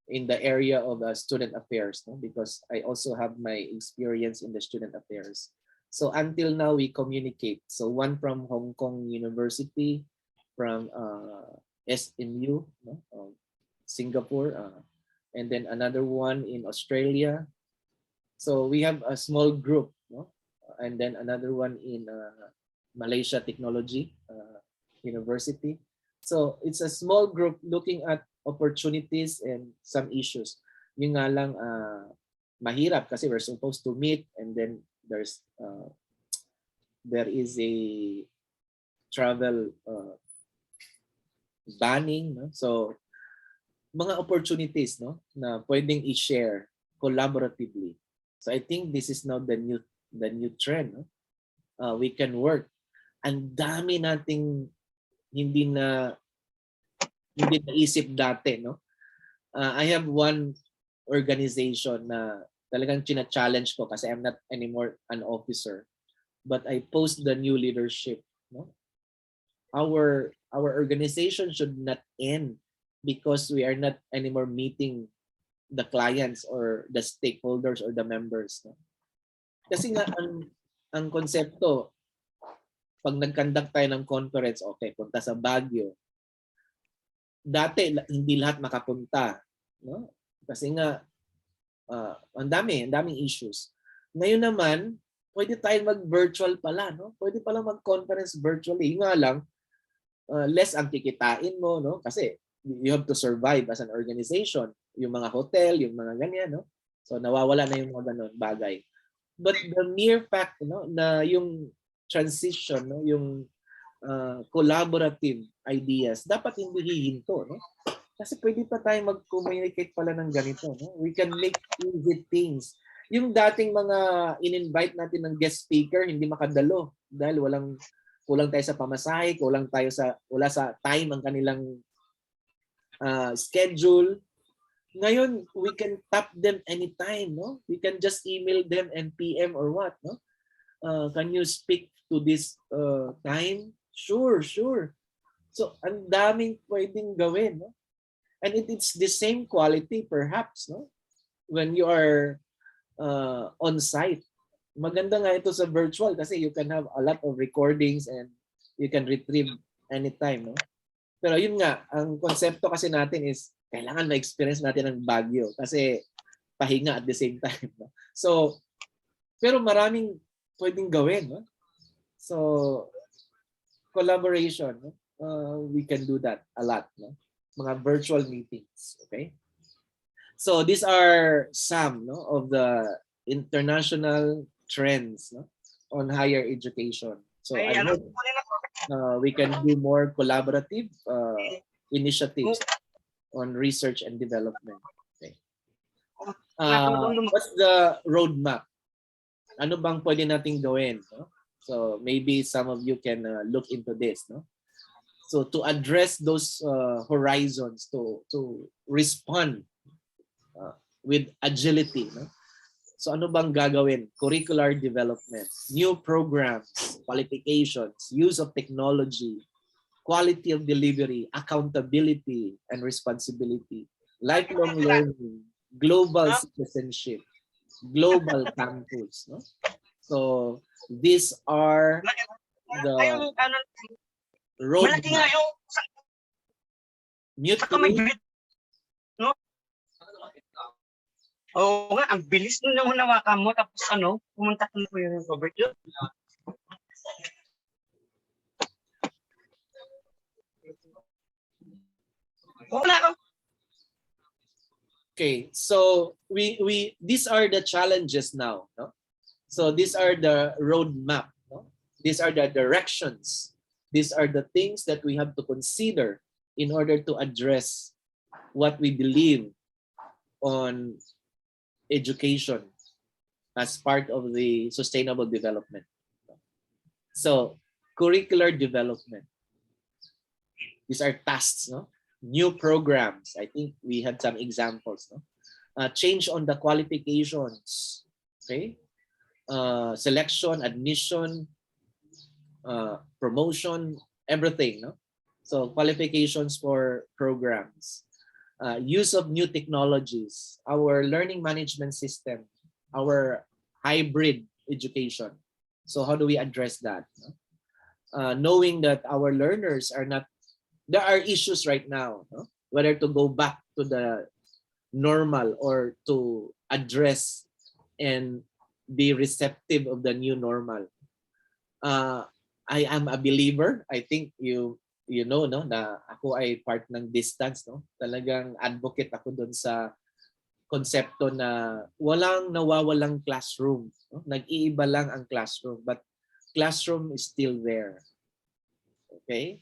in the area of student affairs, no? Because I also have my experience in the student affairs. So until now, we communicate. So one from Hong Kong University, from SMU, no? Singapore, and then another one in Australia. So we have a small group, no? And then another one in Malaysia Technology University. So it's a small group looking at opportunities and some issues. Yung nga lang mahirap kasi we're supposed to meet and then there is a travel banning, no? So mga opportunities, no, na pwedeng i-share collaboratively. So I think this is now the new trend. No? We can work. Ang dami nating hindi naisip dati, no? I have one organization na talagang china-challenge ko kasi I'm not anymore an officer, but I post the new leadership. No? Our organization should not end because we are not anymore meeting the clients or the stakeholders or the members. No? Kasi nga ang konsepto, pag nag-conduct tayo ng conference, okay, punta sa Baguio. Dati, hindi lahat makapunta. No? Kasi nga, ang daming issues. Ngayon naman, pwede tayo mag-virtual pala. No? Pwede pala mag-conference virtually. Nga lang, less ang kikitain mo. No? Kasi you have to survive as an organization. Yung mga hotel, yung mga ganyan, no? So nawawala na yung mga ganun bagay. But the mere fact, no, na yung transition, no, yung collaborative ideas, dapat hindi hihinto, no? Kasi pwede pa tayo mag-communicate pala ng ganito. No? We can make easy things. Yung dating mga in-invite natin ng guest speaker, hindi makadalo dahil kulang tayo sa pamasahe, wala sa time ang kanilang schedule. Ngayon, we can tap them anytime, no? We can just email them and PM or what, no? Can you speak to this time? Sure. So, ang daming pwedeng gawin, no? And it's the same quality perhaps, no? When you are on site. Maganda nga ito sa virtual kasi you can have a lot of recordings and you can retrieve anytime, no? Pero yun nga, ang konsepto kasi natin is kailangan ma-experience natin ang Baguio kasi pahinga at the same time. No? So, pero maraming pwedeng gawin. No? So, collaboration, no? We can do that a lot. No? Mga virtual meetings. Okay? So, these are some, no, of the international trends, no, on higher education. So, I hope we can do more collaborative initiatives on research and development. Okay. What's the roadmap? Ano bang pwede nating gawin? No? So maybe some of you can look into this. No? So to address those horizons, to respond with agility. No? So ano bang gagawin? Curricular development, new programs, qualifications, use of technology, quality of delivery, accountability and responsibility, lifelong learning, global citizenship, global campus. No? So these are the roadmap. Mute please. Oo nga, ang bilis nung nahawakan mo tapos pumunta ko yung Robert yun. Okay, so these are the challenges now. No? So these are the roadmap. No? These are the directions. These are the things that we have to consider in order to address what we believe on education as part of the sustainable development. So curricular development. These are tasks, no? New programs. I think we had some examples. No? Change on the qualifications. Okay. Selection, admission, promotion, everything. No? So qualifications for programs. Use of new technologies, our learning management system, our hybrid education. So how do we address that? No? Knowing that our learners are not, there are issues right now, no? Whether to go back to the normal or to address and be receptive of the new normal. I am a believer. I think you know, no, na ako ay part ng distance, no? Talagang advocate ako doon sa konsepto na walang nawawalang classroom, no? Nag-iiba lang ang classroom, but classroom is still there. Okay?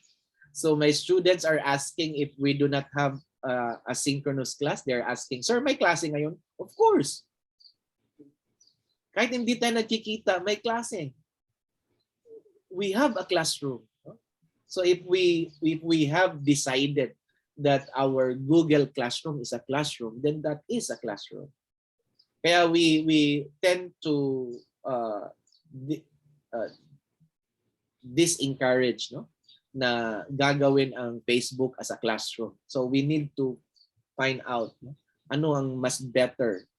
So my students are asking if we do not have a synchronous class. They're asking, "Sir, may klase ngayon?" Of course. Kahit hindi tayo nagkikita, may klase. We have a classroom. So if we have decided that our Google Classroom is a classroom, then that is a classroom. Kaya we tend to disencourage, no, na gagawin ang Facebook as a classroom. So we need to find out, no, ano ang mas better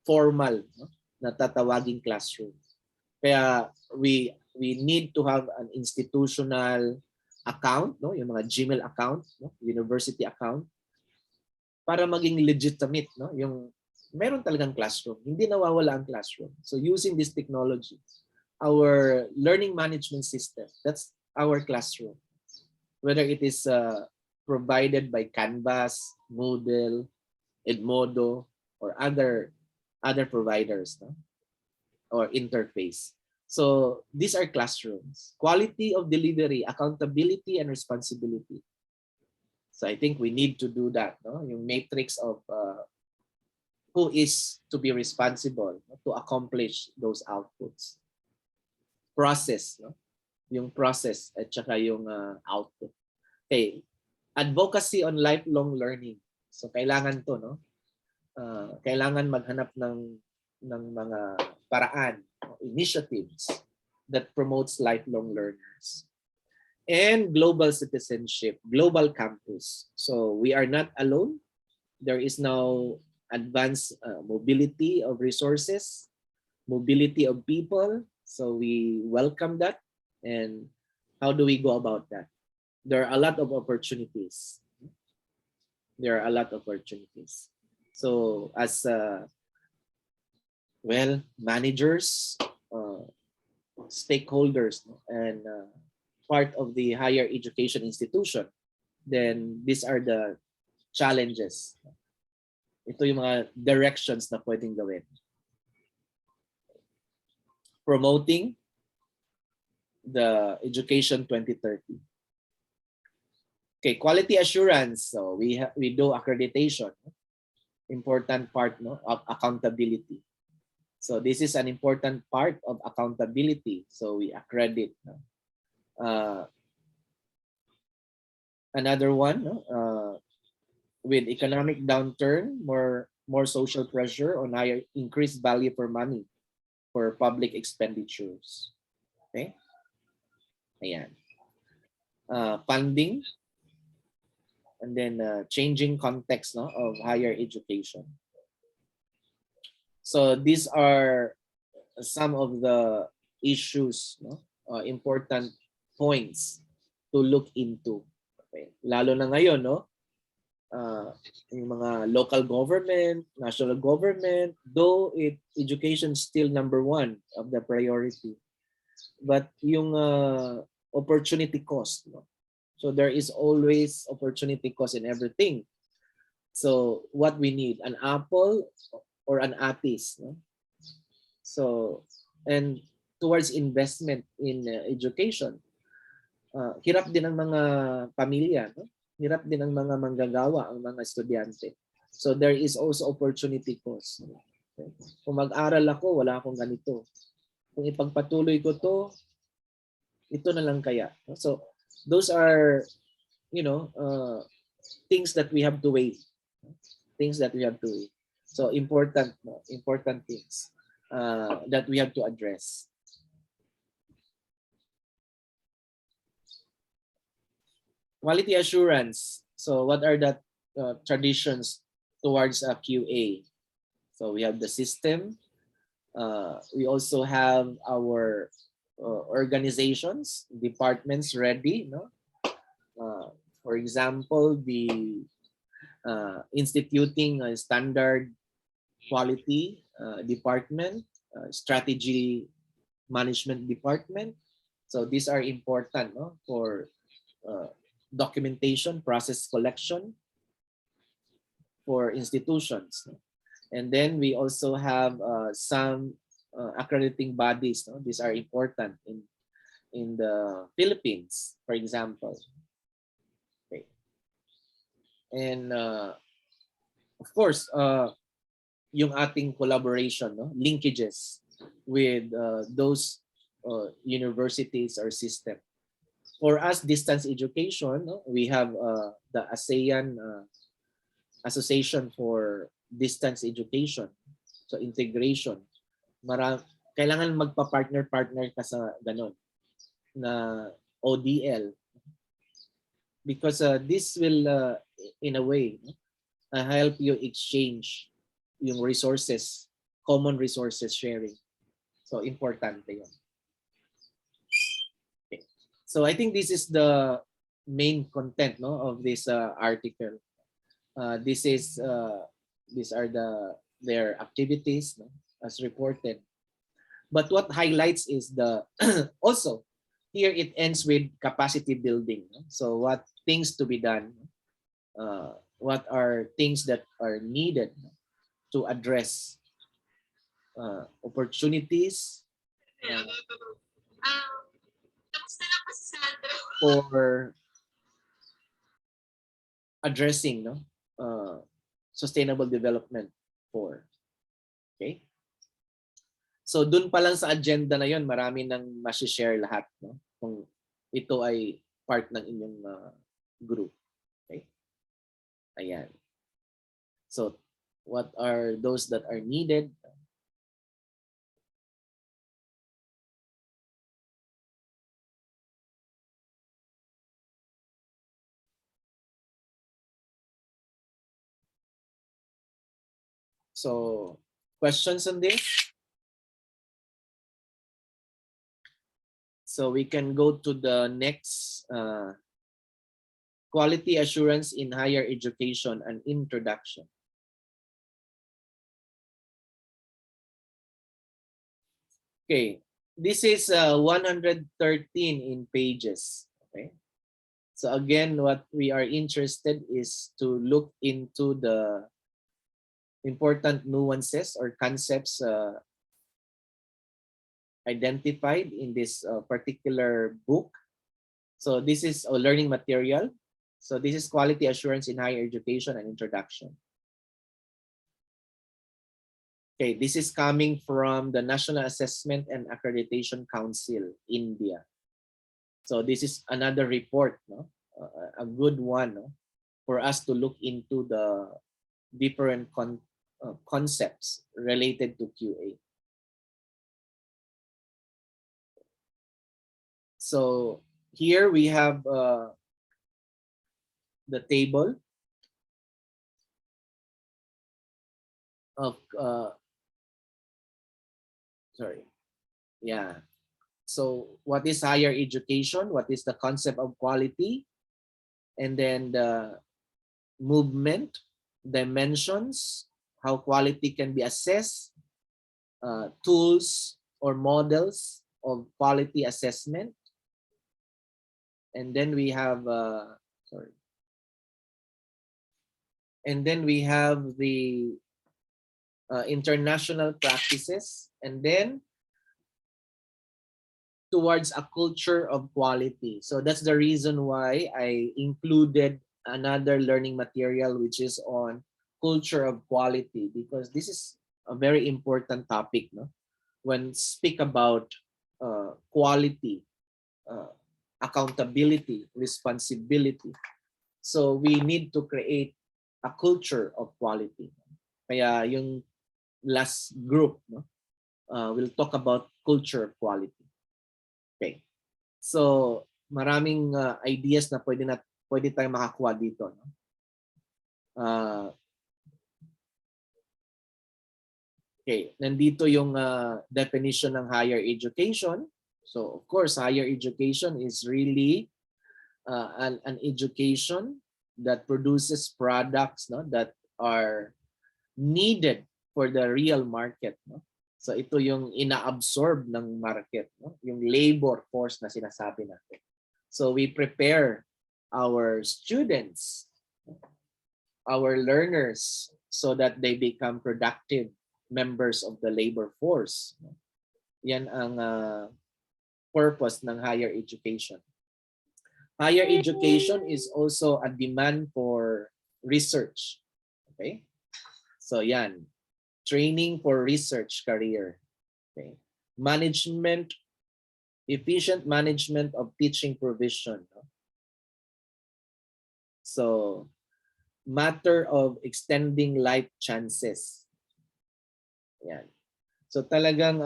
formal, no, na tatawaging classroom. Kaya we need to have an institutional account, no, yung mga Gmail account, no, university account, para maging legitimate, no, yung meron talagang classroom, hindi nawawala ang classroom. So using this technology, our learning management system, that's our classroom. Whether it is provided by Canvas, Moodle, Edmodo, or other providers, no, or interface. So these are classrooms. Quality of delivery, accountability, and responsibility. So I think we need to do that, no? Yung matrix of who is to be responsible, no, to accomplish those outputs. Process, no? Yung process at saka yung output. Okay, advocacy on lifelong learning. So kailangan to, no? Kailangan maghanap ng mga paraan, initiatives that promotes lifelong learners. And global citizenship, global campus. So we are not alone. There is now advanced mobility of resources, mobility of people. So we welcome that. And how do we go about that? There are a lot of opportunities. There are a lot of opportunities. So as managers, stakeholders, and part of the higher education institution, then these are the challenges. Ito yung mga directions na pwedeng gawin. Promoting the Education 2030. Okay, quality assurance. So we do accreditation. Important part, no, of accountability. So this is an important part of accountability. So we accredit. No? Another one, no? With economic downturn, more social pressure on higher increased value for money for public expenditures. Okay, ayan. Funding, and then changing context, no, of higher education. So these are some of the issues, no, important points to look into. Okay. Lalo na ngayon, no, yung mga local government, national government, though education is still number one of the priority, but yung opportunity cost, no? So there is always opportunity cost in everything. So what we need, an apple or an atis, no? So, and towards investment in education, hirap din ang mga pamilya, no? Hirap din ang mga manggagawa, ang mga estudyante. So there is also opportunity cost. Okay? Kung mag-aral ako, wala akong ganito. Kung ipagpatuloy ko to, ito na lang kaya. So those are, things that we have to weigh. Things that we have to weigh. So important things that we have to address. Quality assurance. So what are the traditions towards QA? So we have the system. We also have our organizations, departments ready. No? For example, the instituting a standard quality department, strategy management department. So these are important, no, for documentation, process collection for institutions. No? And then we also have some accrediting bodies. No? These are important in the Philippines, for example. Okay. And of course, yung ating collaboration, no? Linkages with those universities or system. For us, distance education, no? We have the ASEAN Association for Distance Education. So integration. Kailangan magpa-partner ka sa ganon na ODL. Because this will, in a way, help you exchange yung resources, common resources sharing. So importante yun. Okay. So I think this is the main content, no, of this article. These are their activities, no, as reported. But what highlights is also here it ends with capacity building. No? So what things to be done? What are things that are needed to address opportunities for addressing sustainable development for. Okay? So dun pa lang sa agenda na yon, marami nang ma-share lahat, no? Kung ito ay part ng inyong group. Okay? Ayan. So what are those that are needed? So questions on this? So we can go to the next quality assurance in higher education and introduction. Okay, this is 113 in pages. Okay, so again, what we are interested is to look into the important nuances or concepts identified in this particular book. So this is a learning material. So this is quality assurance in higher education and introduction. Okay, this is coming from the National Assessment and Accreditation Council, India. So this is another report, no? A good one, no? For us to look into the different concepts related to QA. So here we have the table of so what is higher education, what is the concept of quality, and then the movement, dimensions, how quality can be assessed, tools or models of quality assessment, and then we have and then we have the international practices, and then towards a culture of quality. So that's the reason why I included another learning material which is on culture of quality, because this is a very important topic, no? When speak about quality, accountability, responsibility. So we need to create a culture of quality. Kaya yung last group, no, we'll talk about culture of quality. Okay. So maraming ideas na pwede tayong makakuha dito, no? Okay, nandito yung definition ng higher education. So of course, higher education is really an education that produces products, no, that are needed for the real market, no? So ito yung ina-absorb ng market, no? Yung labor force na sinasabi natin. So we prepare our students, our learners, so that they become productive members of the labor force. Yan ang purpose ng higher education. Higher education is also a demand for research. Okay? So yan. Training for research career. Okay. Management, efficient management of teaching provision. No? So, matter of extending life chances. Yan. So talagang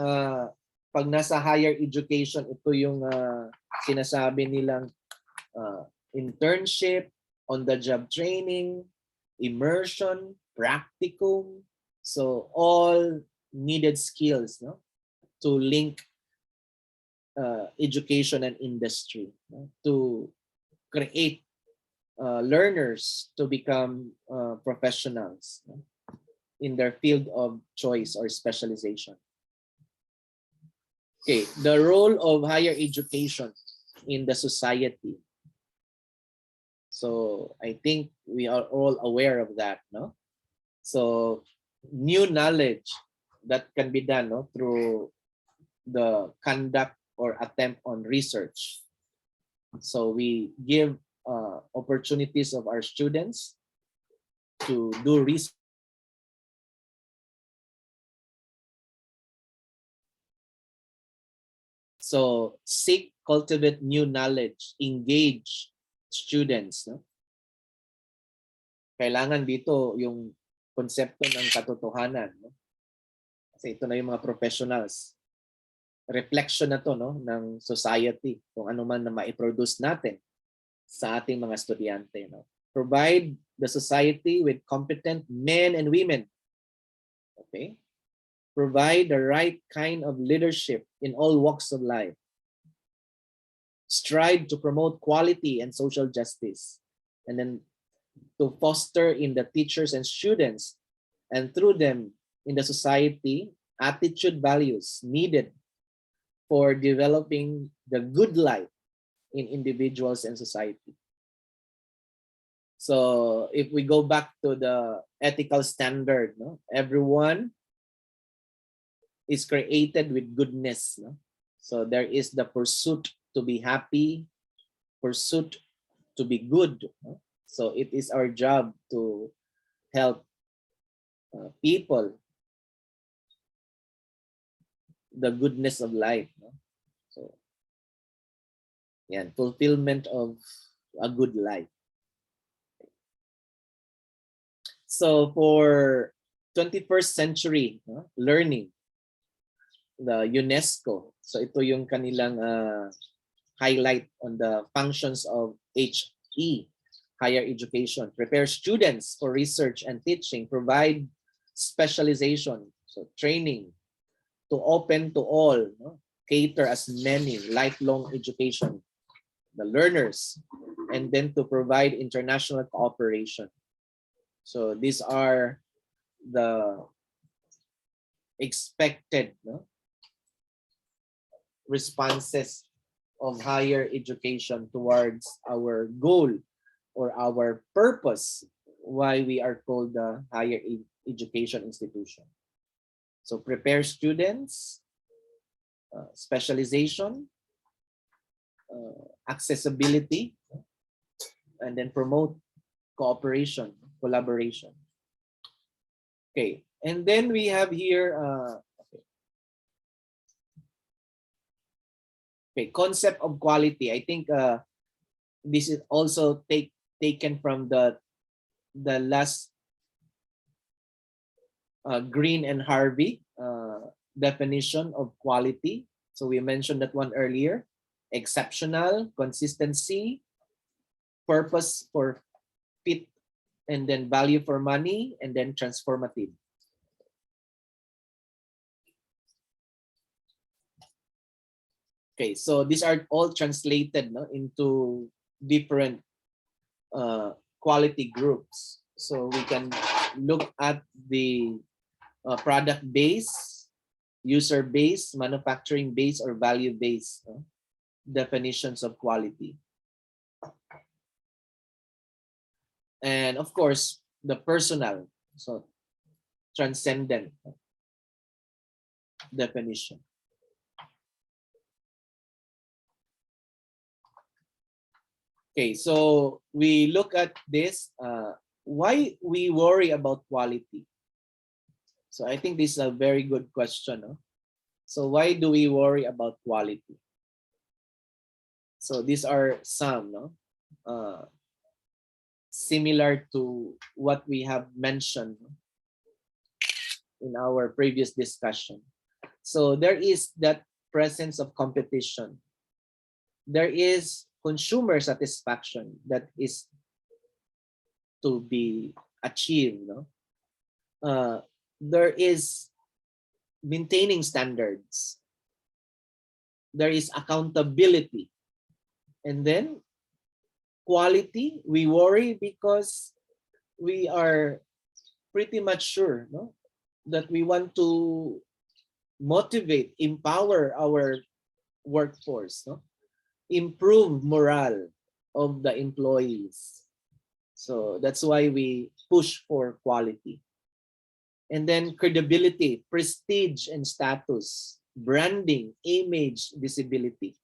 pag nasa higher education, ito yung sinasabi nilang internship, on-the-job training, immersion, practicum. So all needed skills, no, to link education and industry, no, to create learners to become professionals, no, in their field of choice or specialization. Okay, the role of higher education in the society. So I think we are all aware of that, no? So new knowledge that can be done, no, through the conduct or attempt on research. So we give opportunities of our students to do research. So seek, cultivate new knowledge, engage students. No? Kailangan dito yung konsepto ng katotohanan. No? Kasi ito na yung mga professionals. Reflection na to, no, ng society, kung ano man na ma-produce natin sa ating mga estudyante. No? Provide the society with competent men and women. Okay? Provide the right kind of leadership in all walks of life. Strive to promote quality and social justice. And then to foster in the teachers and students, and through them in the society, attitude values needed for developing the good life in individuals and society. So if we go back to the ethical standard, no, everyone is created with goodness. No? So there is the pursuit to be happy, pursuit to be good. No? So it is our job to help people the goodness of life. No? So, yeah, fulfillment of a good life. So for 21st century learning, the UNESCO, so ito yung kanilang highlight on the functions of HE, higher education. Prepare students for research and teaching, provide specialization, so training, to open to all, no? Cater as many lifelong education, the learners, and then to provide international cooperation. So these are the expected, no, responses of higher education towards our goal or our purpose, why we are called the higher education institution. So prepare students, specialization, accessibility, and then promote cooperation, collaboration. Okay, and then we have here concept of quality. I think this is also taken from the last Green and Harvey definition of quality. So we mentioned that one earlier: exceptional, consistency, purpose for fit, and then value for money, and then transformative. Okay, so these are all translated, no, into different quality groups. So we can look at the product base, user base, manufacturing base, or value base definitions of quality. And of course, the personal, so transcendent definition. Okay, so we look at this, why we worry about quality. So I think this is a very good question. No? So why do we worry about quality? So these are some, no? Similar to what we have mentioned in our previous discussion. So there is that presence of competition. There is consumer satisfaction that is to be achieved. No? There is maintaining standards. There is accountability. And then quality, we worry because we are pretty much sure, no, that we want to motivate, empower our workforce, no? Improve morale of the employees. So that's why we push for quality. And then credibility, prestige and status, branding, image, visibility.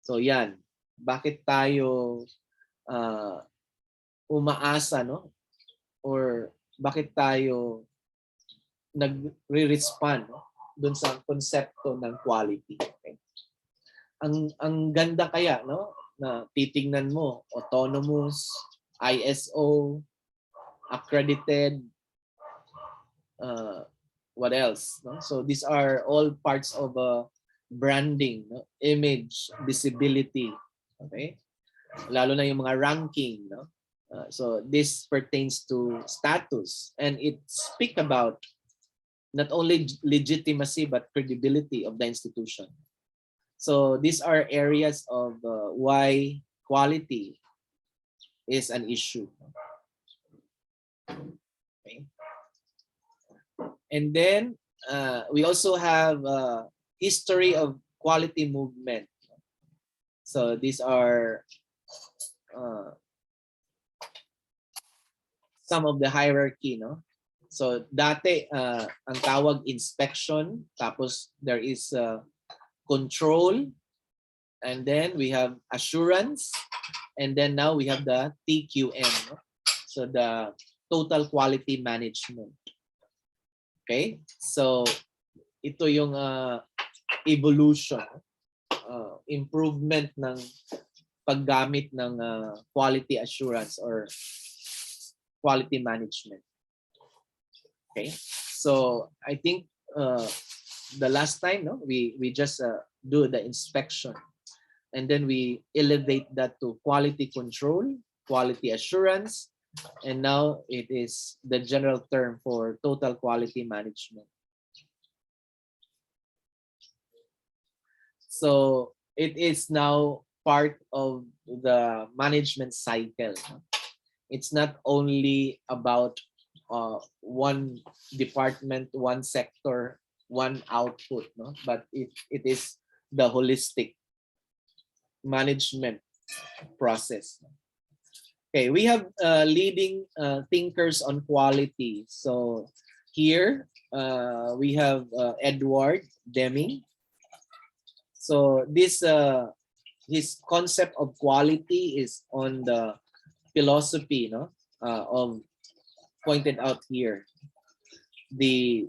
So yan, bakit tayo umaasa, no? Or bakit tayo nagre-respond, no? Doon sa konsepto ng quality. Okay? Ang ganda kaya, no? Na titingnan mo, autonomous, ISO, accredited, what else, no? So these are all parts of branding, no? Image, visibility, okay? Lalo na yung mga ranking, no? So this pertains to status, and it speak about not only legitimacy but credibility of the institution. So these are areas of why quality is an issue. Okay. And then we also have history of quality movement. So these are some of the hierarchy, no? So dati ang tawag inspection, tapos there is control, and then we have assurance, and then now we have the TQM, no? So the total quality management. Okay? So ito yung evolution, improvement ng paggamit ng quality assurance or quality management. Okay, so I think the last time, no, we just do the inspection, and then we elevate that to quality control, quality assurance, and now it is the general term for total quality management. So it is now part of the management cycle. It's not only about one department, one sector, one output, no? But it is the holistic management process. Okay, we have leading thinkers on quality. So here we have Edward Deming. So this his concept of quality is on the philosophy, no, of pointed out here, the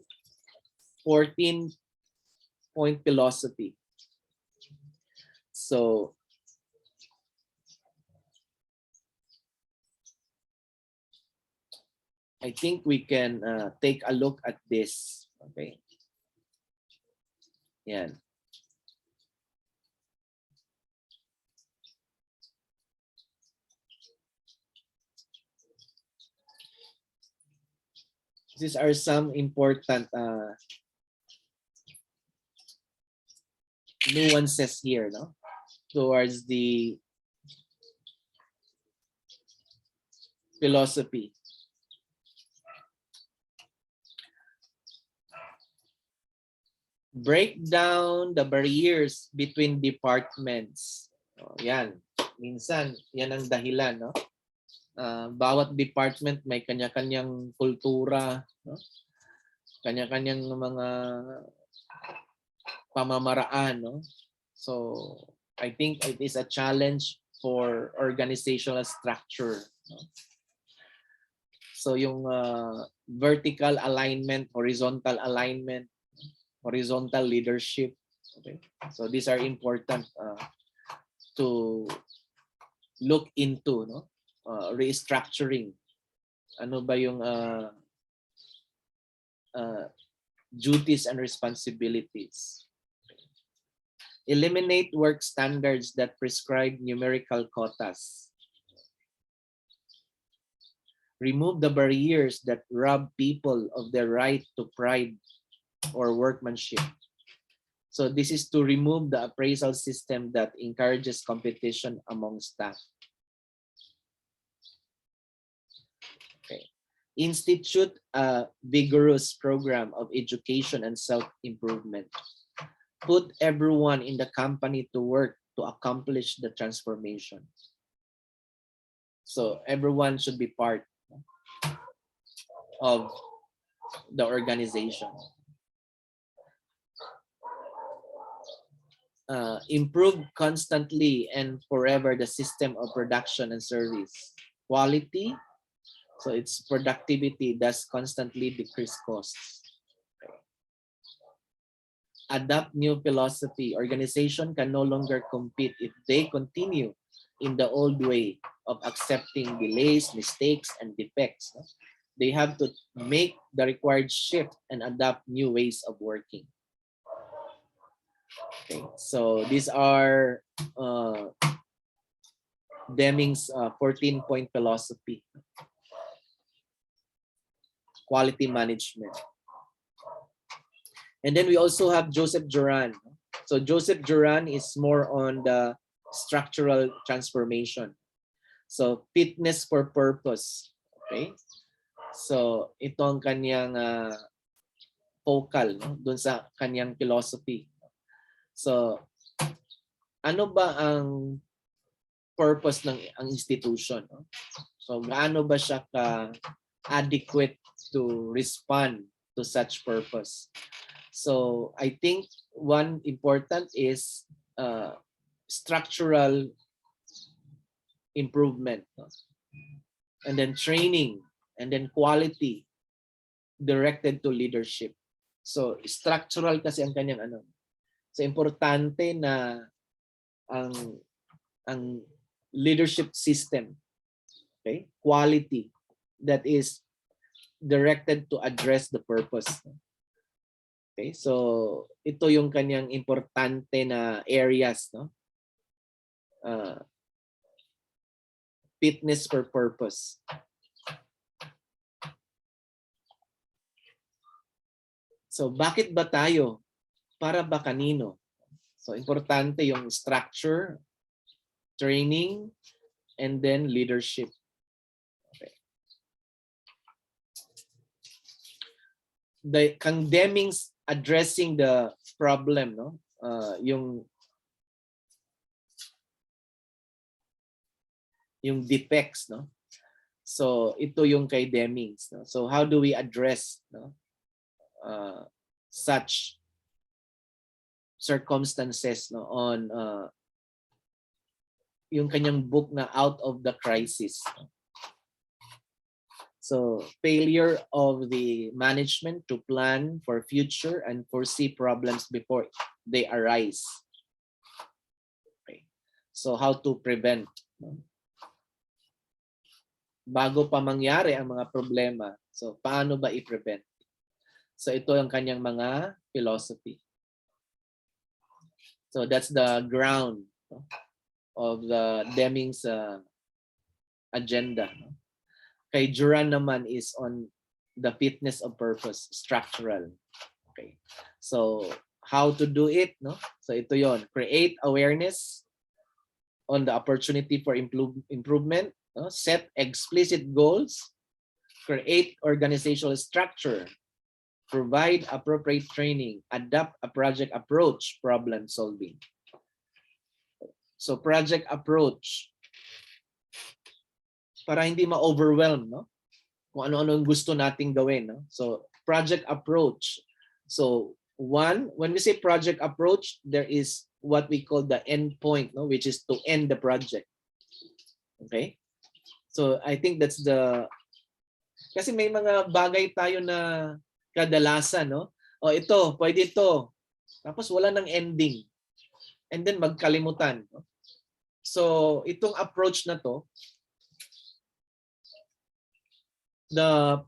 14-point philosophy. So I think we can take a look at this. Okay. Yeah. These are some important nuances here, no, towards the philosophy. Break down the barriers between departments. Oh, yan. Minsan, yan ang dahilan, no? Bawat department may kanya-kanyang kultura, no? Kanya-kanyang mga pamamaraan, no? So I think it is a challenge for organizational structure, no? So yung vertical alignment, horizontal alignment, horizontal leadership, okay? So these are important to look into, no? Restructuring. Ano ba yung duties and responsibilities? Eliminate work standards that prescribe numerical quotas. Remove the barriers that rob people of their right to pride or workmanship. So this is to remove the appraisal system that encourages competition among staff. Okay. Institute a vigorous program of education and self-improvement. Put everyone in the company to work to accomplish the transformation. So everyone should be part of the organization. improve constantly and forever the system of production and service. Quality, so its productivity does constantly decrease costs. Adopt new philosophy. Organization can no longer compete if they continue in the old way of accepting delays, mistakes, and defects. They have to make the required shift and adopt new ways of working. Okay, so these are Deming's 14-point philosophy. Quality management. And then we also have Joseph Juran. So Joseph Juran is more on the structural transformation. So fitness for purpose. Okay. So ito ang kanyang focal, no? Doon sa kanyang philosophy. So ano ba ang purpose ng ang institution? No? So gaano ba siya ka-adequate to respond to such purpose? So I think one important is structural improvement, no? And then training, and then quality directed to leadership. So structural kasi ang kanyang ano. So importante na ang leadership system, okay? Quality that is directed to address the purpose. Okay? So ito yung kanyang importante na areas, no? Fitness for purpose. So bakit ba tayo? Para ba kanino? So importante yung structure, training, and then leadership. Okay. The condemning's addressing the problem, no? Yung defects, no? So ito yung kay Demings, no? So how do we address, no? Such circumstances, no, on yung kanyang book na Out of the Crisis. So failure of the management to plan for future and foresee problems before they arise. Okay. So how to prevent, no? Bago pa mangyari ang mga problema, so paano ba i-prevent? So ito ang kanyang mga philosophy. So that's the ground, no, of the Deming's agenda. No? Kay Juran naman is on the fitness of purpose, structural. Okay. So how to do it, no? So ito yon, create awareness on the opportunity for improvement, no? Set explicit goals, create organizational structure, provide appropriate training, adapt a project approach, problem solving. So project approach, para hindi ma-overwhelm, no? Kung ano-ano yung gusto nating gawin, no? So project approach. So one, when we say project approach, there is what we call the end point, no? Which is to end the project. Okay? So I think that's the, kasi may mga bagay tayo na kadalasan, no? O ito, pwede ito. Tapos wala nang ending. And then magkalimutan, no? So itong approach na to, the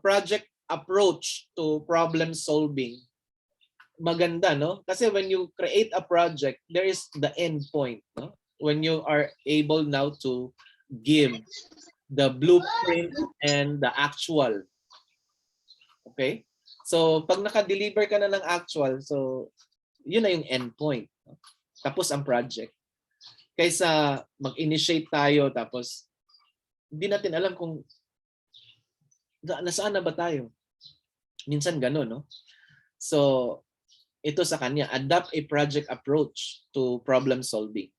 project approach to problem solving, maganda, no? Kasi when you create a project, there is the end point, no? When you are able now to give the blueprint and the actual. Okay? So pag naka-deliver ka na ng actual, so yun na yung end point, no? Tapos ang project. Kaysa mag-initiate tayo tapos hindi natin alam kung nasaan na ba tayo. Minsan gano'n, no? So ito sa kanya, adopt a project approach to problem solving.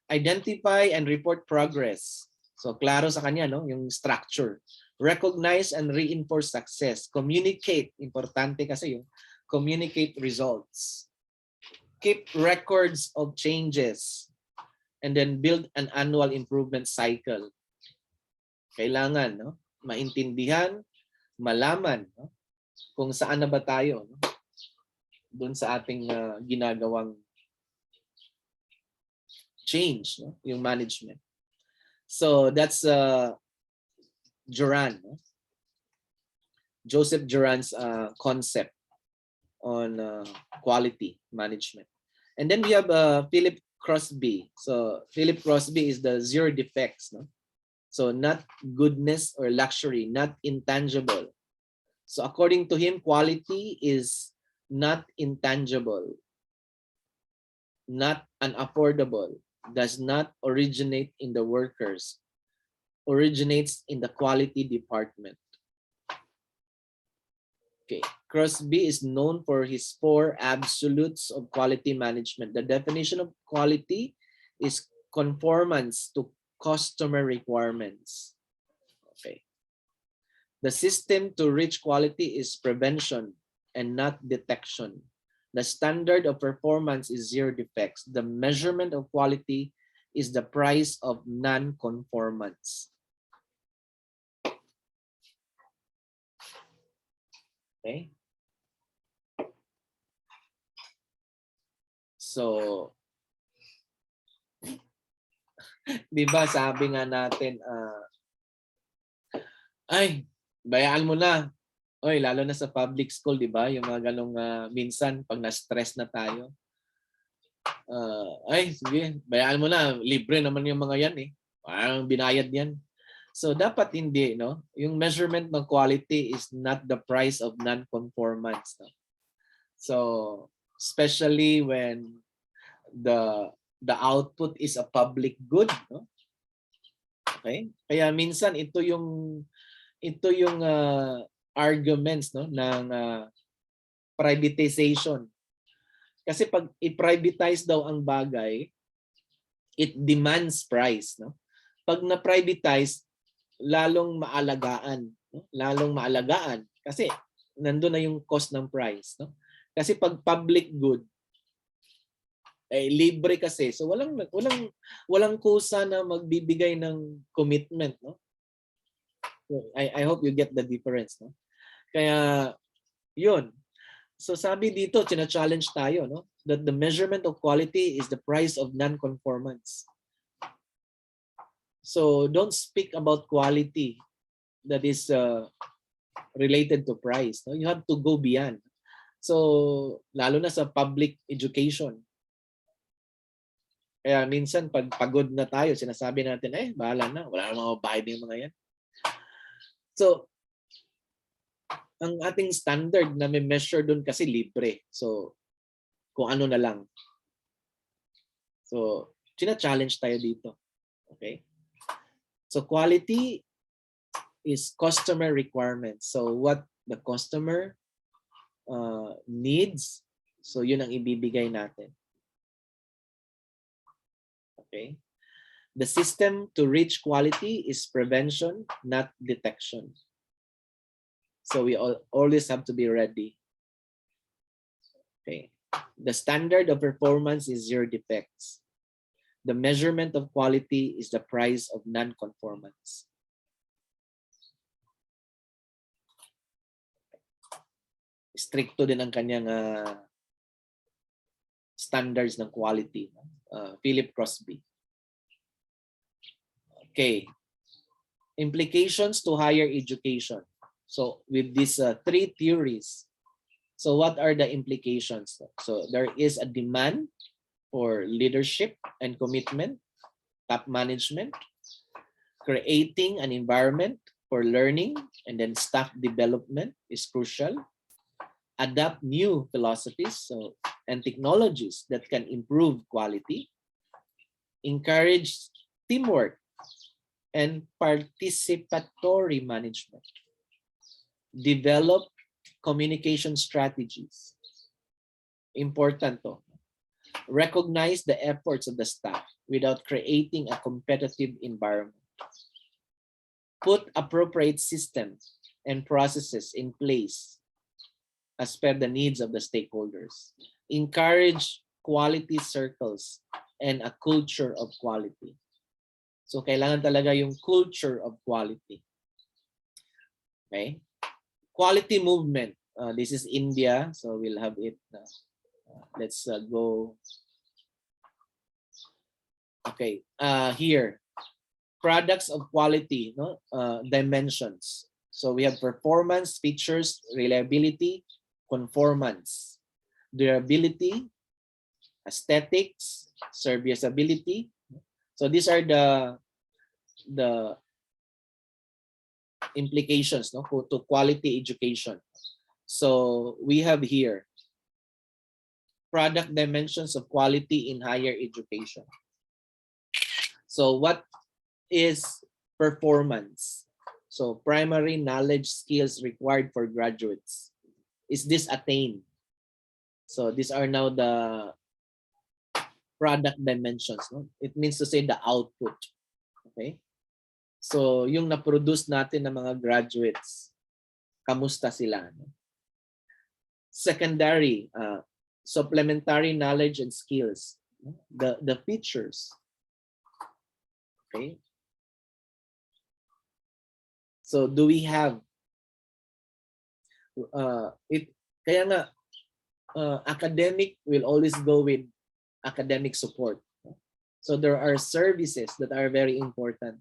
Identify and report progress. So klaro sa kanya, no, yung structure. Recognize and reinforce success. Communicate. Importante kasi yung communicate results. Keep records of changes. And then build an annual improvement cycle. Kailangan, no? Maintindihan, malaman, no? Kung saan na ba tayo, no? Doon sa ating ginagawang change, no? Yung management. So that's Duran, no? Joseph Duran's concept on quality management. And then we have Philip Crosby. So Philip Crosby is the zero defects, no? So not goodness or luxury, not intangible. So according to him, quality is not intangible, not unaffordable, does not originate in the workers, originates in the quality department. Okay, Crosby is known for his 4 absolutes of quality management. The definition of quality is conformance to customer requirements. Okay. The system to reach quality is prevention and not detection. The standard of performance is zero defects. The measurement of quality is the price of non-conformance. Okay. So, di ba sabi nga natin, ay, bayaan mo na. Oy, lalo na sa public school, di ba? Yung mga ganong minsan, pag na-stress na tayo. Ay, sige, bayaan mo na. Libre naman yung mga yan eh. Parang binayad yan. So, dapat hindi, no? Yung measurement ng quality is not the price of non-conformance. No? So, especially when the output is a public good, no? Okay? Kaya minsan ito yung arguments, no, ng privatization. Kasi pag i-privatize daw ang bagay, it demands price, no? Pag na-privatize, lalong maalagaan, no? Lalong maalagaan kasi nandoon na yung cost ng price, no? Kasi pag public good libre kasi, so walang kusa na magbibigay ng commitment, no? I hope you get the difference, no? Kaya yun. So sabi dito, challenge tayo, no? That the measurement of quality is the price of non-conformance. So don't speak about quality that is related to price, no? You have to go beyond. So lalo na sa public education. Kaya minsan pag pagod na tayo, sinasabi natin, bahala na, wala namang mabayad yung mga yan. So, ang ating standard na may measure doon kasi libre. So, kung ano na lang. So, challenge tayo dito. Okay? So, quality is customer requirements. So, what the customer needs, so yun ang ibibigay natin. Okay? The system to reach quality is prevention, not detection. So we always have to be ready. Okay. The standard of performance is zero defects. The measurement of quality is the price of non-conformance. Stricto din ang kanyang standards ng quality. Philip Crosby. Okay. Implications to higher education. So with these 3 theories, so what are the implications? So there is a demand for leadership and commitment, top management, creating an environment for learning and then staff development is crucial. Adapt new philosophies and technologies that can improve quality. Encourage teamwork and participatory management. Develop communication strategies. Important to. Recognize the efforts of the staff without creating a competitive environment. put appropriate systems and processes in place as per the needs of the stakeholders. Encourage quality circles and a culture of quality. So kailangan talaga yung culture of quality. Okay? Quality movement. This is India, so we'll have it. Let's go. Okay, here. Products of quality, no? Dimensions. So we have performance, features, reliability, conformance, durability, aesthetics, serviceability. So these are the implications, no, to quality education. So we have here product dimensions of quality in higher education. So what is performance? So primary knowledge skills required for graduates. Is this attained? So these are now the product dimensions. No? It means to say the output. Okay? So yung na-produce natin ng mga graduates, kamusta sila? No? Secondary, supplementary knowledge and skills. No? The features. Okay? So do we have kaya nga academic will always go with academic support. So there are services that are very important,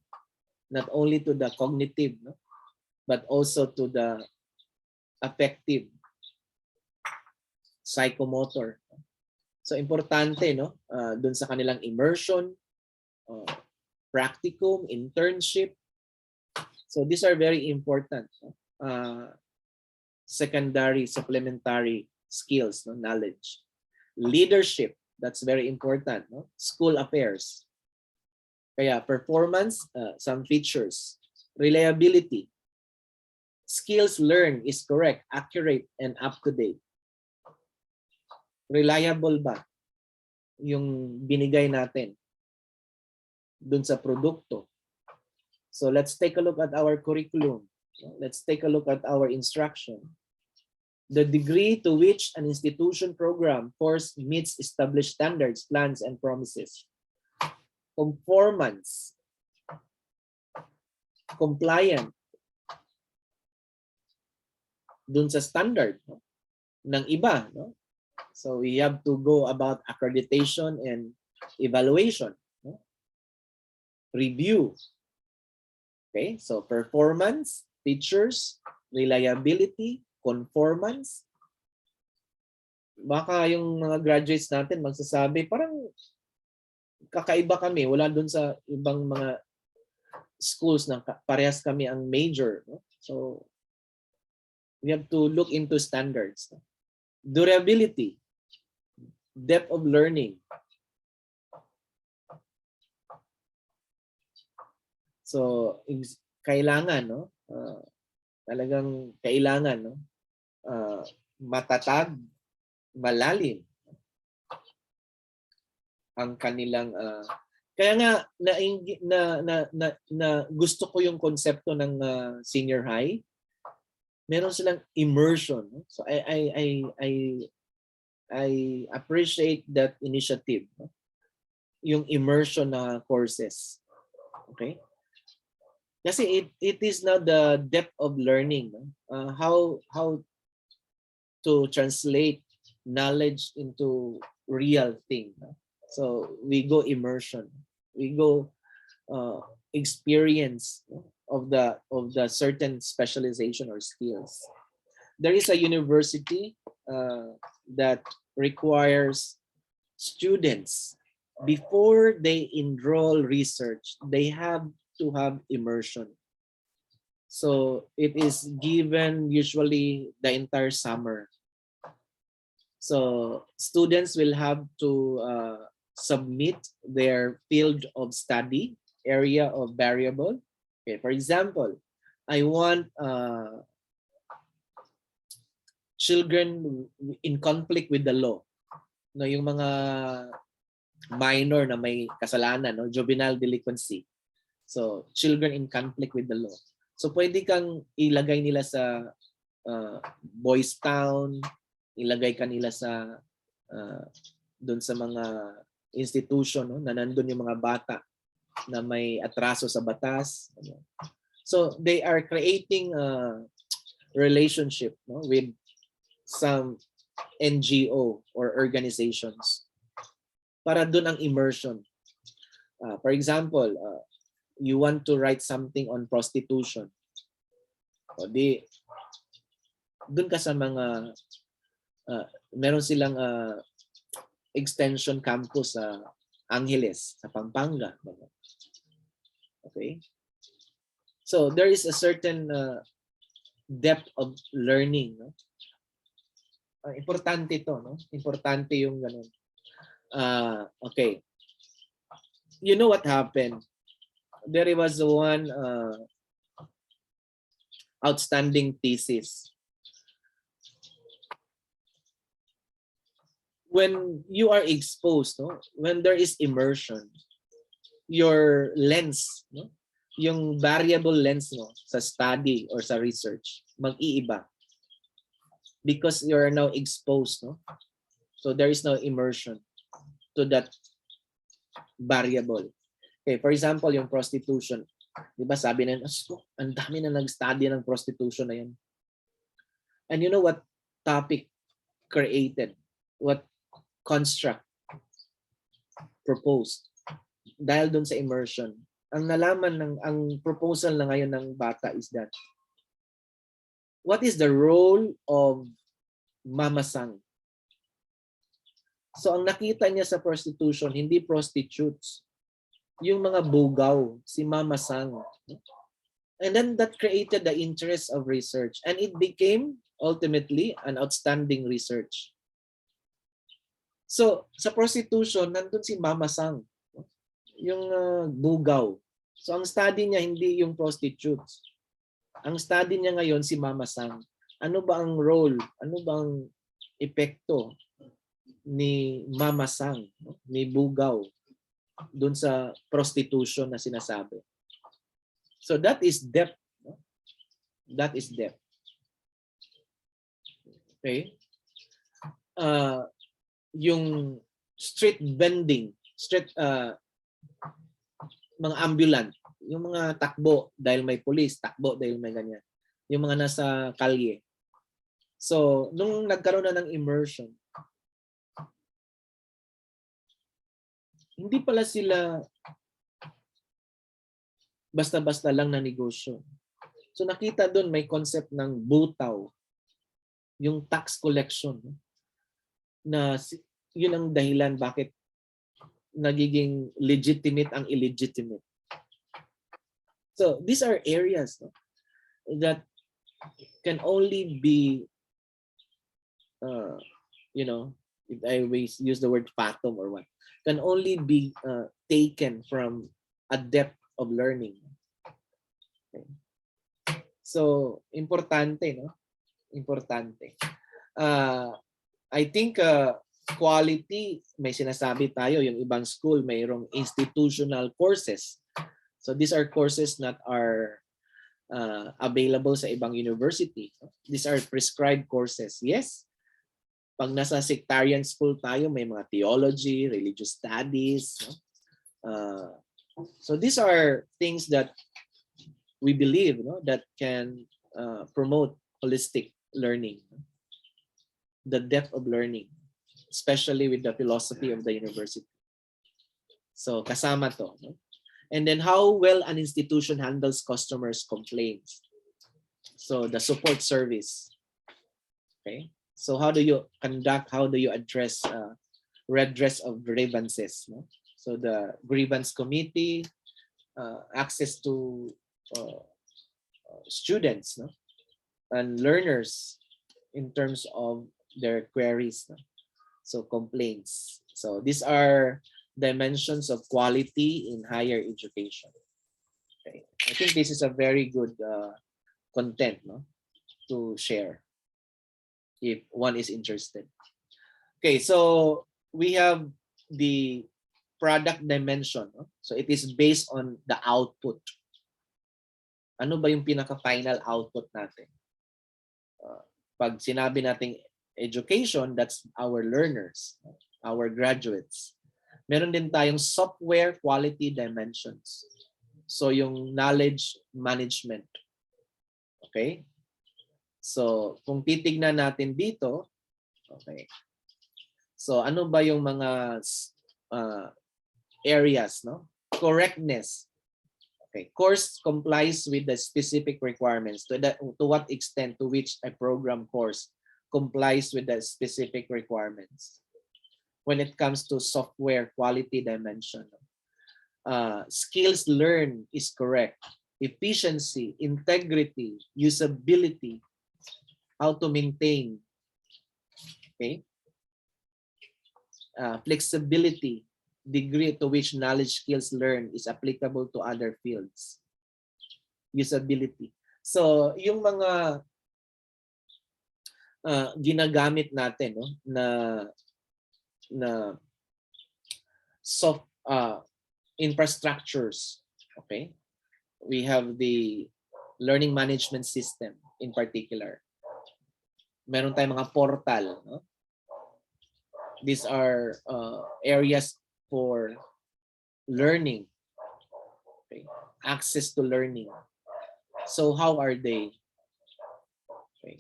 not only to the cognitive, no, but also to the affective, psychomotor. So importante, no, dun sa kanilang immersion, practicum, internship. So these are very important. Secondary, supplementary skills, no, knowledge. Leadership, that's very important. No? School affairs. Kaya performance, some features. Reliability. Skills learned is correct, accurate, and up-to-date. Reliable ba yung binigay natin dun sa produkto? So let's take a look at our curriculum. Let's take a look at our instruction. The degree to which an institution program course meets established standards, plans, and promises. Conformance. Compliant. Dun sa standard, no, ng iba. No? So we have to go about accreditation and evaluation. No? Review. Okay, so performance, features, reliability, conformance. Baka yung mga graduates natin magsasabi, parang kakaiba kami. Wala dun sa ibang mga schools na parehas kami ang major. No? So, we have to look into standards. Durability, depth of learning. So, kailangan, no? Talagang kailangan, no? Matatag, malalim ang kanilang kaya nga na gusto ko yung konsepto ng senior high. Meron silang immersion. No? So I appreciate that initiative. No? Yung immersion na courses. Okay? Kasi it is now the depth of learning. No? How to translate knowledge into real thing. No? So we go immersion. We go experience, no, of the certain specialization or skills. There is a university that requires students, before they enroll research, they have to have immersion. So it is given usually the entire summer. So students will have to submit their field of study, area of variable. Okay, for example, I want children in conflict with the law. No, yung mga minor na may kasalanan, no, juvenile delinquency. So children in conflict with the law. So pwede kang ilagay nila sa boys town, ilagay ka nila sa doon sa mga institution, no, na nandun yung mga bata na may atraso sa batas. So they are creating a relationship, no, with some NGO or organizations para doon ang immersion. For example, you want to write something on prostitution. O di, doon ka sa mga, meron silang extension campus sa Angeles, sa Pampanga. Okay? So there is a certain depth of learning. No? Importante to, no? Importante yung ganun. Okay. You know what happened? There was one outstanding thesis. When you are exposed, no? When there is immersion, your lens, no? Yung variable lens mo sa study or sa research, mag-iiba. Because you are now exposed, no? So there is no immersion to that variable. Okay, for example, yung prostitution. Di ba sabi na, ang dami na nag-study ng prostitution na yan. And you know what topic created? What construct proposed? Dahil dun sa immersion. Ang nalaman ang proposal na ngayon ng bata is that, what is the role of Mama Sang? So ang nakita niya sa prostitution, hindi prostitutes, yung mga bugaw, si Mama Sang. And then that created the interest of research. And it became ultimately an outstanding research. So sa prostitution, nandun si Mama Sang, yung bugaw. So ang study niya hindi yung prostitutes. Ang study niya ngayon si Mama Sang. Ano ba ang role? Ano ba ang epekto ni Mama Sang, ni bugaw, doon sa prostitution na sinasabi? So that is depth. That is depth. Okay? Yung street vending, mga ambulant, yung mga takbo dahil may police, takbo dahil may ganyan. Yung mga nasa kalye. So, nung nagkaroon na ng immersion, hindi pala sila basta-basta lang na negosyo. So nakita doon may concept ng butaw, yung tax collection, na yun ang dahilan bakit nagiging legitimate ang illegitimate. So these are areas, no, that can only be, if I use the word fathom or what, can only be taken from a depth of learning. Okay. So importante, no? Importante. I think quality, may sinasabi tayo, yung ibang school mayroong institutional courses. So these are courses that are available sa ibang university. These are prescribed courses. Yes, pag nasa sectarian school tayo, may mga theology, religious studies. So these are things that we believe, no, that can promote holistic learning, the depth of learning, especially with the philosophy of the university. So kasama to. No? And then how well an institution handles customers' complaints. So the support service. Okay. So how do you conduct, how do you address redress of grievances? No? So the grievance committee, access to students, no, and learners in terms of their queries, no? So complaints. So these are dimensions of quality in higher education. Okay. I think this is a very good content, no, to share if one is interested. Okay, so we have the product dimension. No? So it is based on the output. Ano ba yung pinaka-final output natin? Pag sinabi nating education, that's our learners, our graduates. Meron din tayong software quality dimensions. So yung knowledge management. Okay? So kung titignan natin dito, okay. So ano ba yung mga areas, no? Correctness. Okay, course complies with the specific requirements. To what extent to which a program course complies with the specific requirements. When it comes to software quality dimension, skills learned is correct. Efficiency, integrity, usability, how to maintain. Okay. Flexibility, degree to which knowledge skills learned is applicable to other fields. Usability. So, yung mga ginagamit natin, no, na soft infrastructures, okay? We have the learning management system in particular. Meron tayong mga portal, no? These are areas for learning, okay? Access to learning. So how are they? Okay.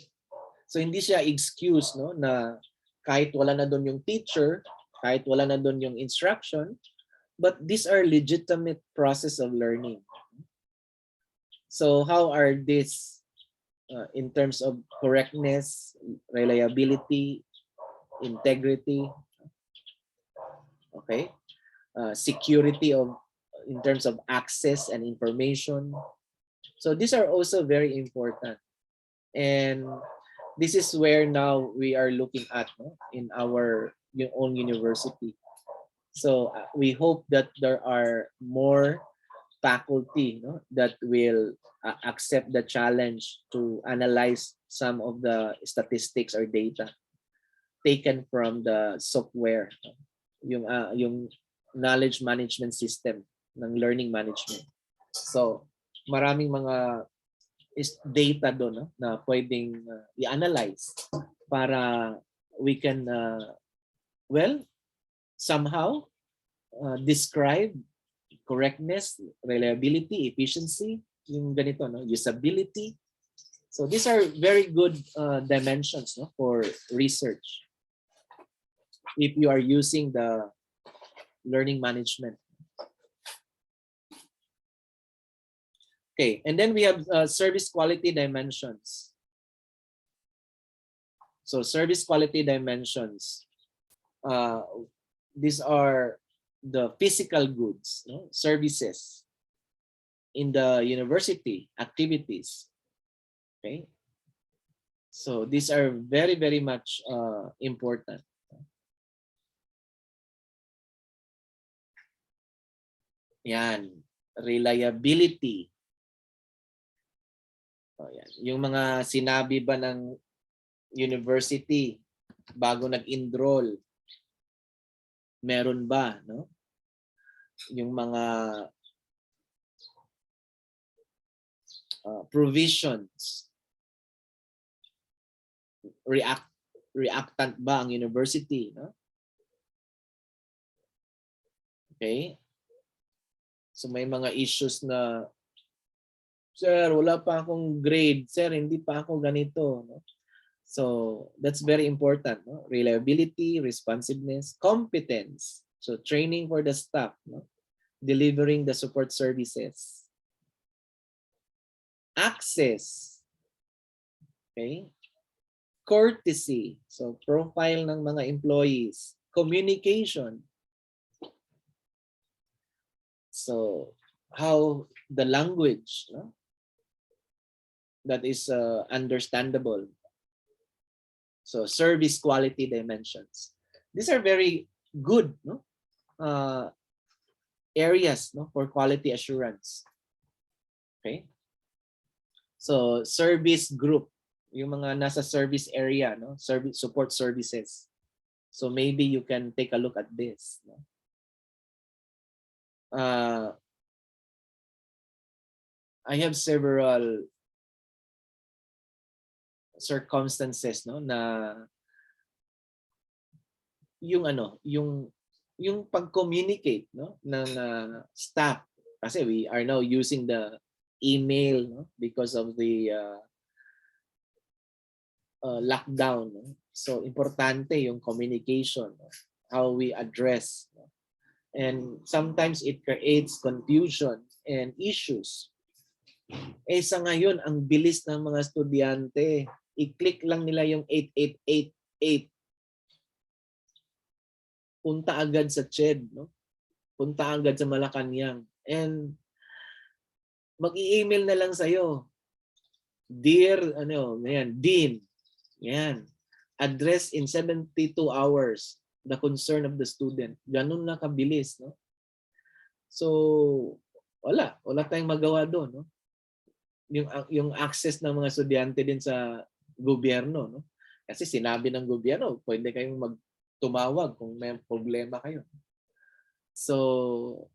So hindi siya excuse, no, na kahit wala na doon yung teacher, kahit wala na doon yung instruction, but these are legitimate process of learning. So how are these in terms of correctness, reliability, integrity, okay, security of in terms of access and information. So these are also very important, and this is where now we are looking at, no, in our own university. So we hope that there are more faculty, no, that will accept the challenge to analyze some of the statistics or data taken from the software, yung knowledge management system ng learning management. So maraming mga data doon, no, na pwedeng i-analyze para we can well somehow describe correctness, reliability, efficiency, yung ganito, no, usability. So these are very good dimensions, no, for research if you are using the learning management. Okay, and then we have service quality dimensions. So service quality dimensions, these are the physical goods, no, services in the university activities. Okay, so these are very, very much important. Yan, reliability. Oh, yan. Yung mga sinabi ba ng university bago nag-enroll, meron ba, no? Yung mga provisions, reactant ba ang university, no? Okay? So may mga issues na, sir, wala pa akong grade. Sir, hindi pa ako ganito. No? So that's very important. No? Reliability, responsiveness, competence. So training for the staff. No? Delivering the support services. Access. Okay? Courtesy. So profile ng mga employees. Communication. So how the language, no? That is understandable. So service quality dimensions. These are very good, no? Areas, no, for quality assurance. Okay. So service group, yung mga nasa service area, no? Service support services. So maybe you can take a look at this. No? I have several circumstances, no, na yung pag-communicate, no, ng staff, kasi we are now using the email, no, because of the lockdown, no? So importante yung communication, no? How we address, no? And sometimes it creates confusion and issues. Sa ngayon, ang bilis ng mga estudyante, i-click lang nila yung 8888, punta agad sa CHED, no? Punta agad sa Malacanang, and mag-i-email na lang sa'yo, dear Dean, yan, address in 72 hours the concern of the student. Ganun na kabilis, no? So wala tayong magawa doon, no? Yung access ng mga estudyante din sa gobyerno, no? Kasi sinabi ng gobyerno, pwede kayong tumawag kung may problema kayo. So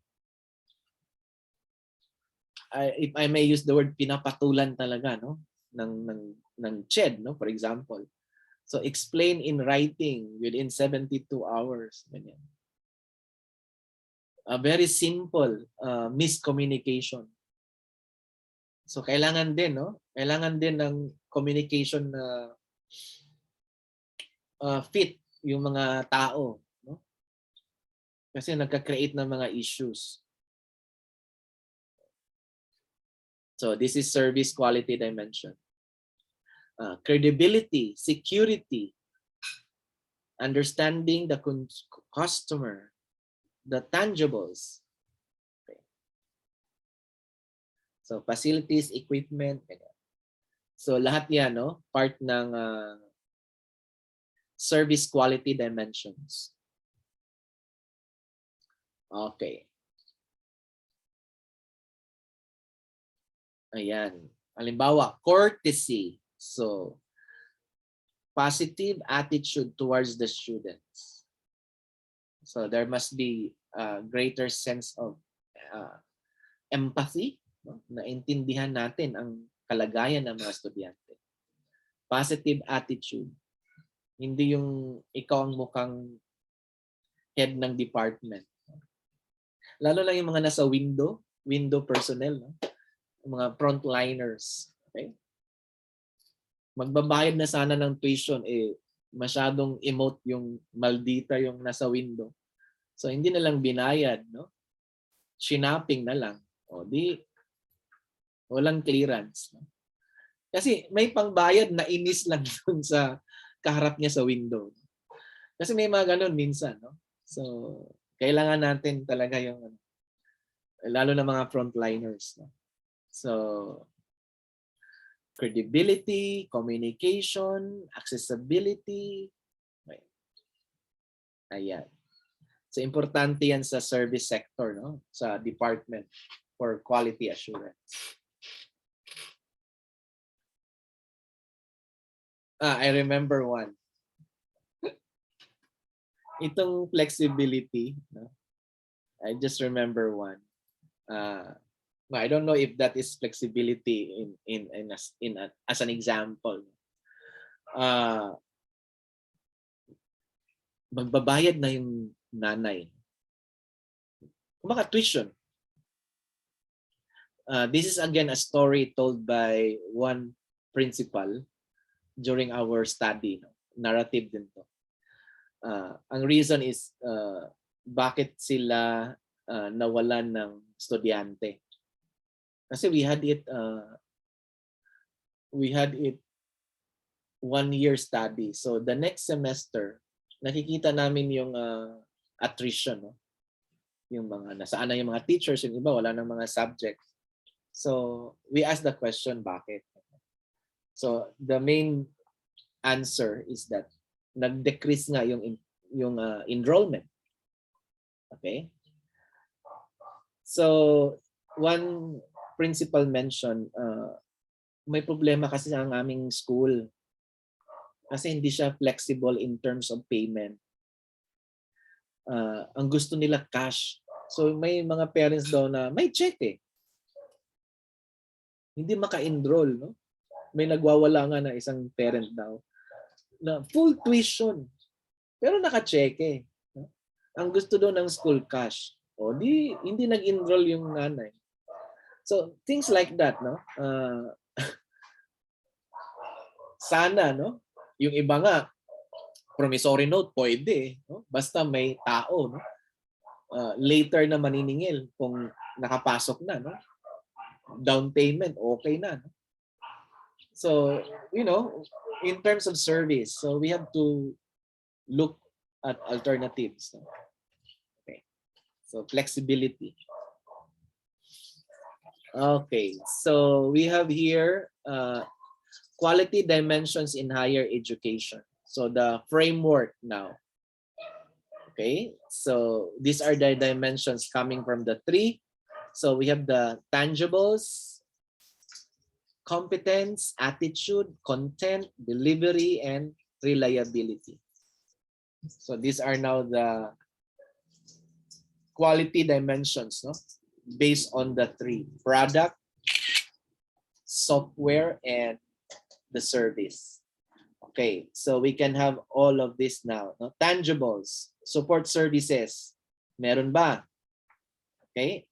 if I may use the word, pinapatulan talaga, no, ng CHED, no, for example. So explain in writing within 72 hours. Ganyan. A very simple miscommunication. So kailangan din, no? Kailangan din ng communication na fit yung mga tao, no? Kasi nagka-create ng mga issues. So this is service quality dimension. Credibility, security, understanding the customer, the tangibles. Okay. So facilities, equipment. So lahat yan, no? Part ng service quality dimensions. Okay. Ayan. Halimbawa, courtesy. So, positive attitude towards the students. So, there must be a greater sense of empathy, no? Naintindihan natin ang kalagayan ng mga estudyante. Positive attitude. Hindi yung ikaw ang mukhang head ng department. Lalo lang yung mga nasa window personnel, no? Mga frontliners. Okay? Magbabayad na sana ng tuition, masyadong emote yung maldita yung nasa window. So hindi na lang binayad, no? Shinapping na lang. O di walang clearance, no? Kasi may pangbayad na inis lang dun sa kaharap niya sa window. Kasi may mga ganun minsan, no? So kailangan natin talaga yung lalo na mga frontliners, no? So credibility, communication, accessibility. Okay. Ayan. So importante yan sa service sector, no? Sa department for quality assurance. I remember one. Itong flexibility, no? I just remember one. I don't know if that is flexibility as an example. Magbabayad na yung nanay. Kumbaga tuition. This is again a story told by one principal during our study. No? Narrative din to. Ang reason is bakit sila nawalan ng estudyante. Kasi we had it 1 year study. So the next semester, nakikita namin yung attrition, no? Yung mga nasaan na yung mga teachers, yung iba wala nang mga subjects. So we asked the question, bakit? So the main answer is that nag-decrease nga yung enrollment. Okay? So one principal mentioned, may problema kasi ang aming school kasi hindi siya flexible in terms of payment. Ang gusto nila cash. So may mga parents daw na may check eh. Hindi maka-enroll, no? May nagwawala nga na isang parent daw na full tuition pero naka-cheque. No? Ang gusto daw ng school cash. O di hindi nag-enroll yung nanay. So things like that, no? Sana, no? Yung iba nga promissory note pwede, no? Basta may tao, no? Later na maniningil kung nakapasok na, no? Down payment okay na, no? So, you know, in terms of service, so we have to look at alternatives, no? Okay. So flexibility. Okay, so we have here quality dimensions in higher education. So the framework now. Okay, so these are the dimensions coming from the three. So we have the tangibles, competence, attitude, content, delivery, and reliability. So these are now the quality dimensions, no? Based on the three: product, software, and the service. Okay, so we can have all of this now. No? Tangibles, support services. Meron ba? Okay.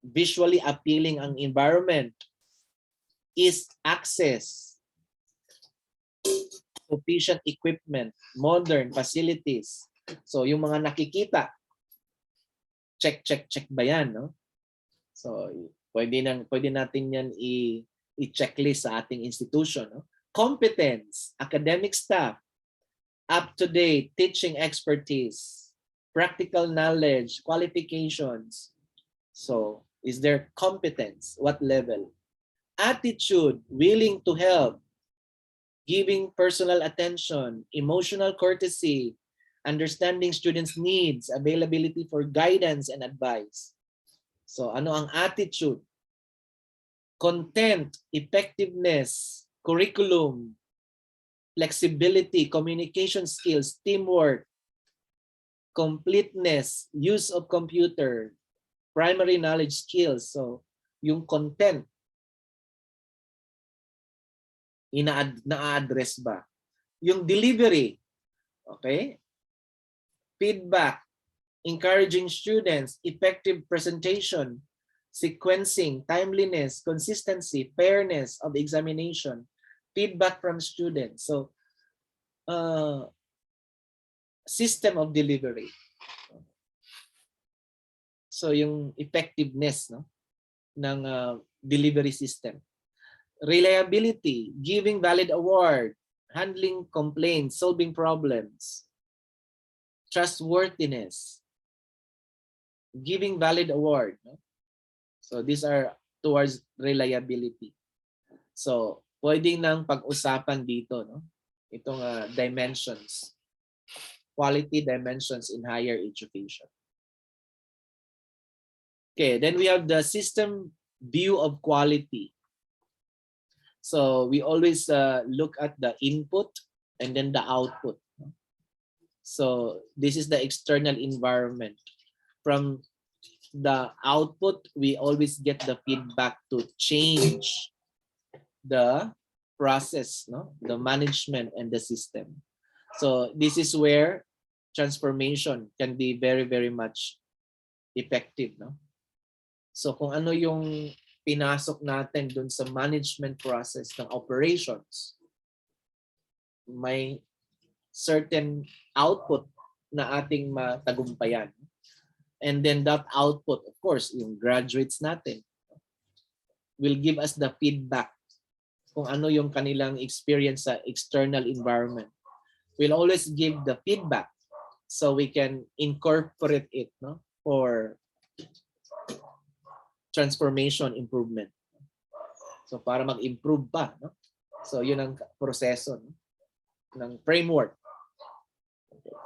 Visually appealing ang environment. Is access. Sufficient equipment, modern facilities. So yung mga nakikita, check ba yan, no? So pwede natin yan i-checklist sa ating institution, no? Competence, academic staff, up-to-date teaching expertise, practical knowledge, qualifications. So is there competence? What level? Attitude, willing to help, giving personal attention, emotional courtesy, understanding students' needs, availability for guidance and advice. So ano ang attitude? Content, effectiveness, curriculum, flexibility, communication skills, teamwork, completeness, use of computer, primary knowledge skills. So yung content, na-address ba? Yung delivery, okay? Feedback, encouraging students, effective presentation, sequencing, timeliness, consistency, fairness of the examination, feedback from students. So, system of delivery. So, yung effectiveness, no, ng delivery system. Reliability, giving valid award, handling complaints, solving problems, trustworthiness, giving valid award. No? So these are towards reliability. So pwedeng nang pag-usapan dito, no? Itong dimensions, quality dimensions in higher education. Okay, then we have the system view of quality. So we always look at the input and then the output. So this is the external environment. From the output, we always get the feedback to change the process, no? The management and the system. So this is where transformation can be very, very much effective, no? So kung ano yung pinasok natin dun sa management process ng operations, may certain output na ating matagumpayan. And then that output, of course, yung graduates natin, will give us the feedback kung ano yung kanilang experience sa external environment. We'll always give the feedback so we can incorporate it, no, for transformation improvement. So para mag-improve pa, no? So yun ang proseso, no, ng framework. Okay.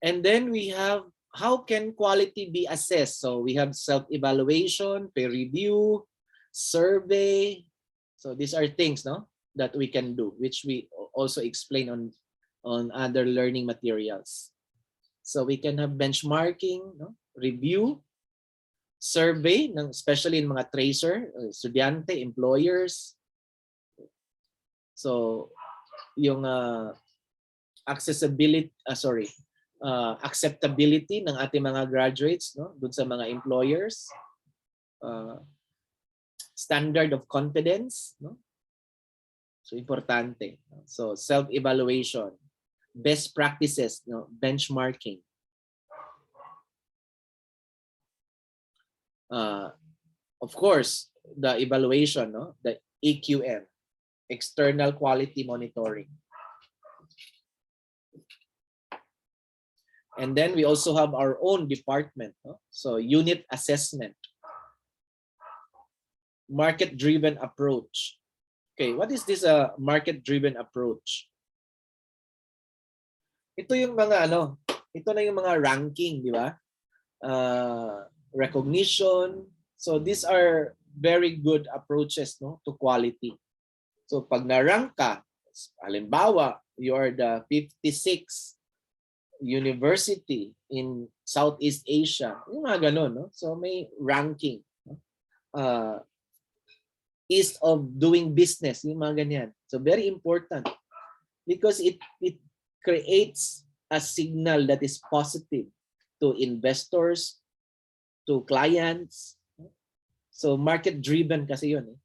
And then we have how can quality be assessed? So we have self-evaluation, peer review, survey. So these are things, no, that we can do, which we also explain on other learning materials. So we can have benchmarking, no? Review, survey, especially in mga tracer, estudyante, employers. So yung acceptability ng ating mga graduates, no, dun sa mga employers, standard of confidence, no? So importante. So self-evaluation, best practices, no, benchmarking. Of course, the evaluation, no, the EQM, external quality monitoring. And then we also have our own department, no? So unit assessment, market-driven approach. Okay, what is this market-driven approach? Ito yung mga ito na yung mga ranking, di ba? Recognition. So these are very good approaches, no, to quality. So pag na-rank ka, halimbawa, you are the 56th university in Southeast Asia, yung mga ganun, no? So may ranking. Ease of doing business, yung mga ganyan. So very important because it creates a signal that is positive to investors, to clients. So market-driven kasi yun.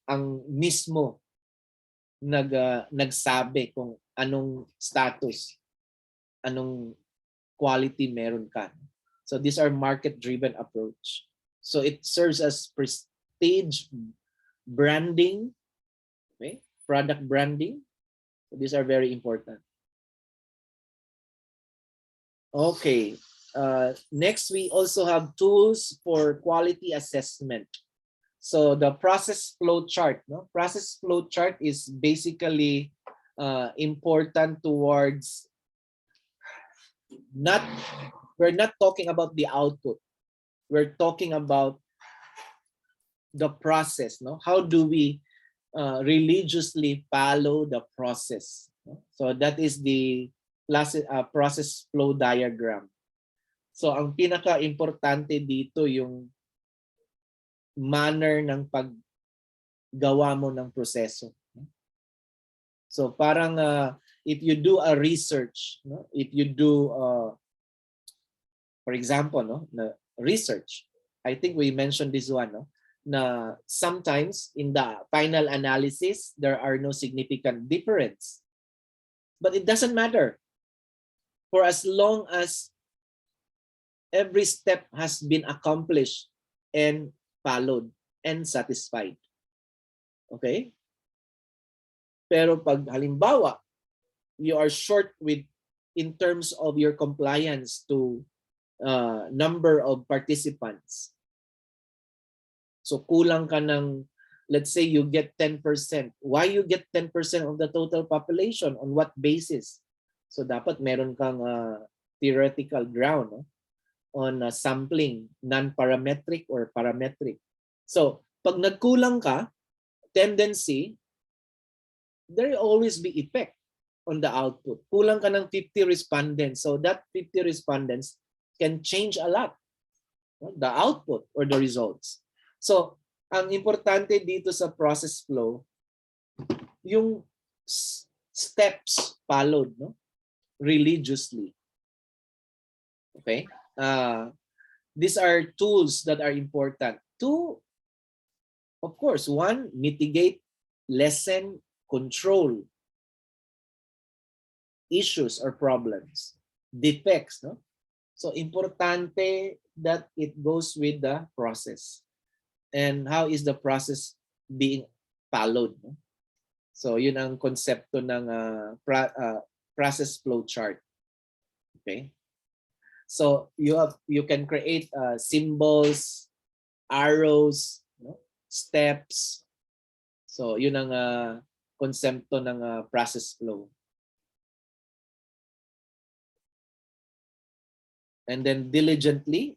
Ang mismo nagsabi kung anong status, anong quality meron ka. So these are market-driven approach. So it serves as prestige branding, okay? Product branding. So these are very important. Okay. Next, we also have tools for quality assessment. So the process flow chart, no? Process flow chart is basically important towards we're not talking about the output. We're talking about the process, no? How do we religiously follow the process? No? So that is the process flow diagram. So ang pinaka-importante dito yung manner ng paggawa mo ng proseso. So parang if you do a research, no? If you do for example, no, na research, I think we mentioned this one, no, na sometimes in the final analysis there are no significant difference, but it doesn't matter for as long as every step has been accomplished and followed and satisfied. Okay? Pero pag halimbawa, you are short with in terms of your compliance to number of participants. So kulang ka ng, let's say you get 10%. Why you get 10% of the total population? On what basis? So dapat meron kang theoretical ground, no? On sampling, non-parametric or parametric. So pag nagkulang ka, tendency, there will always be effect on the output. Kulang ka ng 50 respondents. So that 50 respondents can change a lot, no? The output or the results. So ang importante dito sa process flow, yung steps followed, no? Religiously. Okay? These are tools that are important to, of course, one, mitigate, lessen, control issues or problems, defects, no? So importante that it goes with the process. And how is the process being followed, no? So yun ang konsepto ng process flow chart. Okay? So you can create symbols, arrows, no? Steps. So yun ang konsepto ng process flow. And then diligently,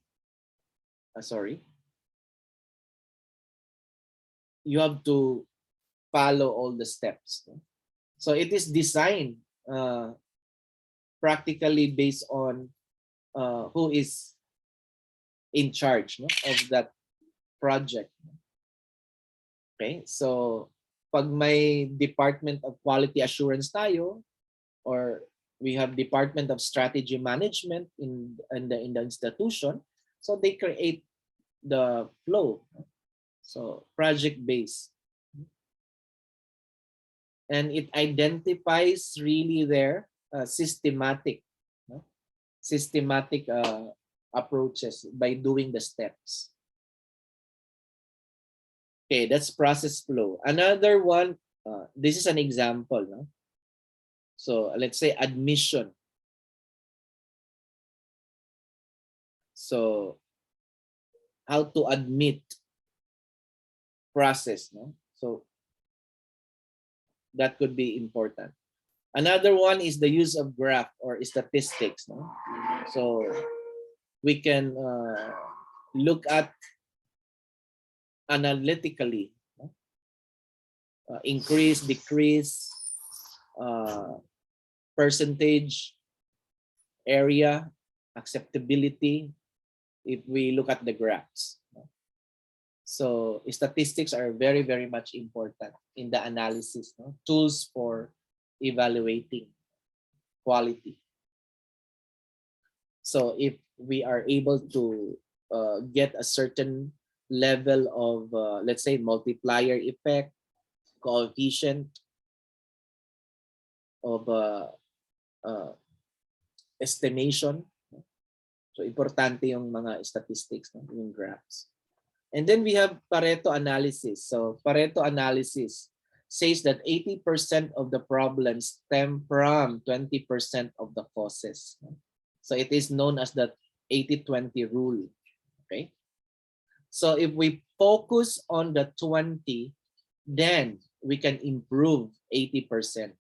you have to follow all the steps. No? So it is designed practically based on who is in charge, no, of that project. Okay, so pag may Department of Quality Assurance tayo, or we have Department of Strategy Management in the institution, so they create the flow. So project based, and it identifies really their systematic approaches by doing the steps. Okay, that's process flow. Another one, this is an example, no? So let's say admission. So how to admit process, no? So that could be important. Another one is the use of graph or statistics, no? So we can look at analytically, no? Increase, decrease, percentage, area, acceptability, if we look at the graphs. So statistics are very, very much important in the analysis, no? Tools for evaluating quality. So if we are able to get a certain level of, let's say, multiplier effect, coefficient of estimation. So importante yung mga statistics, no? Yung graphs. And then we have Pareto analysis. So Pareto analysis says that 80% of the problems stem from 20% of the causes. So it is known as the 80-20 rule. Okay. So if we focus on the 20, then we can improve 80%.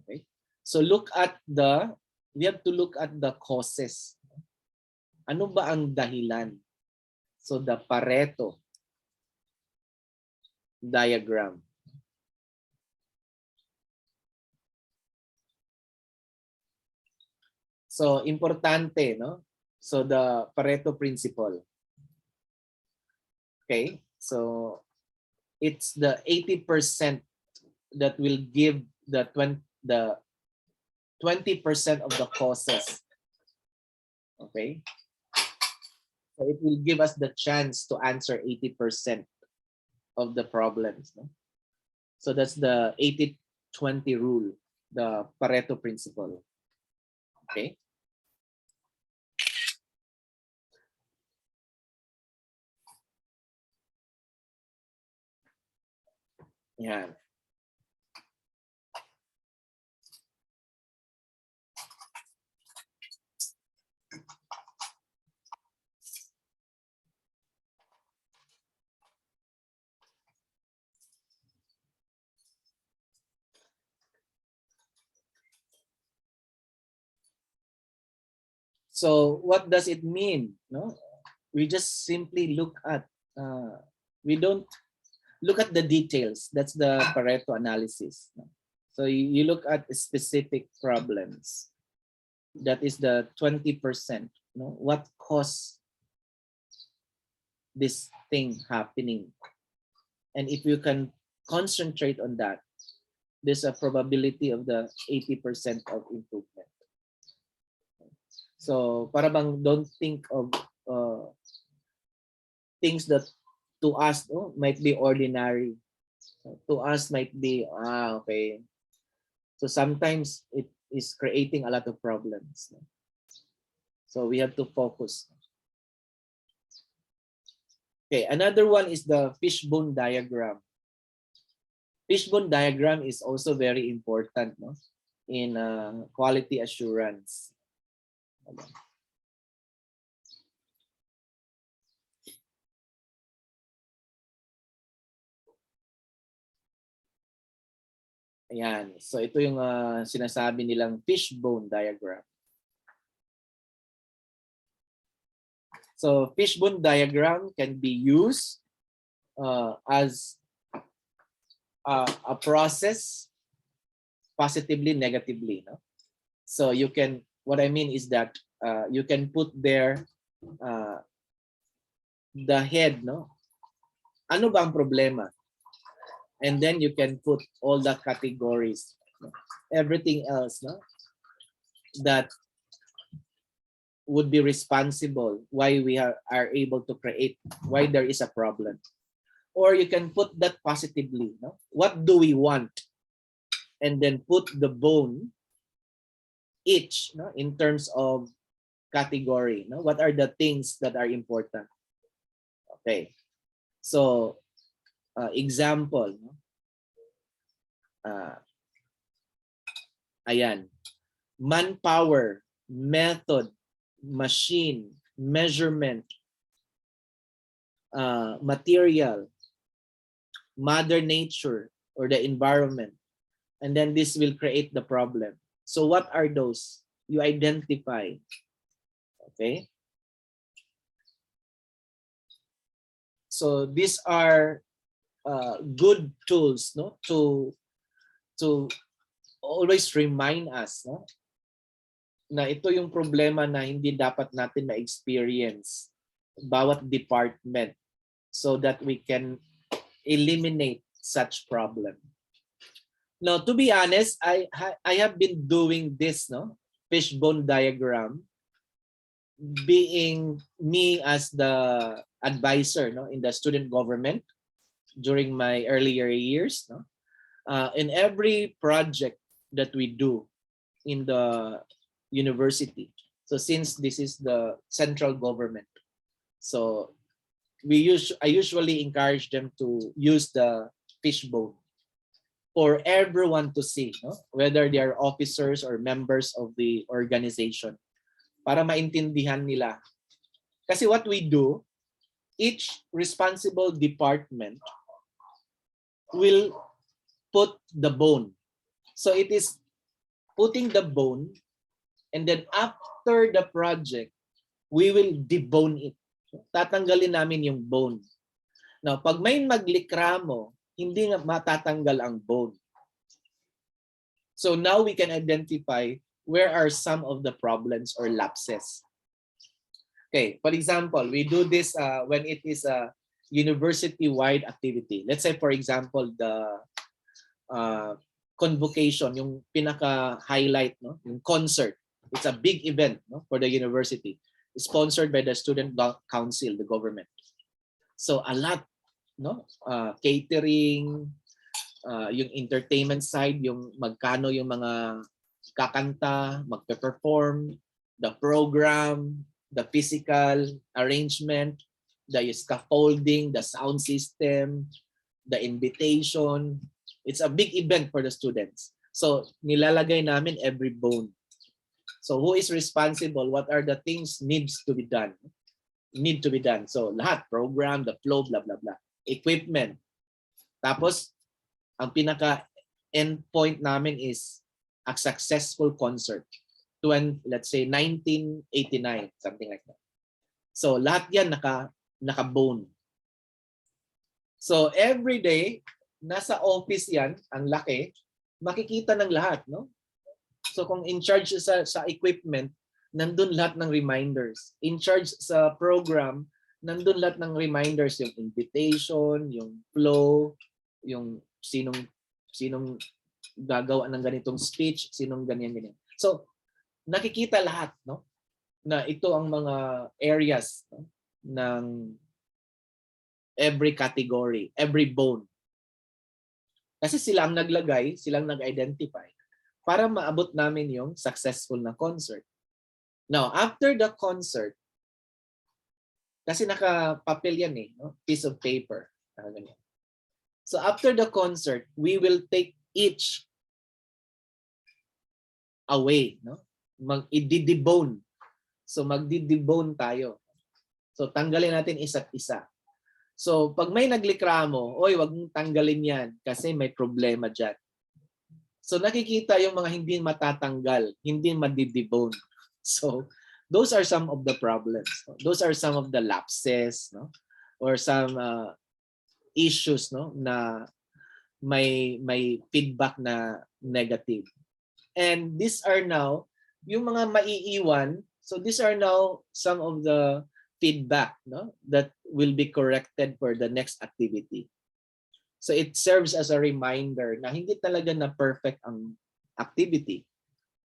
Okay. So we have to look at the causes. Ano ba ang dahilan? So the Pareto diagram. So importante, no? So the Pareto principle. Okay, so it's the 80% that will give the 20% of the causes. Okay. So it will give us the chance to answer 80% of the problems. No? So that's the 80-20 rule, the Pareto principle. Okay. Yeah. So what does it mean? No, we just simply look at. We don't look at the details. That's the Pareto analysis. So you look at specific problems. That is the 20%. No, what caused this thing happening? And if you can concentrate on that, there's a probability of the 80% of improvement. So para bang don't think of things that to us might be ordinary. To us might be, okay. So sometimes it is creating a lot of problems. So we have to focus. Okay, another one is the fishbone diagram. Fishbone diagram is also very important, no? In quality assurance. Ayan. So ito yung sinasabi nilang fishbone diagram. So fishbone diagram can be used as a process positively, negatively. No? So you can, what I mean is that you can put there the head, no? Ano ba ang problema? And then you can put all the categories, no? Everything else, no? That would be responsible why we are able to create, why there is a problem. Or you can put that positively, no? What do we want? And then put the bone each, no, in terms of category, no? What are the things that are important? Okay. So example, no? Ayan. Manpower, method, machine, measurement, material, mother nature or the environment, and then this will create the problem. So what are those? You identify. Okay. So these are good tools, no, to always remind us, no, na ito yung problema na hindi dapat natin ma-experience bawat department so that we can eliminate such problem. Now, to be honest, I have been doing this, no, fishbone diagram, being me as the advisor, no, in the student government during my earlier years, no, in every project that we do in the university. So since this is the central government, so I usually encourage them to use the fishbone for everyone to see, no? Whether they are officers or members of the organization, para maintindihan nila. Kasi what we do, each responsible department will put the bone. So it is putting the bone, and then after the project, we will debone it. Tatanggalin namin yung bone. Now, pag may maglikramo, hindi nga matatanggal ang bone. So now we can identify where are some of the problems or lapses. Okay, for example, we do this when it is a university-wide activity. Let's say, for example, the convocation, yung pinaka-highlight, no? Yung concert. It's a big event, no, for the university. It's sponsored by the student council, the government. So a lot, no, catering, yung entertainment side, yung magkano yung mga kakanta, magpe-perform, the program, the physical arrangement, the scaffolding, the sound system, the invitation. It's a big event for the students. So nilalagay namin every bone. So who is responsible? What are the things needs to be done? Need to be done. So lahat, program, the flow, blah, blah, blah. Equipment. Tapos, ang pinaka end point namin is a successful concert. Let's say 1989, something like that. So lahat yan naka-bone. So every day, nasa office yan, ang laki, makikita ng lahat, no? So kung in charge sa equipment, nandun lahat ng reminders. In charge sa program, nandun lahat ng reminders, yung invitation, yung flow, yung sinong gagawa ng ganitong speech, sinong ganyan. So nakikita lahat, no? Na ito ang mga areas, no, ng every category, every bone. Kasi silang naglagay, silang nag-identify para maabot namin yung successful na concert. Now, after the concert, kasi nakapapel yan, no? Piece of paper. So after the concert, we will take each away, no? Mag-i-debone. So magdi-debone tayo. So tanggalin natin isa't isa. So pag may naglikramo, oy, wag mong tanggalin yan kasi may problema dyan. So nakikita yung mga hindi matatanggal, hindi madidebone. So those are some of the problems. Those are some of the lapses, no? Or some issues, no, na may feedback na negative. And these are now yung mga maiiwan, so these are now some of the feedback, no, that will be corrected for the next activity. So it serves as a reminder na hindi talaga na perfect ang activity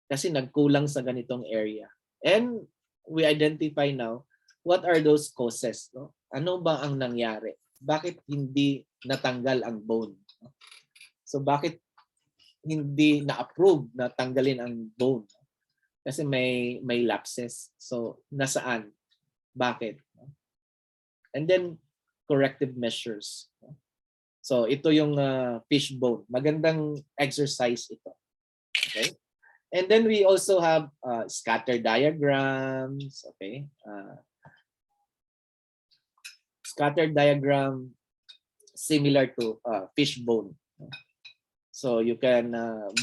kasi nagkulang sa ganitong area. And we identify now what are those causes, no? Ano ba ang nangyari? Bakit hindi natanggal ang bone? So bakit hindi na-approve na tanggalin ang bone? Kasi may lapses. So nasaan? Bakit? And then corrective measures. So ito yung fishbone. Magandang exercise ito. Okay? And then we also have scatter diagrams. Okay? Scatter diagram similar to fishbone. So you can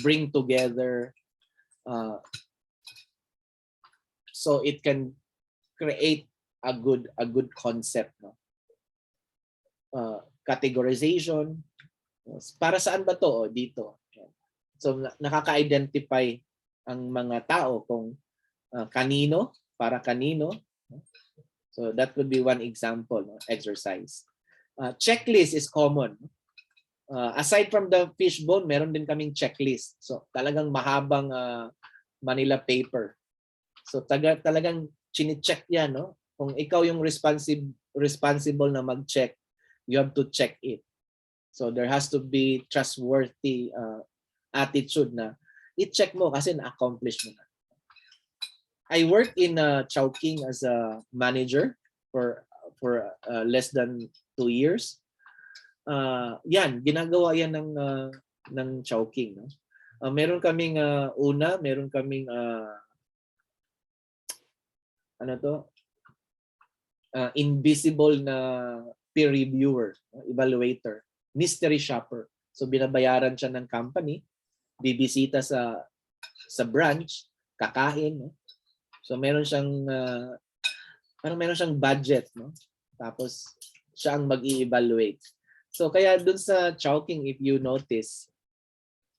bring together so it can create a good concept, no? Categorization. Para saan ba to? Dito. So nakaka-identify ang mga tao kung kanino, para kanino. So that would be one example, no? Exercise. Checklist is common. Aside from the fishbone, meron din kaming checklist. So talagang mahabang Manila paper. So talagang chine-check yan, no? Kung ikaw yung responsible na mag-check, you have to check it. So there has to be trustworthy attitude na i-check mo kasi na-accomplish mo na. I work in Chowking as a manager for less than 2 years. Yan, ginagawa yan ng Chowking, no? Meron kaming meron kaming invisible na peer reviewer, evaluator, mystery shopper. So binabayaran siya ng company, bibisita sa branch, kakain, no? So meron siyang meron siyang budget, no? Tapos siya ang mag-i-evaluate. So kaya dun sa Chowking, if you notice,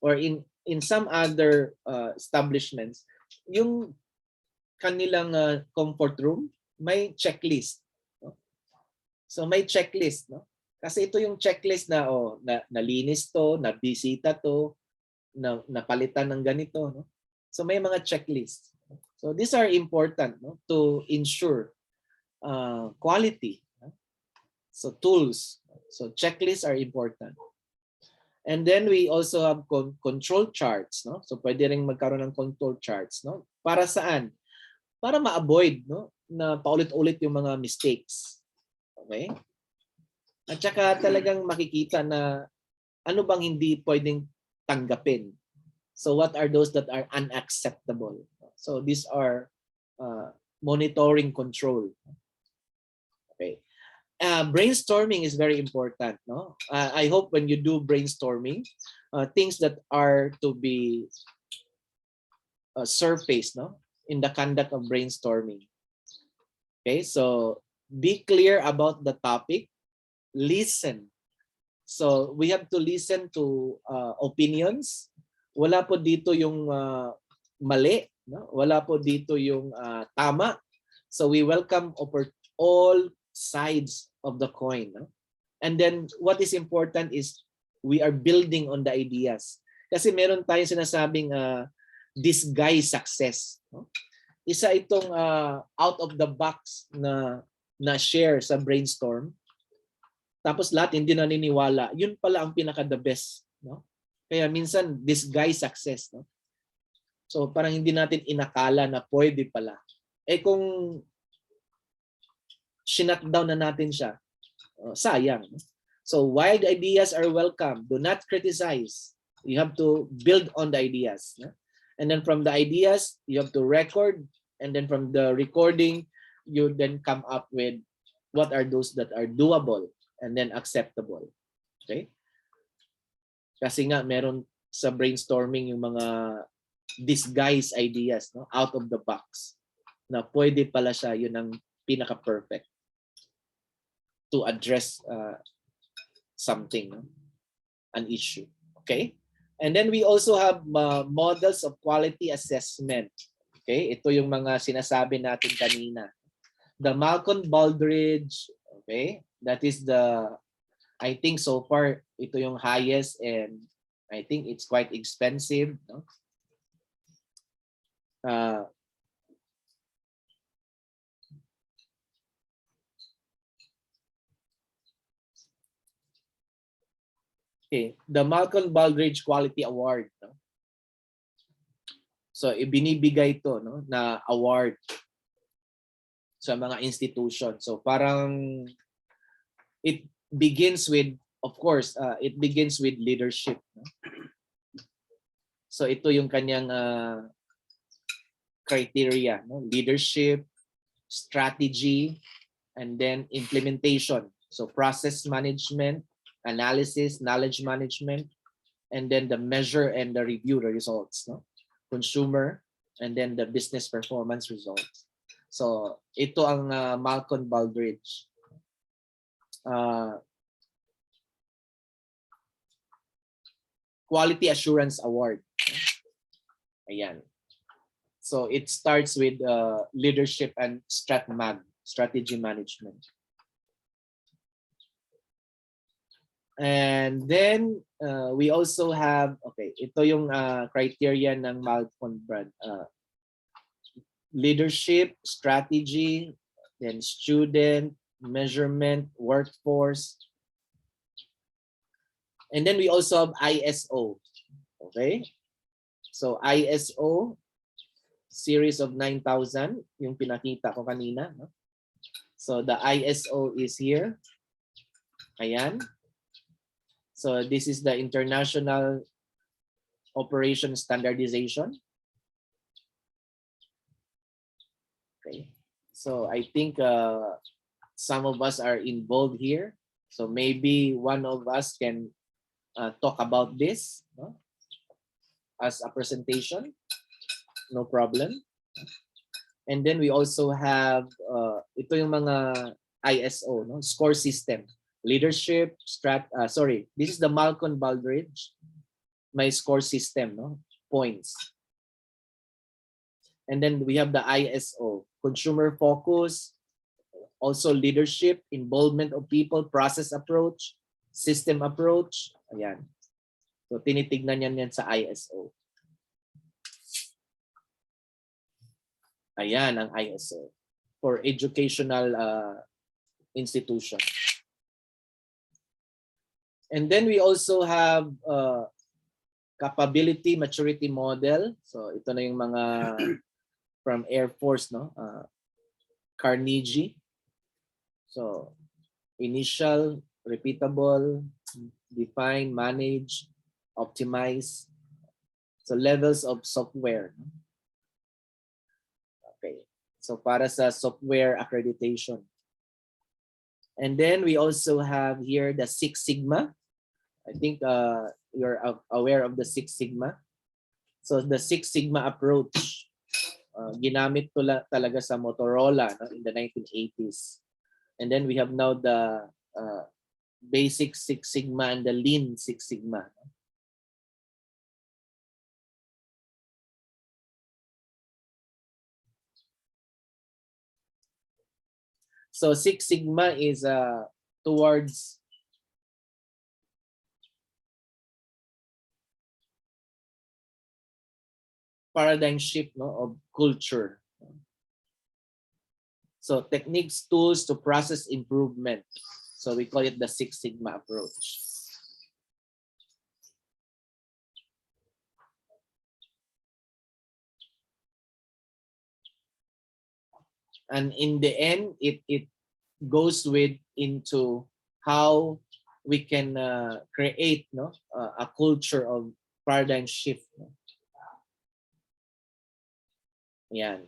or in some other establishments, yung kanilang comfort room, may checklist. No? So may checklist, no? Kasi ito yung checklist na nalinis to, nabisita to, napalitan ng ganito, no? So may mga checklist. So these are important, no, to ensure quality. No? So tools. So checklists are important. And then we also have control charts, no? So pwede ring magkaroon ng control charts, no? Para saan? Para ma-avoid, no, na paulit-ulit yung mga mistakes. Okay? At saka talagang makikita na ano bang hindi pwedeng tanggapin. So what are those that are unacceptable? So these are monitoring control. Okay. Brainstorming is very important, no? I hope when you do brainstorming, things that are to be surfaced, no, in the conduct of brainstorming. Okay, so be clear about the topic. Listen. So we have to listen to opinions. Wala po dito yung mali, no? Wala po dito yung tama. So we welcome all sides of the coin, no? And then what is important is we are building on the ideas. Kasi meron tayong sinasabing disguise success, no? Isa itong out of the box na share sa brainstorm. Tapos lahat hindi naniniwala. Yun pala ang pinaka the best, no? Kaya minsan disguise success, no? So parang hindi natin inakala na pwede pala. Eh kung shutdown na natin siya, sayang. So wild ideas are welcome. Do not criticize. You have to build on the ideas, no? And then from the ideas, you have to record. And then from the recording, you then come up with what are those that are doable and then acceptable. Okay? Kasi nga meron sa brainstorming yung mga disguise ideas, no, out of the box, na pwede pala siya, yun ang pinaka-perfect to address something, no, an issue. Okay? And then we also have models of quality assessment. Okay, ito yung mga sinasabi natin kanina. The Malcolm Baldrige, okay, that is the, I think so far, ito yung highest and I think it's quite expensive. No? Okay, the Malcolm Baldrige Quality Award. No? So, ibinibigay ito no, na award sa mga institution. So, parang it begins with, of course, it begins with leadership. No? So, ito yung kanyang criteria. No? Leadership, strategy, and then implementation. So, process management, analysis, knowledge management, and then the measure and the review the results. No? Consumer, and then the business performance results. So, ito ang Malcolm Baldrige. Quality Assurance Award. Ayan. So, it starts with leadership and strategy management. And then, we also have, okay, ito yung criteria ng Malcolm brand. Leadership, strategy, then student, measurement, workforce. And then we also have ISO. Okay? So ISO, series of 9,000, yung pinakita ko kanina. No? So the ISO is here. Ayan. So this is the International Operation Standardization. Okay. So I think some of us are involved here. So maybe one of us can talk about this no? As a presentation. No problem. And then we also have ito yung mga ISO, no? Score system, leadership, this is the Malcolm Baldrige, my score system, no? Points. And then we have the ISO, consumer focus, also leadership, involvement of people, process approach, system approach. Ayan. So tinitignan yan sa ISO. Ayan ang ISO for educational institution. And then we also have capability maturity model. So ito na yung mga from Air Force, no? Carnegie. So initial, repeatable, define, manage, optimize. So levels of software. Okay. So para sa software accreditation. And then we also have here the Six Sigma. I think you're aware of the Six Sigma. So the Six Sigma approach, ginamit talaga sa Motorola no, in the 1980s. And then we have now the basic Six Sigma and the Lean Six Sigma. So Six Sigma is towards paradigm shift no, of culture. So techniques, tools to process improvement. So we call it the Six Sigma approach. And in the end, it goes into how we can create no, a culture of paradigm shift. No? Yan.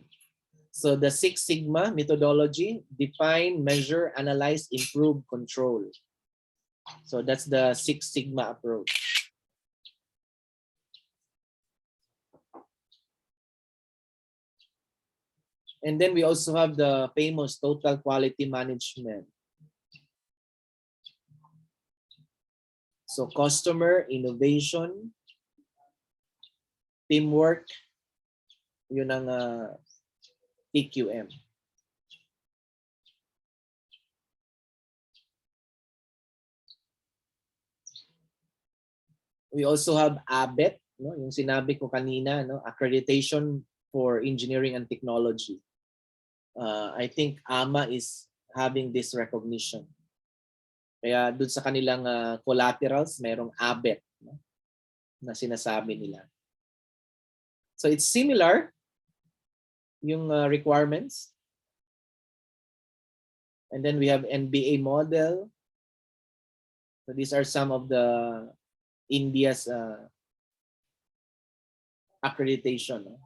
So the Six Sigma methodology, define, measure, analyze, improve, control. So that's the Six Sigma approach. And then we also have the famous total quality management. So customer, innovation, teamwork, Yun ang TQM. We also have ABET, no? Yung sinabi ko kanina, no? Accreditation for Engineering and Technology. I think AMA is having this recognition. Kaya dun sa kanilang collaterals, mayroong ABET, no? Na sinasabi nila. So it's similar yung requirements. And then we have NBA model. So these are some of the India's accreditation. No?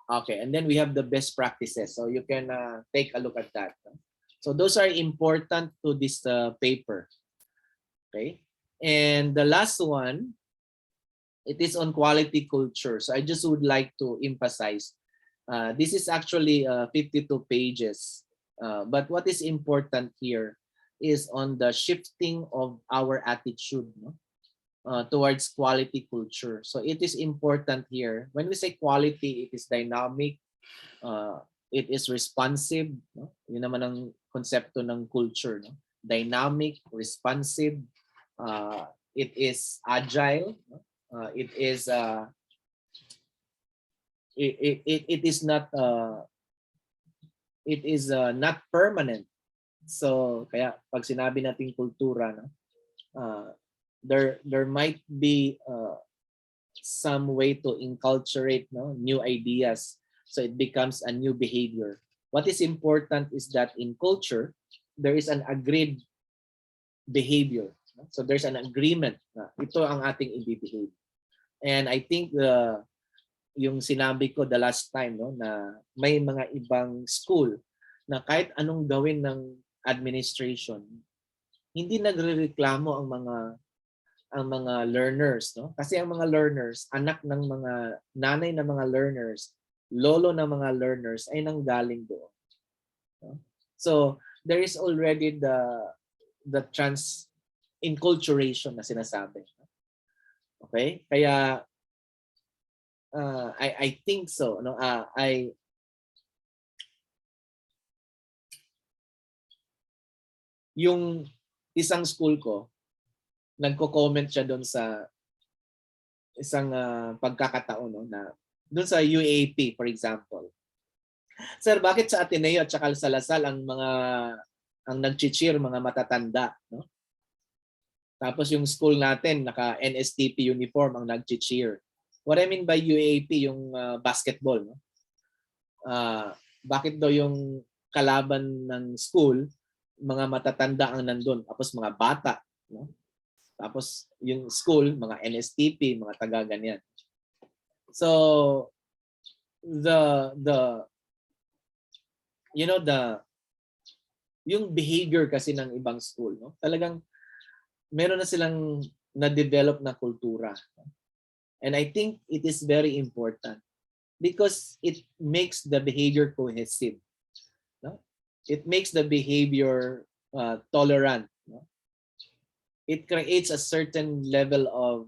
Okay, and then we have the best practices. So you can take a look at that. No? So those are important to this paper. Okay, and the last one, it is on quality culture. So I just would like to emphasize, this is actually 52 pages. But what is important here is on the shifting of our attitude, no? Towards quality culture. So it is important here. When we say quality, it is dynamic, it is responsive. No? Yun naman ang konsepto ng culture. No? Dynamic, responsive, it is agile, no? It is not permanent. So kaya pag sinabi nating kultura, no? There might be some way to inculturate, no, new ideas, so it becomes a new behavior. What is important is that in culture there is an agreed behavior, no? So there's an agreement na ito ang ating i-behave. And I think yung sinabi ko the last time, no, na may mga ibang school na kahit anong gawin ng administration, hindi nagrereklamo ang mga learners, no? Kasi ang mga learners, anak ng mga nanay ng mga learners, lolo ng mga learners ay nanggaling doon. No? So there is already the inculturation na sinasabi. Okay? Kaya I think so, no? Yung isang school ko, nagko-comment siya doon sa isang pagkakataon, no, na doon sa UAP, for example. Sir, bakit sa Ateneo at saka sa Lasal ang nag-cheer mga matatanda, no? Tapos yung school natin naka NSTP uniform ang nag-cheer. What I mean by UAP, yung basketball, no? Bakit daw yung kalaban ng school mga matatanda ang nandun, tapos mga bata, no? Tapos yung school, mga NSTP, mga taga ganyan. So yung behavior kasi ng ibang school, no? Talagang meron na silang na-develop na kultura. And I think it is very important because it makes the behavior cohesive, no? It makes the behavior tolerant, no? It creates a certain level of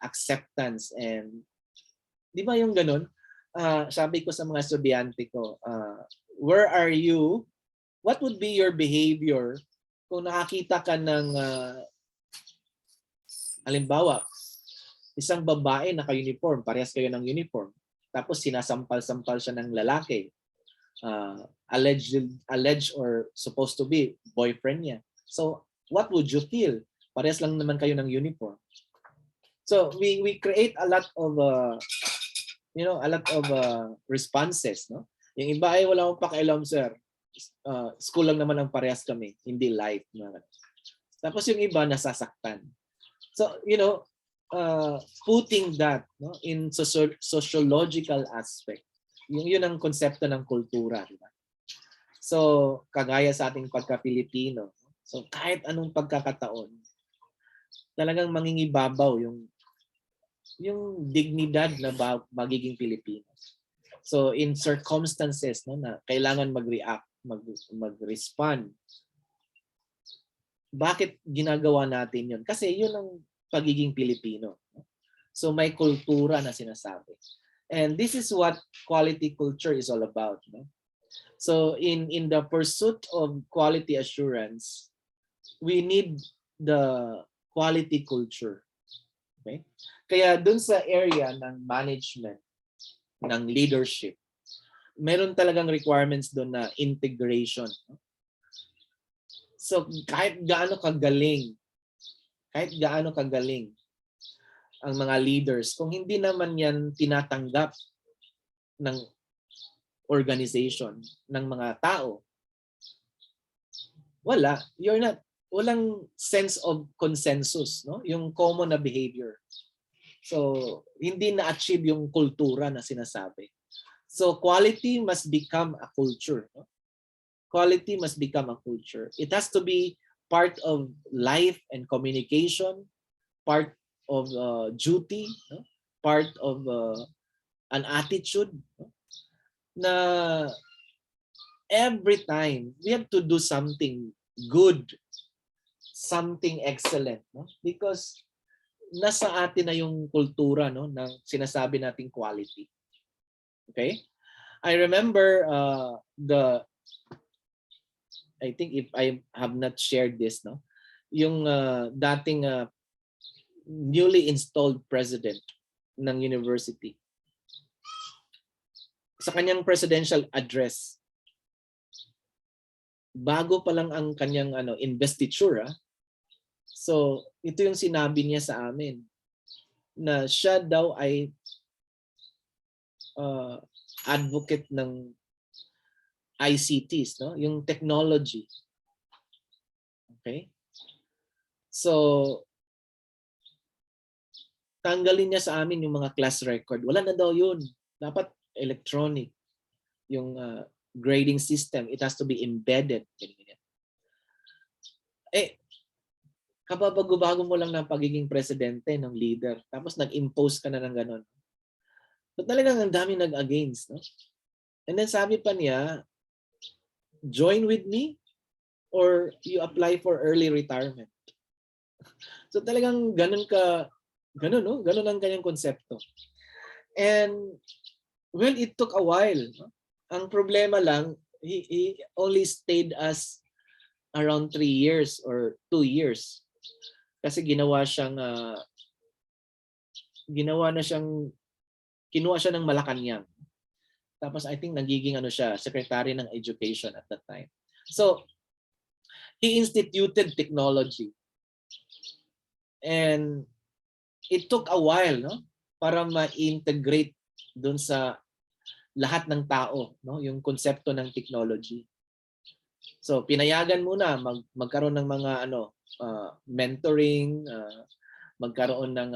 acceptance. And di ba yung ganun? Sabi ko sa mga estudyante ko, where are you? What would be your behavior kung nakakita ka ng halimbawa, isang babae naka-uniform, parehas kayo ng uniform, tapos sinasampal-sampal siya ng lalaki, alleged or supposed to be boyfriend niya. So what would you feel? Parehas lang naman kayo ng uniform. So we create a lot of responses, no? Yung iba ay wala akong pakialam, sir. School lang naman ang parehas kami, hindi life. Tapos yung iba nasasaktan. So, putting that, no, in sociological aspect, yun ang konsepto ng kultura, di ba? So, kagaya sa ating pagka-Pilipino, so kahit anong pagkakataon, talagang mangingibabaw yung dignidad na magiging Pilipino. So in circumstances, no, na kailangan mag-react, mag-respond. Bakit ginagawa natin yun? Kasi yun ang pagiging Pilipino. So may kultura na sinasabi. And this is what quality culture is all about. No? So in the pursuit of quality assurance, we need the quality culture. Okay? Kaya dun sa area ng management, ng leadership, meron talagang requirements doon na integration. So kahit gaano kagaling ang mga leaders, kung hindi naman yan tinatanggap ng organization, ng mga tao, walang sense of consensus, no? Yung common na behavior. So hindi na-achieve yung kultura na sinasabi. So quality must become a culture. No? Quality must become a culture. It has to be part of life and communication, part of duty, no? Part of an attitude, no? Na every time we have to do something good, something excellent, no? Because nasa atin na yung kultura, no, ng sinasabi nating quality. Okay? I remember I think if I have not shared this, no, yung dating newly installed president ng university, sa kanyang presidential address, bago pa lang ang kanyang investiture, so ito yung sinabi niya sa amin, na siya daw ay advocate ng ICTs, no? Yung technology. Okay? So tanggalin niya sa amin yung mga class record. Wala na daw yun. Dapat electronic. Yung grading system, it has to be embedded. Kababago-bago mo lang ng pagiging presidente, ng leader. Tapos nag-impose ka na ng ganon. So talagang ang dami nag-against. No? And then sabi pa niya, join with me or you apply for early retirement. So talagang ganon no? Ganon ang kanyang konsepto. And well, it took a while. No? Ang problema lang, he only stayed as around 3 years or 2 years. Kasi kinuha siya ng Malacanang. Tapos I think nagiging secretary ng education at that time. So he instituted technology. And it took a while, no, para ma-integrate doon sa lahat ng tao, no, yung konsepto ng technology. So pinayagan muna magkaroon ng mga mentoring, magkaroon ng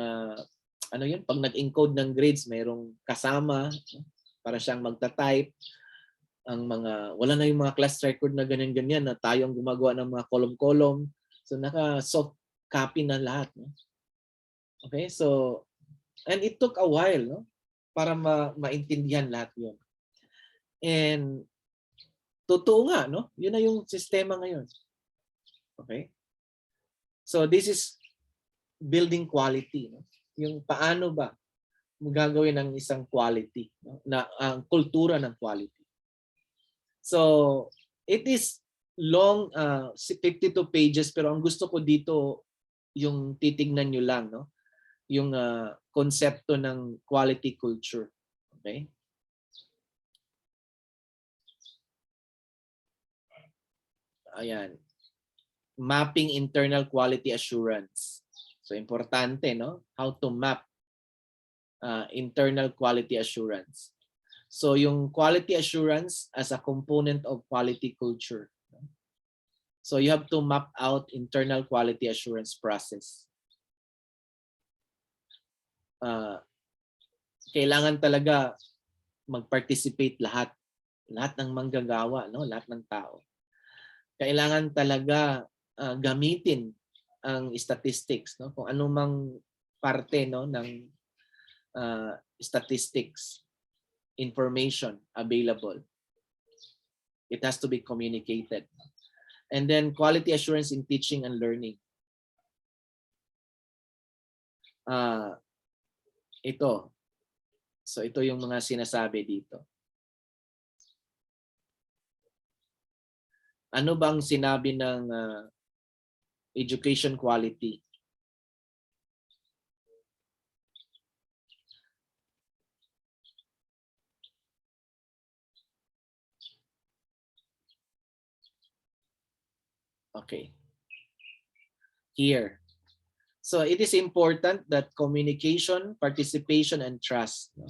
pag nag-encode ng grades, mayroong kasama, no, para siyang magta-type. Ang wala na yung mga class record na ganyan-ganyan na tayo ang gumagawa ng mga kolom-kolom. So naka-soft copy na lahat. No? Okay, so and it took a while, no, para maintindihan lahat yun. And totoo nga, no? Yun na yung sistema ngayon. Okay? So this is building quality. No? Yung paano ba magagawin ng isang quality, no? Na ang kultura ng quality. So it is long, 52 pages, pero ang gusto ko dito yung titignan nyo lang, no? Yung konsepto ng quality culture. Okay? Ayan. Mapping internal quality assurance. So importante, no? How to map internal quality assurance. So yung quality assurance as a component of quality culture. So you have to map out internal quality assurance process. Kailangan talaga mag-participate lahat ng manggagawa, no? Lahat ng tao. Kailangan talaga gamitin ang statistics, no? Kung anumang parte, no, ng statistics information available. It has to be communicated. And then quality assurance in teaching and learning. Ito. So ito yung mga sinasabi dito. Ano bang sinabi ng education quality? Okay. Here. So it is important that communication, participation, and trust, no,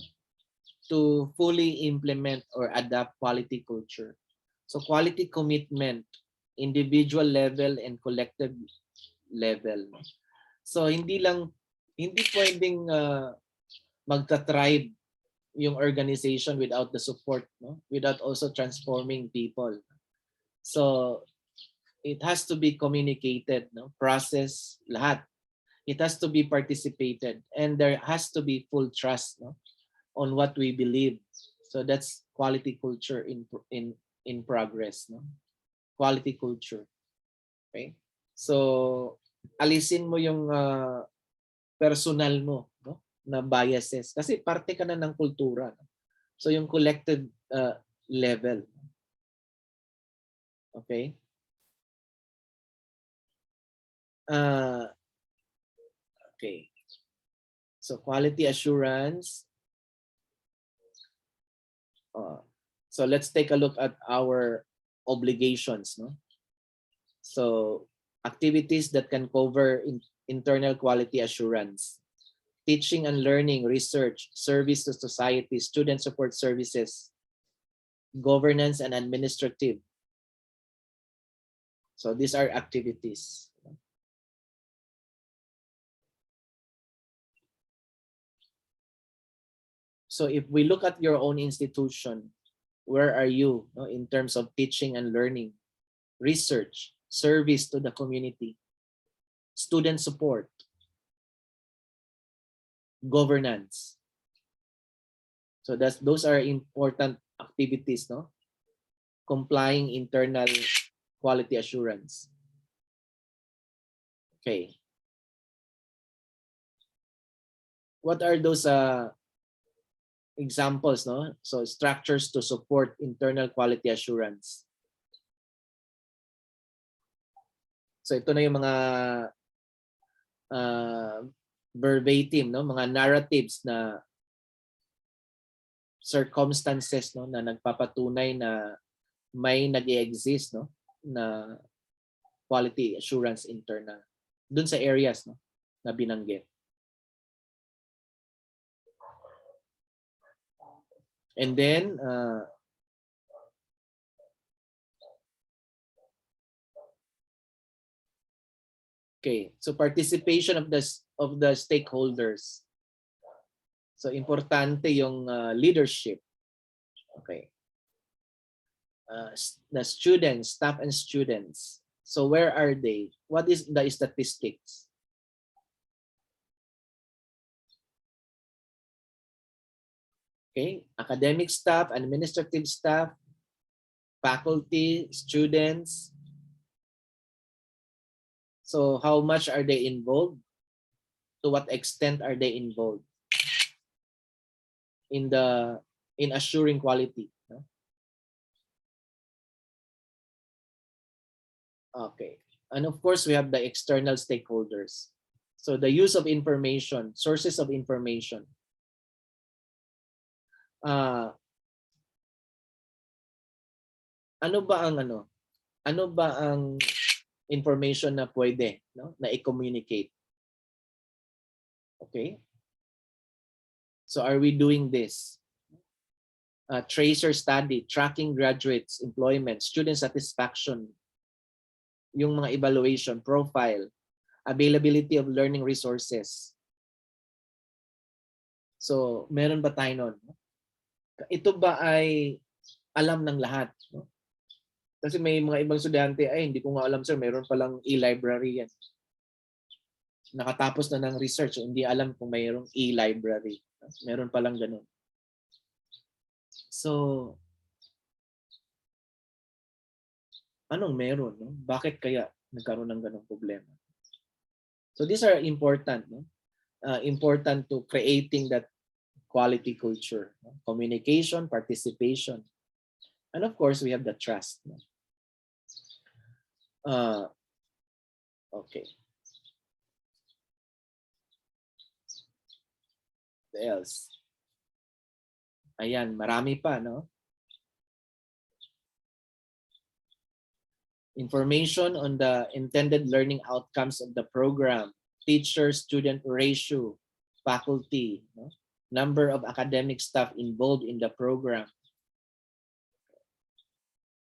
to fully implement or adapt quality culture. So quality commitment, individual level and collective level. So hindi pwedeng magta-thrive yung organization without the support, no? Without also transforming people. So it has to be communicated, no? Process, lahat. It has to be participated, and there has to be full trust, no, on what we believe. So that's quality culture in progress, no? Quality culture. Okay? So alisin mo yung personal mo, no, na biases kasi parte ka na ng kultura, no? So yung collective level. Okay? Okay. So quality assurance. So let's take a look at our obligations, no? So activities that can cover internal quality assurance, teaching and learning, research, service to society, student support services, governance and administrative. So these are activities. So if we look at your own institution, where are you, no, in terms of teaching and learning, research, service to the community, student support, governance? So those are important activities, no? Complying internal quality assurance. Okay. What are those examples, no? So structures to support internal quality assurance. So ito na yung mga verbatim, no, mga narratives na circumstances, no, na nagpapatunay na may nag-exist, no, na quality assurance internal dun sa areas, no, na binanggit. And then okay, so participation of the stakeholders. So importante yung leadership. Okay. The students, staff and students. So where are they? What is the statistics? Okay, academic staff, administrative staff, faculty, students. So how much are they involved? To what extent are they involved in assuring quality? No? Okay, and of course we have the external stakeholders. So the use of information, sources of information. Ano ba ang information na pwede, no, na i-communicate? Okay? So are we doing this? Tracer study, tracking graduates, employment, student satisfaction, yung mga evaluation, profile, availability of learning resources. So meron ba tayo nun? Ito ba ay alam ng lahat? No? Kasi may mga ibang estudyante, ay hindi ko nga alam sir, meron palang e-library yan. Nakatapos na ng research, hindi alam kung mayroong e-library. Meron palang ganun. So, Anong meron? No? Bakit kaya nagkaroon ng ganong problema? So these are important. No? Important to creating that quality culture. No? Communication, participation. And of course, we have the trust. No? Okay. What else? Ayan, marami pa, no? Information on the intended learning outcomes of the program, teacher-student ratio, faculty, no? Number of academic staff involved in the program.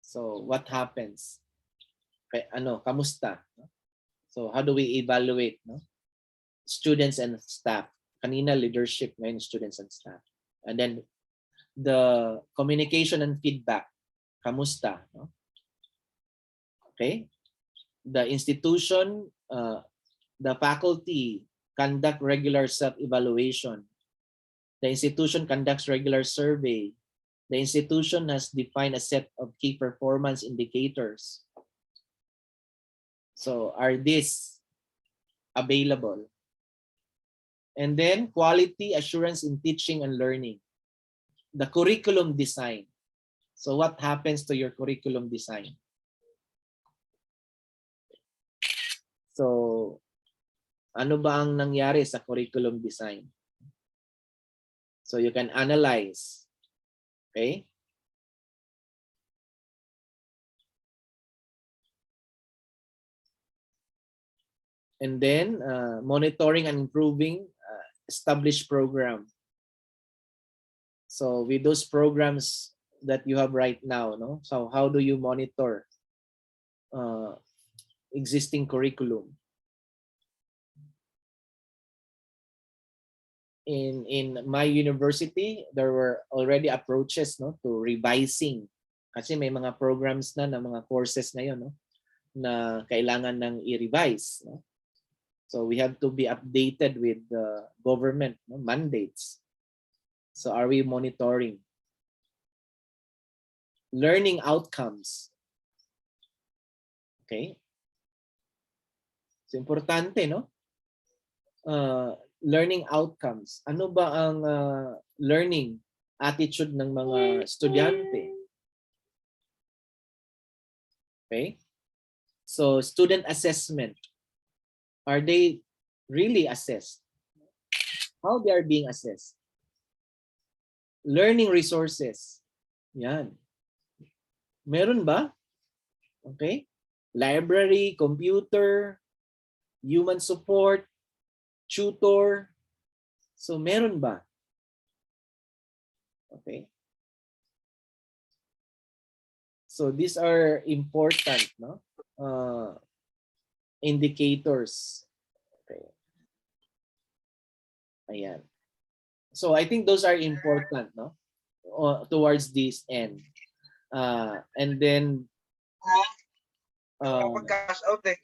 So what happens? Kamusta? No? So how do we evaluate, no? Students and staff? Kanina leadership, ngayon students and staff. And then the communication and feedback. Kamusta? No? Okay. The institution, the faculty conduct regular self-evaluation. The institution conducts regular survey. The institution has defined a set of key performance indicators. So are these available? And then quality assurance in teaching and learning. The curriculum design. So what happens to your curriculum design? So ano ba ang nangyari sa curriculum design? So you can analyze. Okay? And then monitoring and improving established program. So with those programs that you have right now, no? So how do you monitor existing curriculum? In my university, there were already approaches, no, to revising. Kasi may mga programs na mga courses ngayon, no, na kailangan ng i-revise, no? So we have to be updated with the government, no, mandates. So are we monitoring? Learning outcomes. Okay? So importante, no? Learning outcomes. Ano ba ang learning attitude ng mga estudyante? Okay? So student assessment. Are they really assessed? How they are being assessed? Learning resources. Yan. Meron ba? Okay? Library, computer, human support, tutor. So meron ba? Okay. So these are important, no? Indicators. Okay. Ayan. So I think those are important, no? Towards this end. And then okay.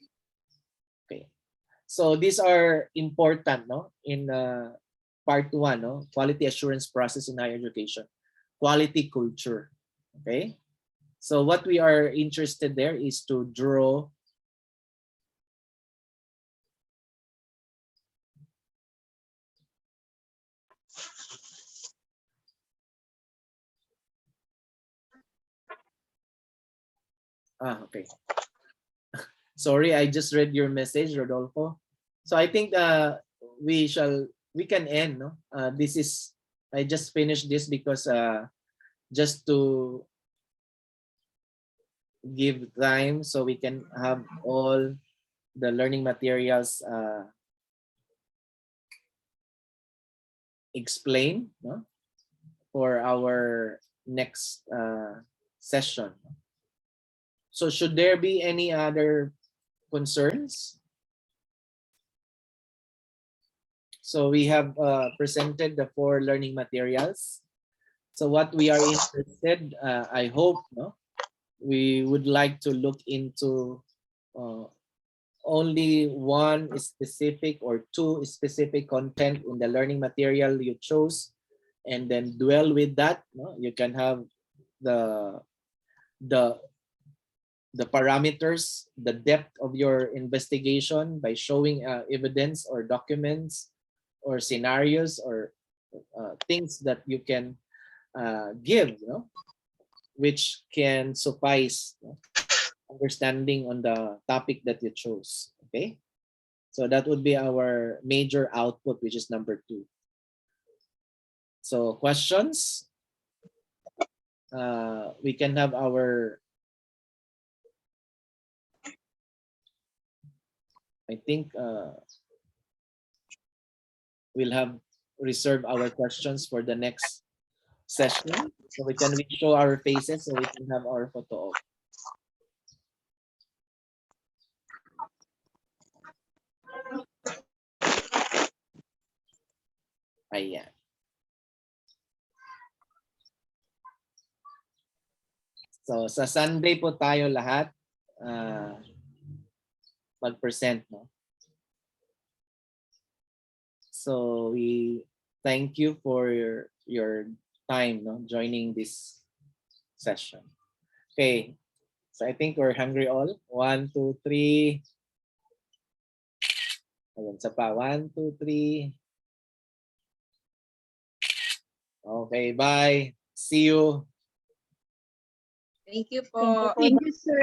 So these are important, no? In part 1, no? Quality assurance process in higher education. Quality culture. Okay? So what we are interested there is to draw okay. Sorry, I just read your message, Rodolfo. So I think we can end, no? I just finished this because just to give time so we can have all the learning materials explained, no? For our next session. So should there be any other concerns? So we have presented the 4 learning materials. So what we are interested, I hope, no, we would like to look into only one specific or 2 specific content in the learning material you chose, and then dwell with that. No? You can have the the parameters, the depth of your investigation by showing evidence or documents or scenarios or things that you can give, which can suffice understanding on the topic that you chose. Okay, so that would be our major output, which is number 2. So questions, we can have our, I think we'll have reserve our questions for the next session, so we can show our faces, so we can have our photo op. Ayan. So sa Sunday po tayo lahat mag-present, no? So we thank you for your time, no, joining this session. Okay, so I think we're hungry all. 1, 2, 3. Ayan, sa pa. 1, 2, 3. Okay, bye. See you. Thank you po. Thank you, sir.